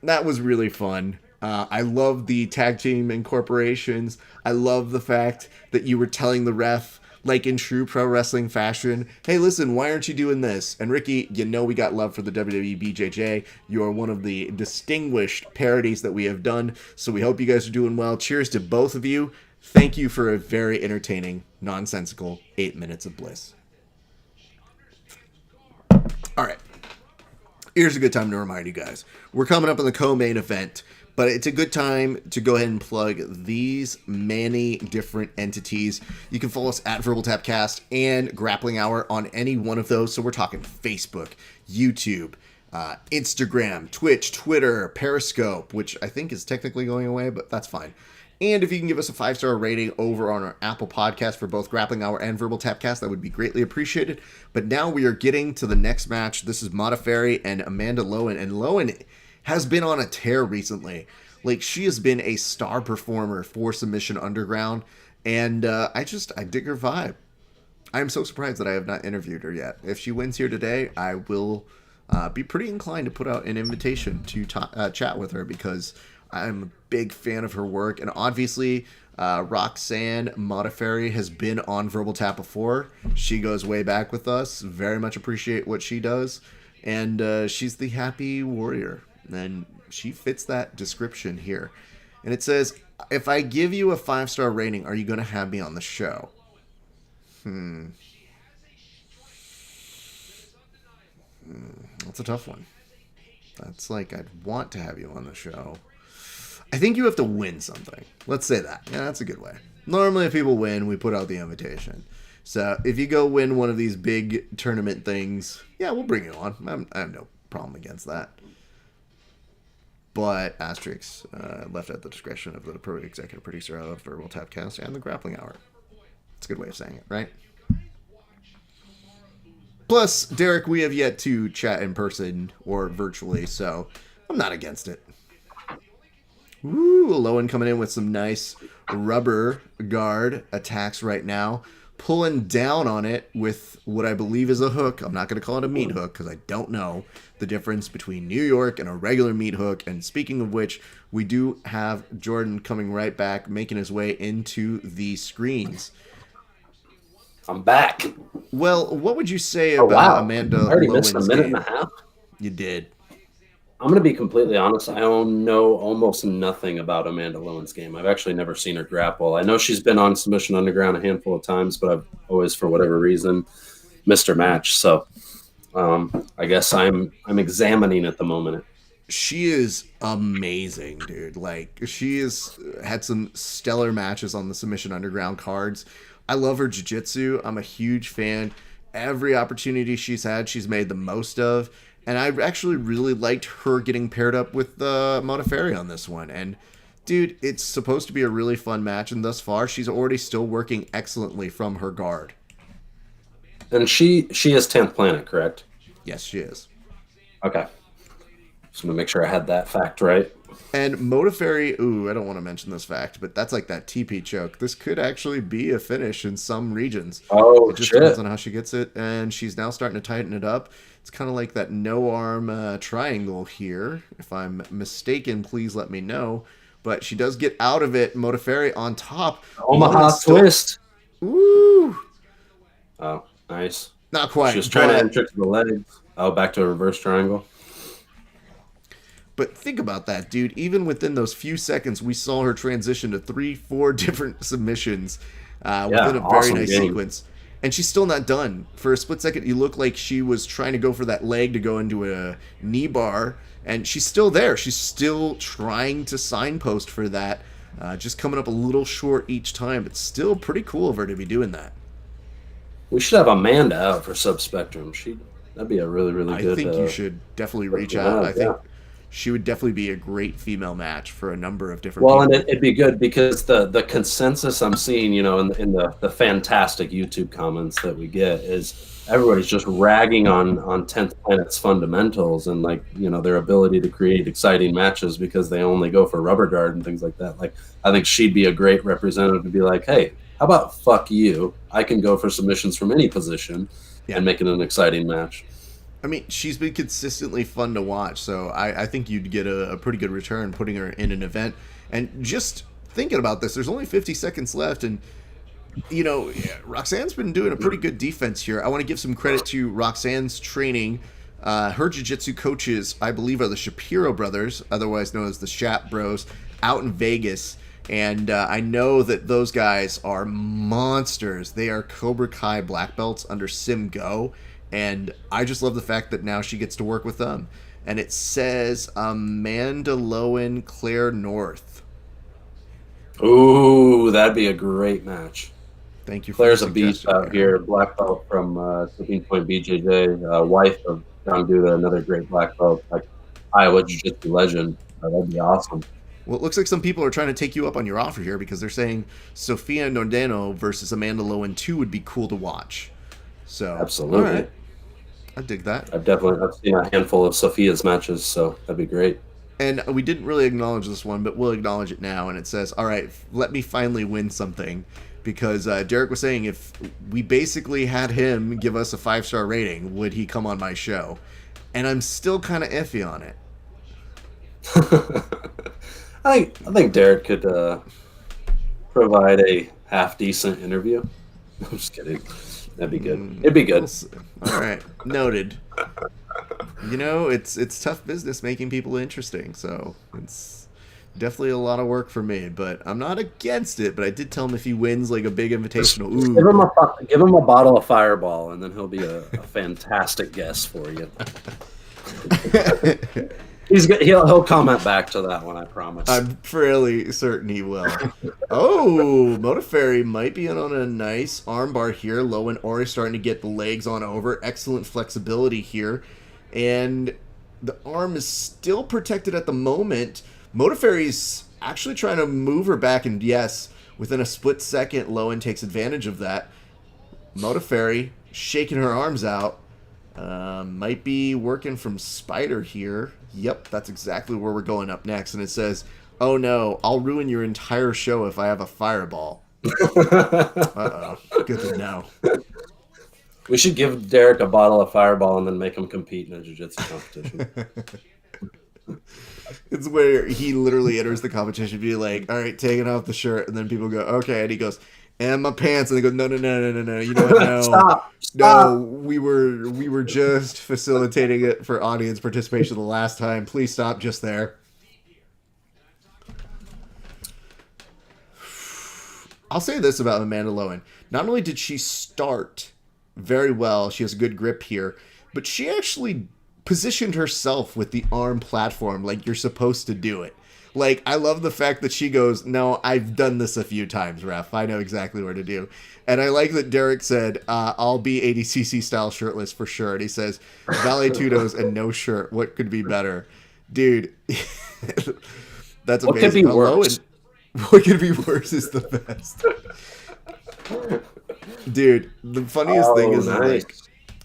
That was really fun. I love the tag team incorporations. I love the fact that you were telling the ref, like in true pro wrestling fashion, hey, listen, why aren't you doing this? And Ricky, you know we got love for the WWE BJJ. You are one of the distinguished parodies that we have done, so we hope you guys are doing well. Cheers to both of you. Thank you for a very entertaining, nonsensical 8 minutes of bliss. All right. Here's a good time to remind you guys. We're coming up on the co-main event, but it's a good time to go ahead and plug these many different entities. You can follow us at Verbal Tapcast and Grappling Hour on any one of those. So we're talking Facebook, YouTube, Instagram, Twitch, Twitter, Periscope, which I think is technically going away, but that's fine. And if you can give us a 5-star rating over on our Apple podcast for both Grappling Hour and Verbal Tapcast, that would be greatly appreciated. But now we are getting to the next match. This is Modafferi and Amanda Lowen. And Lowen has been on a tear recently. Like, she has been a star performer for Submission Underground. And I dig her vibe. I am so surprised that I have not interviewed her yet. If she wins here today, I will be pretty inclined to put out an invitation to chat with her, because I'm a big fan of her work. And obviously, Roxanne Modafferi has been on Verbal Tap before. She goes way back with us. Very much appreciate what she does. And she's the happy warrior. And she fits that description here. And it says, if I give you a 5-star rating, are you going to have me on the show? That's a tough one. That's like, I'd want to have you on the show. I think you have to win something. Let's say that. Yeah, that's a good way. Normally, if people win, we put out the invitation. So if you go win one of these big tournament things, yeah, we'll bring you on. I have no problem against that. But asterisks left at the discretion of the executive producer of Verbal Tapcast and the Grappling Hour. It's a good way of saying it, right? Plus, Derek, we have yet to chat in person or virtually, so I'm not against it. Ooh, Lowen coming in with some nice rubber guard attacks right now. Pulling down on it with what I believe is a hook. I'm not going to call it a meat hook because I don't know the difference between New York and a regular meat hook. And speaking of which, we do have Jordan coming right back, making his way into the screens. I'm back. Well, what would you say about Amanda Lowen's I already missed a minute and a half. You did. I'm going to be completely honest. I don't know almost nothing about Amanda Lowen's game. I've actually never seen her grapple. I know she's been on Submission Underground a handful of times, but I've always, for whatever reason, missed her match. So I guess I'm examining at the moment. She is amazing, dude. Like, she has had some stellar matches on the Submission Underground cards. I love her jiu-jitsu. I'm a huge fan. Every opportunity she's had, she's made the most of. And I actually really liked her getting paired up with Modafferi on this one. And, dude, it's supposed to be a really fun match, and thus far, she's already still working excellently from her guard. And she is 10th planet, correct? Yes, she is. Okay. Just want to make sure I had that fact right. And Modafferi, I don't want to mention this fact, but that's like that TP choke. This could actually be a finish in some regions. Oh, it just shit. depends on how she gets it, and she's now starting to tighten it up. It's kind of like that no-arm triangle here. If I'm mistaken, please let me know. But she does get out of it. Modafferi on top. Omaha twist. Ooh. Oh, nice. Not quite. She was trying to enter to the legs. Oh, back to a reverse triangle. But think about that, dude. Even within those few seconds, we saw her transition to 3-4 different submissions within a very nice sequence. And she's still not done. For a split second, you look like she was trying to go for that leg to go into a knee bar. And she's still there. She's still trying to signpost for that. Just coming up a little short each time. But still pretty cool of her to be doing that. We should have Amanda out for Subspectrum. That'd be a really, really good... I think you should definitely reach out. I think she would definitely be a great female match for a number of different people. And it'd be good because the consensus I'm seeing, in the fantastic YouTube comments that we get is everybody's just ragging on 10th Planet's fundamentals and their ability to create exciting matches because they only go for rubber guard and things like that. Like, I think she'd be a great representative to be like, hey, how about fuck you? I can go for submissions from any position and make it an exciting match. I mean, she's been consistently fun to watch, so I think you'd get a pretty good return putting her in an event. And just thinking about this, there's only 50 seconds left, and, Roxanne's been doing a pretty good defense here. I want to give some credit to Roxanne's training. Her jiu-jitsu coaches, I believe, are the Shapiro brothers, otherwise known as the Shap Bros, out in Vegas. And I know that those guys are monsters. They are Cobra Kai black belts under Sim Go. And I just love the fact that now she gets to work with them. And it says Amanda Lowen, Claire North. Ooh, that'd be a great match. Thank you. Claire's a beast out here. Black belt from Tipping Point BJJ. Wife of John Duda, another great black belt. Like Iowa Jiu-Jitsu legend. That'd be awesome. Well, it looks like some people are trying to take you up on your offer here because they're saying Sofia Nordeno versus Amanda Lowen 2 would be cool to watch. So absolutely. All right. I dig that. I've seen a handful of Sophia's matches, so that'd be great. And we didn't really acknowledge this one, but we'll acknowledge it now. And it says, all right, let me finally win something. Because Derek was saying if we basically had him give us a 5-star rating, would he come on my show? And I'm still kind of iffy on it. I think Derek could provide a half-decent interview. I'm just kidding. That'd be good. It'd be good. All right. Noted. It's tough business making people interesting, so it's definitely a lot of work for me, but I'm not against it, but I did tell him if he wins like a big invitational, give him a bottle of Fireball, and then he'll be a fantastic guest for you. He'll comment back to that one, I promise. I'm fairly certain he will. Oh, Modafferi might be in on a nice armbar here. Lowen already starting to get the legs on over. Excellent flexibility here. And the arm is still protected at the moment. Modafferi's actually trying to move her back, and yes, within a split second, Lowen takes advantage of that. Modafferi shaking her arms out. Might be working from Spider here. Yep, that's exactly where we're going up next. And it says, oh no, I'll ruin your entire show if I have a fireball. Uh-oh. Good to know. We should give Derek a bottle of Fireball and then make him compete in a jiu-jitsu competition. It's where he literally enters the competition be like, all right, taking off the shirt. And then people go, okay. And he goes, and my pants. And they go, no. You know what? No. Stop. No, we were just facilitating it for audience participation the last time. Please stop just there. I'll say this about Amanda Lowen. Not only did she start very well, she has a good grip here, but she actually positioned herself with the arm platform like you're supposed to do it. Like, I love the fact that she goes, no, I've done this a few times, ref. I know exactly what to do. And I like that Derek said, I'll be ADCC style shirtless for sure. And he says, Vale Tudos and no shirt. What could be better? Dude, that's amazing. What could be worse? What could be worse is the best. Dude, the funniest thing is, nice. like,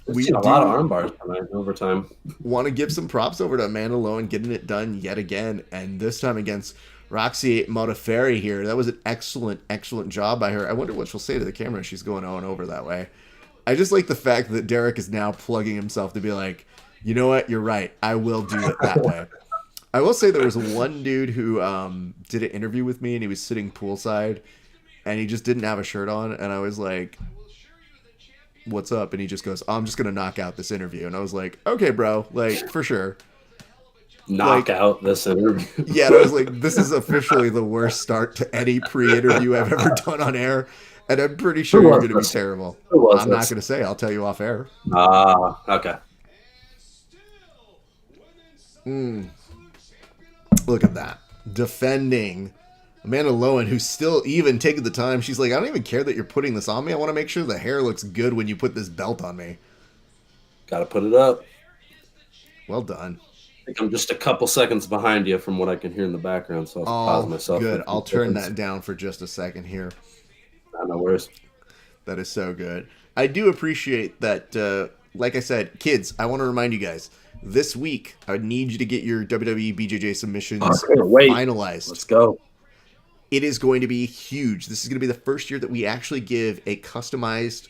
we a lot of arm bars tonight in overtime. Want to give some props over to Amanda Lowen getting it done yet again, and this time against Roxy Modafferi here. That was an excellent, excellent job by her. I wonder what she'll say to the camera if she's going on over that way. I just like the fact that Derek is now plugging himself to be like, you know what, you're right, I will do it that way. I will say there was one dude who did an interview with me, and he was sitting poolside, and he just didn't have a shirt on, and I was like, what's up? And he just goes, I'm just gonna knock out this interview. And I was like, okay, bro, like, for sure, knock out this interview. Yeah, and I was like, this is officially the worst start to any pre-interview I've ever done on air, and I'm pretty sure you're gonna be terrible. I'm not gonna say, I'll tell you off air. Okay. Look at that, defending Amanda Lowen, who's still even taking the time. She's like, I don't even care that you're putting this on me. I want to make sure the hair looks good when you put this belt on me. Gotta put it up. Well done. I think I'm just a couple seconds behind you from what I can hear in the background, so I'll pause myself. Good. I'll turn that down for just a second here. No worries. That is so good. I do appreciate that. Like I said, kids, I want to remind you guys, this week, I need you to get your WWE BJJ submissions finalized. Let's go. It is going to be huge. This is going to be the first year that we actually give a customized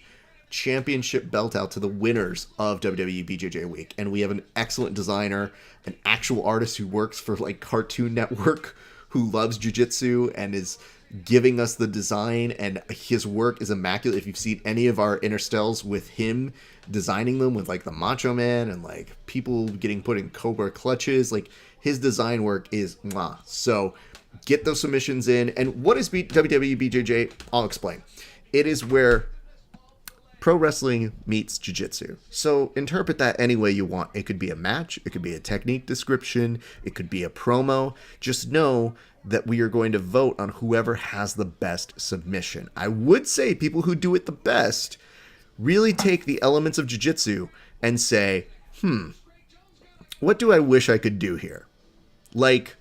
championship belt out to the winners of WWE BJJ Week. And we have an excellent designer, an actual artist who works for like Cartoon Network, who loves jiu-jitsu and is giving us the design, and his work is immaculate. If you've seen any of our interstells with him designing them with like the Macho Man and like people getting put in Cobra clutches, like his design work is mwah. So get those submissions in. And what is WWE BJJ? I'll explain. It is where pro wrestling meets jiu-jitsu. So interpret that any way you want. It could be a match. It could be a technique description. It could be a promo. Just know that we are going to vote on whoever has the best submission. I would say people who do it the best really take the elements of jiu-jitsu and say, what do I wish I could do here? Like,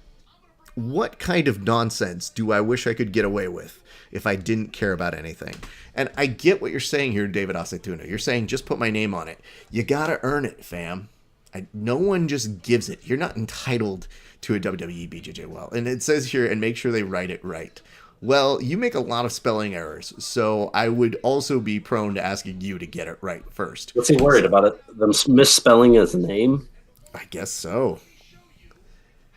what kind of nonsense do I wish I could get away with if I didn't care about anything? And I get what you're saying here, David Aceituno. You're saying, just put my name on it. You gotta earn it, fam. No one just gives it. You're not entitled to a WWE BJJ well. And it says here, and make sure they write it right. Well, you make a lot of spelling errors, so I would also be prone to asking you to get it right first. What's he worried about it? Them misspelling his name? I guess so.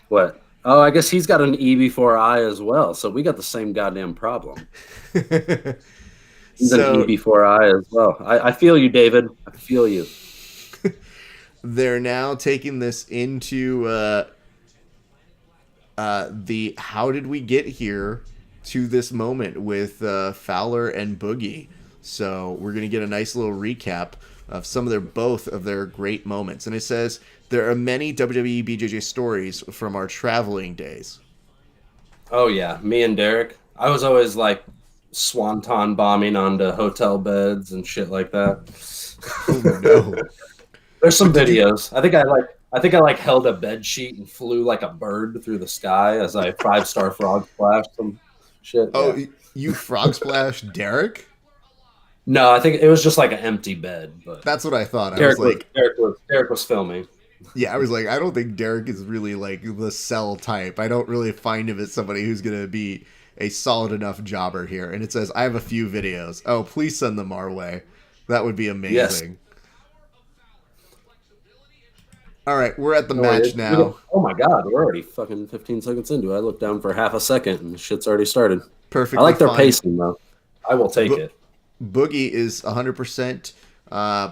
What? Oh, I guess he's got an E before I as well, so we got the same goddamn problem. He's an E before I as well. I feel you, David. I feel you. They're now taking this into the how did we get here to this moment with Fowler and Boogie. So we're going to get a nice little recap of both of their great moments. And it says, there are many WWE BJJ stories from our traveling days. Oh, yeah. Me and Derek. I was always like swanton bombing onto hotel beds and shit like that. Oh, no. There's some videos. I think I held a bed sheet and flew like a bird through the sky as I 5-star frog splashed some shit. Oh, yeah. You frog splashed Derek? No, I think it was just like an empty bed. But that's what I thought. Derek was filming. Yeah, I was like, I don't think Derek is really like the cell type. I don't really find him as somebody who's going to be a solid enough jobber here. And it says, I have a few videos. Oh, please send them our way. That would be amazing. Yes. All right, we're at the match now. Oh my God, we're already fucking 15 seconds into it. I looked down for half a second and the shit's already started. Perfect. I like their pacing though. I will take it. Boogie is 100%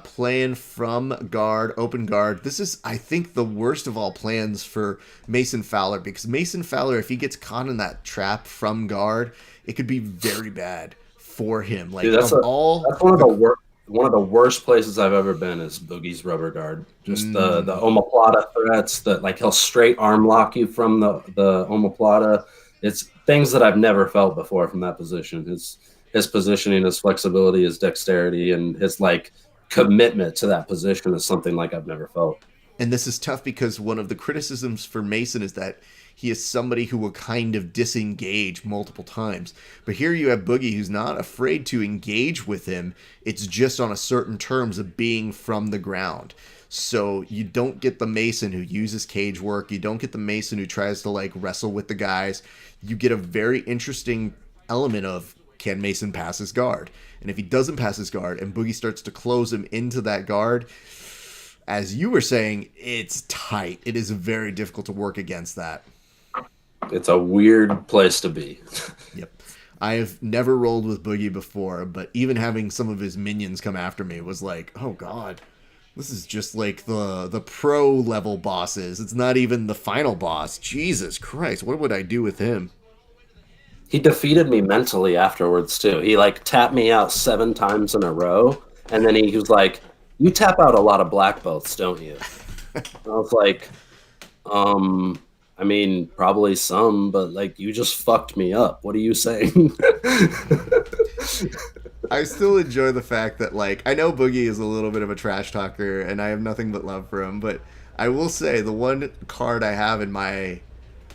playing from guard, open guard. This is, I think, the worst of all plans for Mason Fowler, because Mason Fowler, if he gets caught in that trap from guard, it could be very bad for him. Like, dude, that's one of the worst. one of the worst places I've ever been is Boogie's rubber guard. Just the omoplata threats that like he'll straight arm lock you from the omoplata. It's things that I've never felt before from that position. His positioning, his flexibility, his dexterity, and his like commitment to that position is something like I've never felt. And this is tough because one of the criticisms for Mason is that he is somebody who will kind of disengage multiple times. But here you have Boogie who's not afraid to engage with him. It's just on a certain terms of being from the ground. So you don't get the Mason who uses cage work. You don't get the Mason who tries to like wrestle with the guys. You get a very interesting element of, can Mason pass his guard? And if he doesn't pass his guard and Boogie starts to close him into that guard, as you were saying, it's tight. It is very difficult to work against that. It's a weird place to be. Yep. I have never rolled with Boogie before, but even having some of his minions come after me was like, oh god, this is just like the pro level bosses. It's not even the final boss. Jesus Christ, what would I do with him? He defeated me mentally afterwards too. He like tapped me out 7 times in a row, and then he was like, "You tap out a lot of black belts, don't you?" I was like, I mean, probably some, but like you just fucked me up. What are you saying?" I still enjoy the fact that, like, I know Boogie is a little bit of a trash talker, and I have nothing but love for him, but I will say the one card I have in my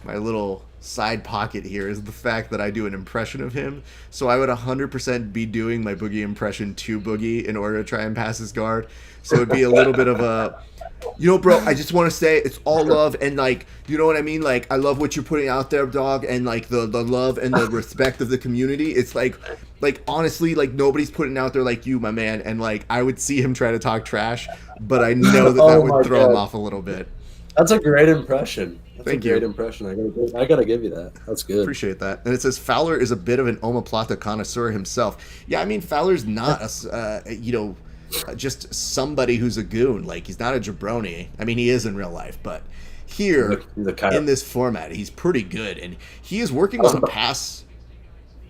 little side pocket here is the fact that I do an impression of him. So I would 100% be doing my Boogie impression to Boogie in order to try and pass his guard. So it'd be a little bit of a, you know, bro, I just want to say it's all love and like, you know what I mean? Like, I love what you're putting out there, dog, and like the love and the respect of the community. It's like honestly, like nobody's putting out there like you, my man. And like, I would see him try to talk trash, but I know that would throw him off a little bit. That's a great impression. Thank you. Great impression. I gotta give you that. That's good. Appreciate that. And it says Fowler is a bit of an omoplata connoisseur himself. Yeah, I mean Fowler's not a just somebody who's a goon. Like he's not a jabroni. I mean he is in real life, but here in this format, he's pretty good, and he is working on a pass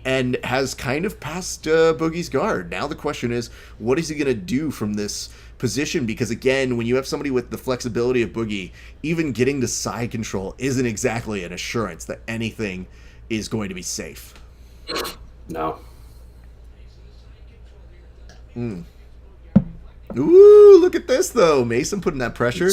and has kind of passed Boogie's guard. Now the question is, what is he gonna do from this position? Because again, when you have somebody with the flexibility of Boogie, even getting to side control isn't exactly an assurance that anything is going to be safe. No. Ooh, look at this though. Mason putting that pressure.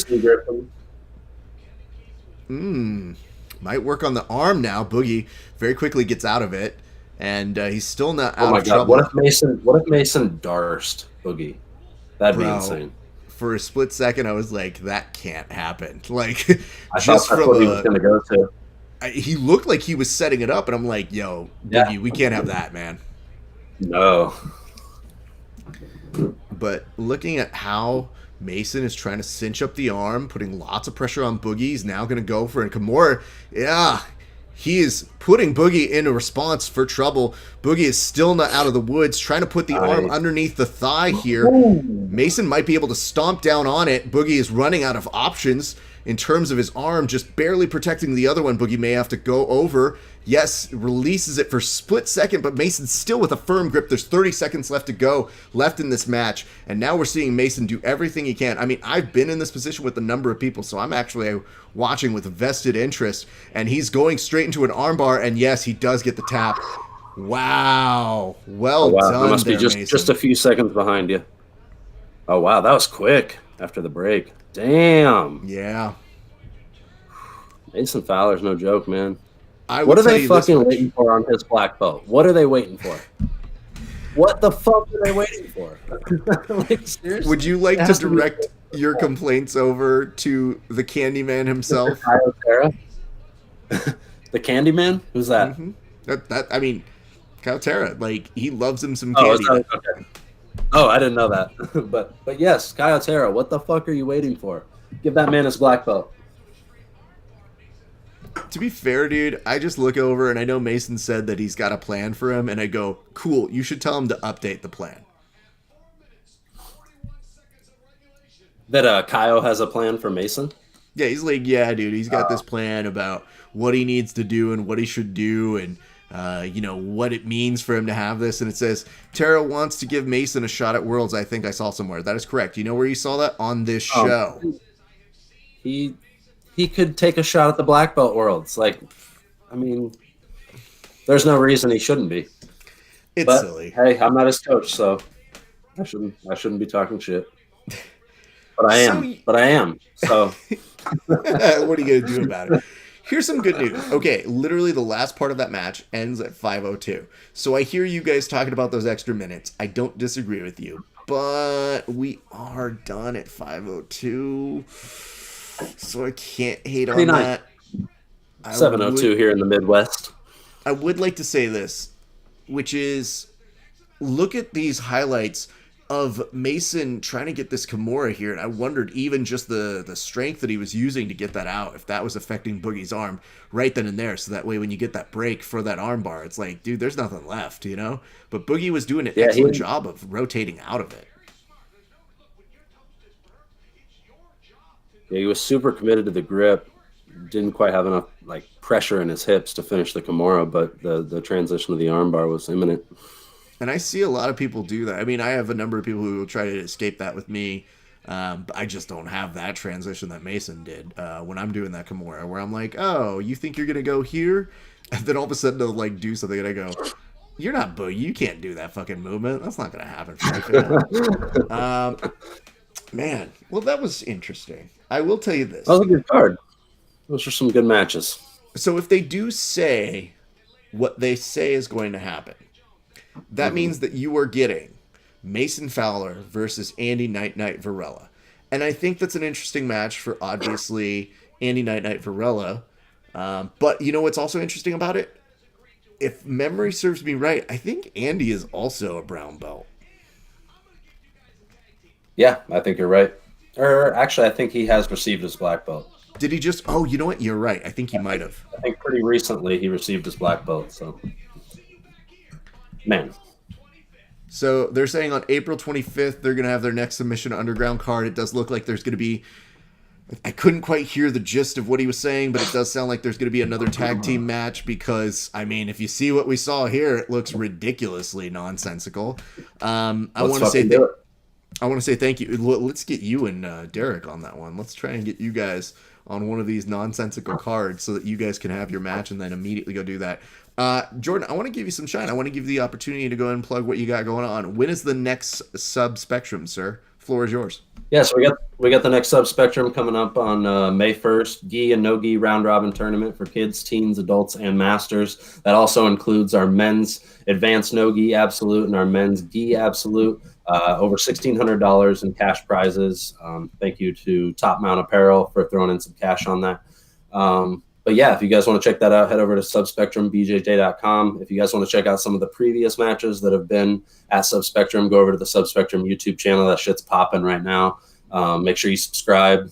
Might work on the arm now. Boogie very quickly gets out of it, and he's still not out of trouble. What if Mason darced Boogie? That'd be insane. For a split second, I was like, "That can't happen." Like, I just thought that's what he was going to go to. He looked like he was setting it up, and I'm like, "Yo, Boogie, we can't have that, man." No. But looking at how Mason is trying to cinch up the arm, putting lots of pressure on Boogie, he's now going to go for it. Kimura, yeah. He is putting Boogie in a response for trouble. Boogie is still not out of the woods, trying to put the arm underneath the thigh here. Ooh. Mason might be able to stomp down on it. Boogie is running out of options in terms of his arm, just barely protecting the other one. Boogie may have to go over. Yes, releases it for a split second, but Mason's still with a firm grip. There's 30 seconds left to go left in this match, and now we're seeing Mason do everything he can. I mean, I've been in this position with a number of people, so I'm actually watching with vested interest, and he's going straight into an armbar, and yes, he does get the tap. Wow. Well done. That must be just a few seconds behind you. Oh, wow, that was quick after the break. Damn. Yeah. Mason Fowler's no joke, man. What are they fucking waiting for on his black belt? What are they waiting for? What the fuck are they waiting for? Like, seriously? Would you like to direct your complaints over to the Candyman himself? The Candyman? Who's that? Mm-hmm. I mean, Kyotera. Like, he loves him some candy. Okay. Oh, I didn't know that. but yes, Kyotera, what the fuck are you waiting for? Give that man his black belt. To be fair, dude, I just look over and I know Mason said that he's got a plan for him, and I go, cool, you should tell him to update the plan. That Kyo has a plan for Mason? Yeah, he's like, yeah, dude, he's got this plan about what he needs to do and what he should do, and what it means for him to have this. And it says, Tara wants to give Mason a shot at Worlds. I think I saw somewhere. That is correct. You know where you saw that? On this show. He could take a shot at the black belt Worlds. There's no reason he shouldn't be. It's silly. Hey, I'm not his coach, so I shouldn't be talking shit. But I am. So what are you going to do about it? Here's some good news. Okay, literally the last part of that match ends at 5:02. So I hear you guys talking about those extra minutes. I don't disagree with you, but we are done at 5:02. So I can't hate on that. 7:02 here in the Midwest. I would like to say this, which is, look at these highlights of Mason trying to get this Kimura here, and I wondered even just the strength that he was using to get that out, if that was affecting Boogie's arm right then and there, so that way when you get that break for that arm bar, it's like, dude, there's nothing left, But Boogie was doing an excellent job of rotating out of it. Yeah, he was super committed to the grip. Didn't quite have enough pressure in his hips to finish the Kimura, but the transition to the armbar was imminent. And I see a lot of people do that. I mean, I have a number of people who will try to escape that with me, but I just don't have that transition that Mason did when I'm doing that Kimura, where I'm like, oh, you think you're going to go here? And then all of a sudden they'll do something, and I go, you're not Boogie. You can't do that fucking movement. That's not going to happen for you. Man, well, that was interesting. I will tell you this. That was a good card. Those are some good matches. So if they do say what they say is going to happen, that means that you are getting Mason Fowler versus Andy Night Varela. And I think that's an interesting match for, obviously, Andy Night Varela. But you know what's also interesting about it? If memory serves me right, I think Andy is also a brown belt. Yeah, I think you're right. Or actually, I think he has received his black belt. Did he just... Oh, you know what? You're right. I think he might have. I think pretty recently he received his black belt, so... Man. So they're saying on April 25th, they're going to have their next Submission Underground card. It does look like there's going to be... I couldn't quite hear the gist of what he was saying, but it does sound like there's going to be another tag team match because, I mean, if you see what we saw here, it looks ridiculously nonsensical. I want to say thank you. Let's get you and Derek on that one. Let's try and get you guys on one of these nonsensical cards so that you guys can have your match and then immediately go do that. Jordan, I want to give you some shine. I want to give you the opportunity to go and plug what you got going on. When is the next Sub Spectrum, sir? Floor is yours. Yeah, so we got the next Sub Spectrum coming up on May 1st. Gi and no gi round robin tournament for kids, teens, adults, and masters. That also includes our men's advanced no gi absolute and our men's gi absolute. Over $1,600 in cash prizes. Thank you to Top Mount Apparel for throwing in some cash on that. But yeah, if you guys want to check that out, head over to subspectrumbjj.com. If you guys want to check out some of the previous matches that have been at Subspectrum, go over to the Subspectrum YouTube channel. That shit's popping right now. Make sure you subscribe,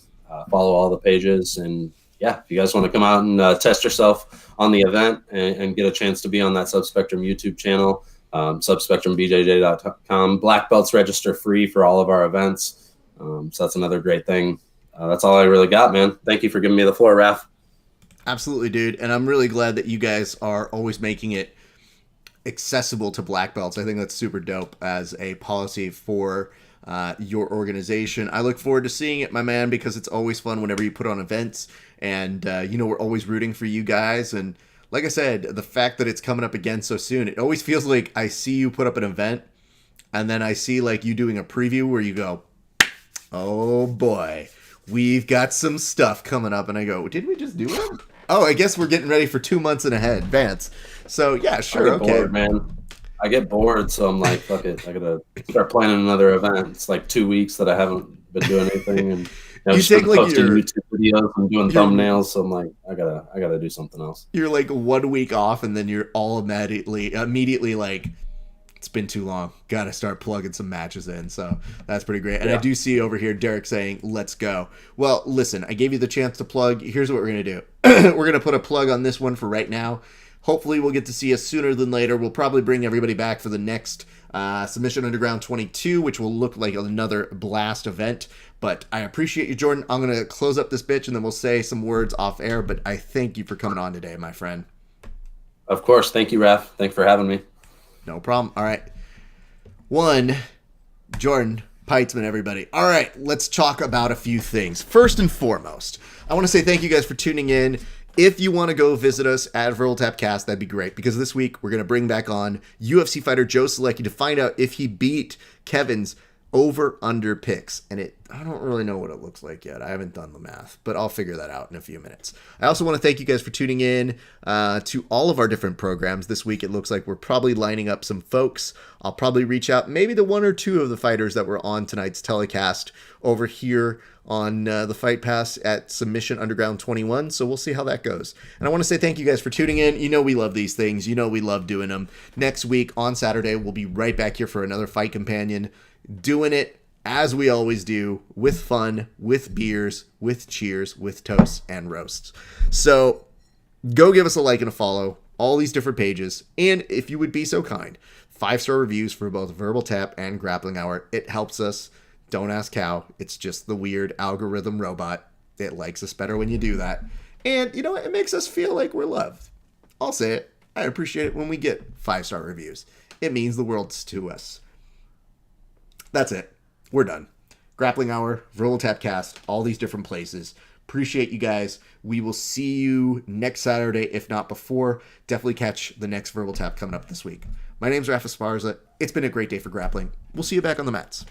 follow all the pages. And yeah, if you guys want to come out and test yourself on the event and get a chance to be on that Subspectrum YouTube channel, subspectrumbjj.com. Black belts register free for all of our events. So that's another great thing. That's all I really got, man. Thank you for giving me the floor, Raph. Absolutely, dude. And I'm really glad that you guys are always making it accessible to black belts. I think that's super dope as a policy for your organization. I look forward to seeing it, my man, because it's always fun whenever you put on events. And, we're always rooting for you guys. And like I said, the fact that it's coming up again so soon, it always feels like I see you put up an event and then I see like you doing a preview where you go, oh boy, we've got some stuff coming up. And I go, did we just do it? Oh, I guess we're getting ready for 2 months in advance. So yeah, sure. I get bored, man. I get bored. So I'm like, fuck it. I got to start planning another event. It's like 2 weeks that I haven't been doing anything. And you take like posting YouTube videos and doing thumbnails. So I'm like, I gotta do something else. You're like 1 week off and then you're all immediately like, it's been too long. Got to start plugging some matches in. So that's pretty great. And yeah. I do see over here Derek saying, let's go. Well, listen, I gave you the chance to plug. Here's what we're going to do. We're going to put a plug on this one for right now. Hopefully we'll get to see us sooner than later. We'll probably bring everybody back for the next Submission Underground 22, which will look like another blast event. But I appreciate you, Jordan. I'm going to close up this bitch and then we'll say some words off air. But I thank you for coming on today, my friend. Of course. Thank you, Raph. Thanks for having me. No problem. All right. One, Jordan Peitzman, everybody. All right, let's talk about a few things. First and foremost, I want to say thank you guys for tuning in. If you want to go visit us at Verbal Tap Cast, that'd be great, because this week we're going to bring back on UFC fighter Joe Selecki to find out if he beat Kevin's over-under picks. And I don't really know what it looks like yet. I haven't done the math, but I'll figure that out in a few minutes. I also want to thank you guys for tuning in to all of our different programs. This week it looks like we're probably lining up some folks. I'll probably reach out maybe to one or two of the fighters that were on tonight's telecast over here on the Fight Pass at Submission Underground 21. So we'll see how that goes. And I want to say thank you guys for tuning in. You know we love these things. You know we love doing them. Next week on Saturday, we'll be right back here for another Fight Companion, doing it as we always do, with fun, with beers, with cheers, with toasts and roasts. So go give us a like and a follow, all these different pages. And if you would be so kind, 5-star reviews for both Verbal Tap and Grappling Hour. It helps us. Don't ask how. It's just the weird algorithm robot. It likes us better when you do that. And, you know, it makes us feel like we're loved. I'll say it. I appreciate it when we get 5-star reviews. It means the world to us. That's it. We're done. Grappling Hour, Verbal Tap Cast, all these different places. Appreciate you guys. We will see you next Saturday, if not before. Definitely catch the next Verbal Tap coming up this week. My name's Rafa Sparza. It's been a great day for grappling. We'll see you back on the mats.